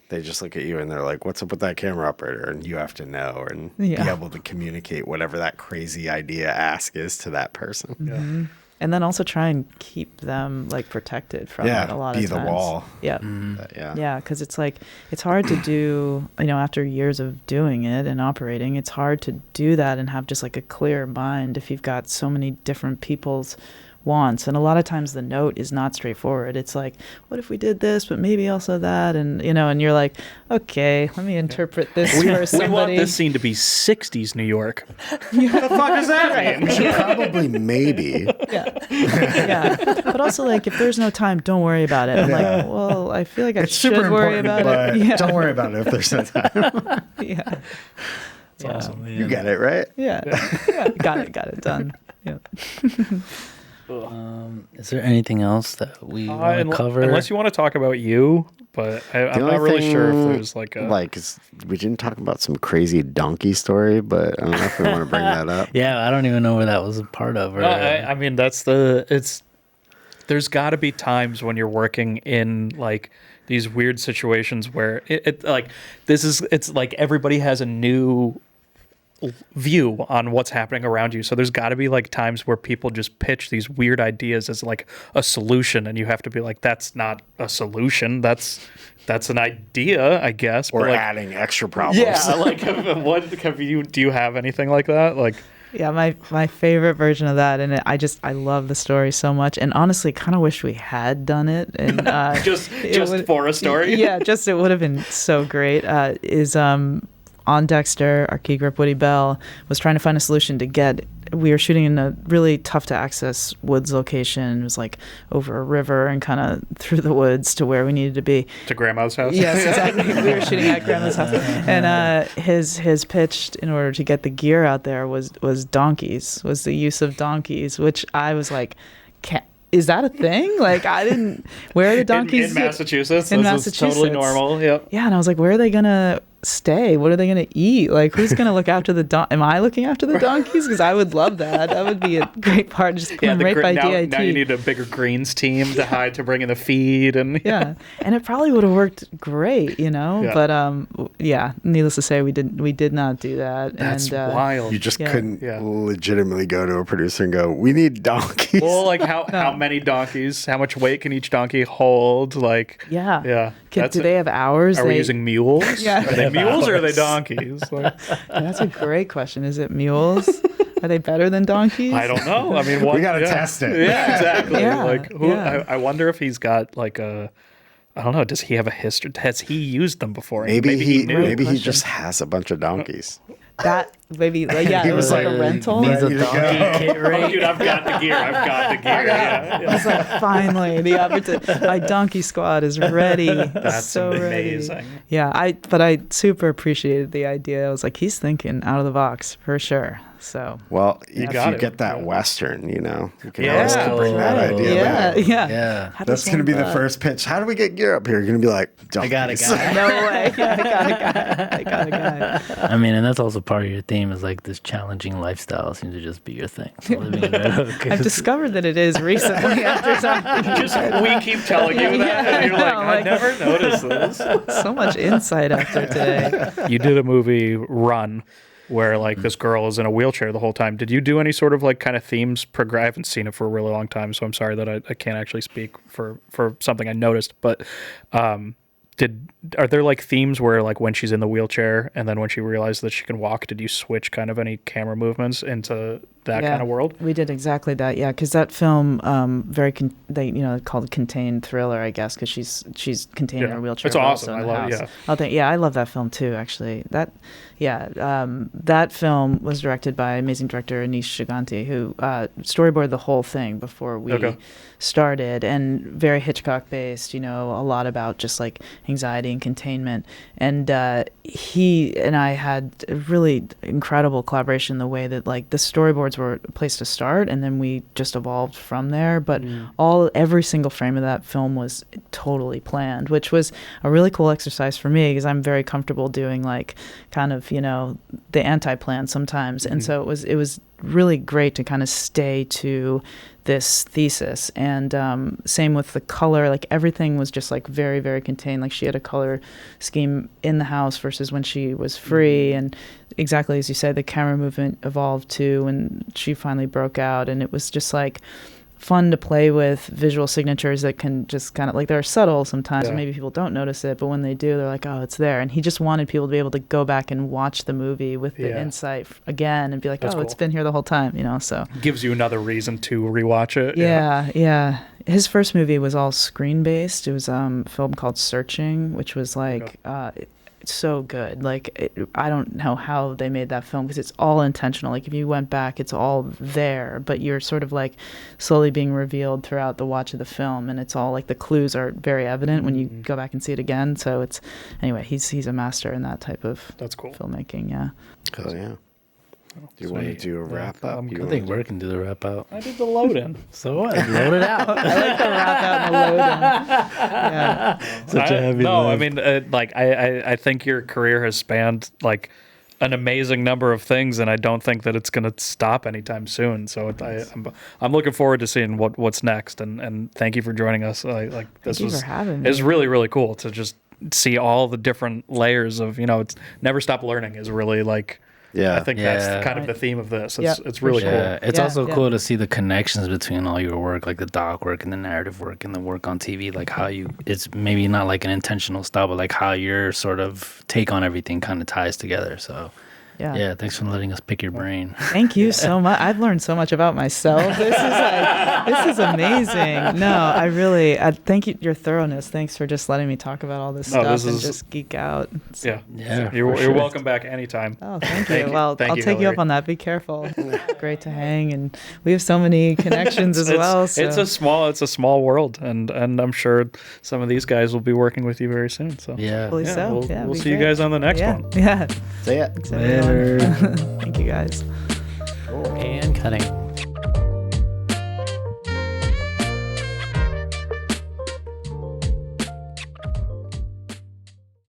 they just look at you and they're like, "What's up with that camera operator?" And you have to know and be able to communicate whatever that crazy idea ask is to that person. Mm-hmm. And then also try and keep them like protected from it a lot of times. Be the wall. Yeah. Yeah, because it's like, it's hard to do, after years of doing it and operating, it's hard to do that and have just like a clear mind if you've got so many different people's wants. And a lot of times the note is not straightforward. It's like, what if we did this, but maybe also that? And, and you're like, okay, let me interpret this for somebody. We want this scene to be 60s New York. What the fuck does that mean? We should probably maybe. Yeah. But also, like, if there's no time, don't worry about it. I'm like, well, I feel like I should worry about but it. Yeah. Don't worry about it if there's no time. Yeah. It's awesome. You get it, right? Yeah. Got it done. Yeah. Is there anything else that we want to cover? Unless you want to talk about you, but I'm not really sure if there's like a... we didn't talk about some crazy donkey story, but I don't know if we want to bring that up. Yeah, I don't even know where that was a part of. Or, I mean, there's got to be times when you're working in like these weird situations where it's like everybody has a new view on what's happening around you. So there's got to be like times where people just pitch these weird ideas as like a solution, and you have to be like, that's not a solution. That's an idea, I guess. Or but like, adding extra problems. Yeah, like do you have anything like that? Like, yeah, my favorite version of that, and I love the story so much, and honestly, kind of wish we had done it, and just for a story. Yeah, it would have been so great. On Dexter, our key grip Woody Bell was trying to find a solution to get. We were shooting in a really tough to access woods location. It was like over a river and kind of through the woods to where we needed to be. To Grandma's house. Yes, exactly. We were shooting at Grandma's house, and his pitch in order to get the gear out there was donkeys. Was the use of donkeys, which I was like, is that a thing? Like, I didn't. Where are the donkeys? In Massachusetts. In this Massachusetts. is totally normal. Yep. Yeah, and I was like, where are they gonna stay? What are they gonna eat? Like, who's gonna look after the Am I looking after the donkeys? Because I would love that. That would be a great part. Just come right by DIT. Now you need a bigger greens team to bring in the feed and yeah, and it probably would have worked great, Yeah. But needless to say, we did not do that. That's and, wild. You just couldn't legitimately go to a producer and go, "We need donkeys." Well, like how many donkeys? How much weight can each donkey hold? Like yeah. Do they have hours? Are we using mules? Yeah. Are they mules or are they donkeys? Like, that's a great question. Is it mules? Are they better than donkeys? I don't know. I mean, we gotta test it. Yeah, exactly. Yeah, like, I wonder if he's got like a. I don't know. Does he have a history? Has he used them before? Maybe he knew. Maybe he just has a bunch of donkeys. That maybe it was like a rental. Needs a Ready to donkey kit, Oh, right? dude, I've got the gear. Yeah. It's like finally the opportunity. My donkey squad is ready. That's so amazing. Ready. Yeah, but I super appreciated the idea. I was like, he's thinking out of the box for sure. So Well, if got you it. get that Yeah. Western, you know, you can Yeah. always bring that Right. idea Yeah, back. Yeah. How does That's going to one be the buy- first pitch. How do we get gear up here? You're going to be like, I got a donkeys. guy. No way. Yeah, I got a guy. I mean, and that's also part of your theme is like this challenging lifestyle seems to just be your thing. So living in Red Hook I've is- discovered that it is recently after something. Just we keep telling you that, and you're like, Yeah, I like- never noticed this. So much insight after today. You did a movie Run where like this girl is in a wheelchair the whole time. Did you do any sort of like kind of themes I haven't seen it for a really long time, so I'm sorry that I can't actually speak for something I noticed, but are there like themes where like when she's in the wheelchair and then when she realized that she can walk, did you switch kind of any camera movements into that kind of world? We did exactly that, yeah, because that film, called contained thriller, I guess, because she's contained in Yeah. her wheelchair. It's but awesome. also in I the love it, house. I love that film too, actually. That film was directed by amazing director Anish Shiganti, who storyboarded the whole thing before we started, and very Hitchcock based, a lot about just like anxiety and containment. And he and I had a really incredible collaboration, the way that like the storyboards were a place to start, and then we just evolved from there. But every single frame of that film was totally planned, which was a really cool exercise for me, because I'm very comfortable doing like kind of the anti-plan sometimes. And so it was really great to kind of stay to this thesis. And same with the color, like everything was just like very, very contained. Like she had a color scheme in the house versus when she was free. And exactly as you said, the camera movement evolved too when she finally broke out. And it was just like fun to play with visual signatures that can just kind of like, they're subtle sometimes, and maybe people don't notice it, but when they do, they're like, oh, it's there. And he just wanted people to be able to go back and watch the movie with the insight again and be like, That's it's been here the whole time, so. Gives you another reason to rewatch it. Yeah. His first movie was all screen based. It was a film called Searching, which was like it's so good. Like I don't know how they made that film, because it's all intentional. Like if you went back, it's all there, but you're sort of like slowly being revealed throughout the watch of the film, and it's all like the clues are very evident when you go back and see it again. So it's he's a master in that type of filmmaking. Yeah. Oh yeah. Do you want to do a wrap up? I think Bert can do the wrap out. I did the load in. So what? Load it out. I like the wrap out and the load in. Yeah. Such a heavy lift. I mean, I think your career has spanned like an amazing number of things, and I don't think that it's going to stop anytime soon. So I'm looking forward to seeing what's next. And thank you for joining us. Thank you for having me. It's really, really cool to just see all the different layers of it's never stop learning is really like. Yeah, I think that's kind of the theme of this. It's really cool. Yeah, it's also cool to see the connections between all your work, like the doc work and the narrative work and the work on TV, like how it's maybe not like an intentional style, but like how your sort of take on everything kind of ties together. So yeah, thanks for letting us pick your brain. Thank you so much. I've learned so much about myself. This is amazing. No, I really thank you, your thoroughness. Thanks for just letting me talk about all this stuff and just geek out. You're welcome back anytime. Oh, thank you. Well, I'll take Hillary. you up on that. Be careful. Great to hang, and we have so many connections as well. So. It's a small world, and I'm sure some of these guys will be working with you very soon. So Hopefully so. We'll see you guys on the next one. Yeah. See ya. Thank you guys. And cutting.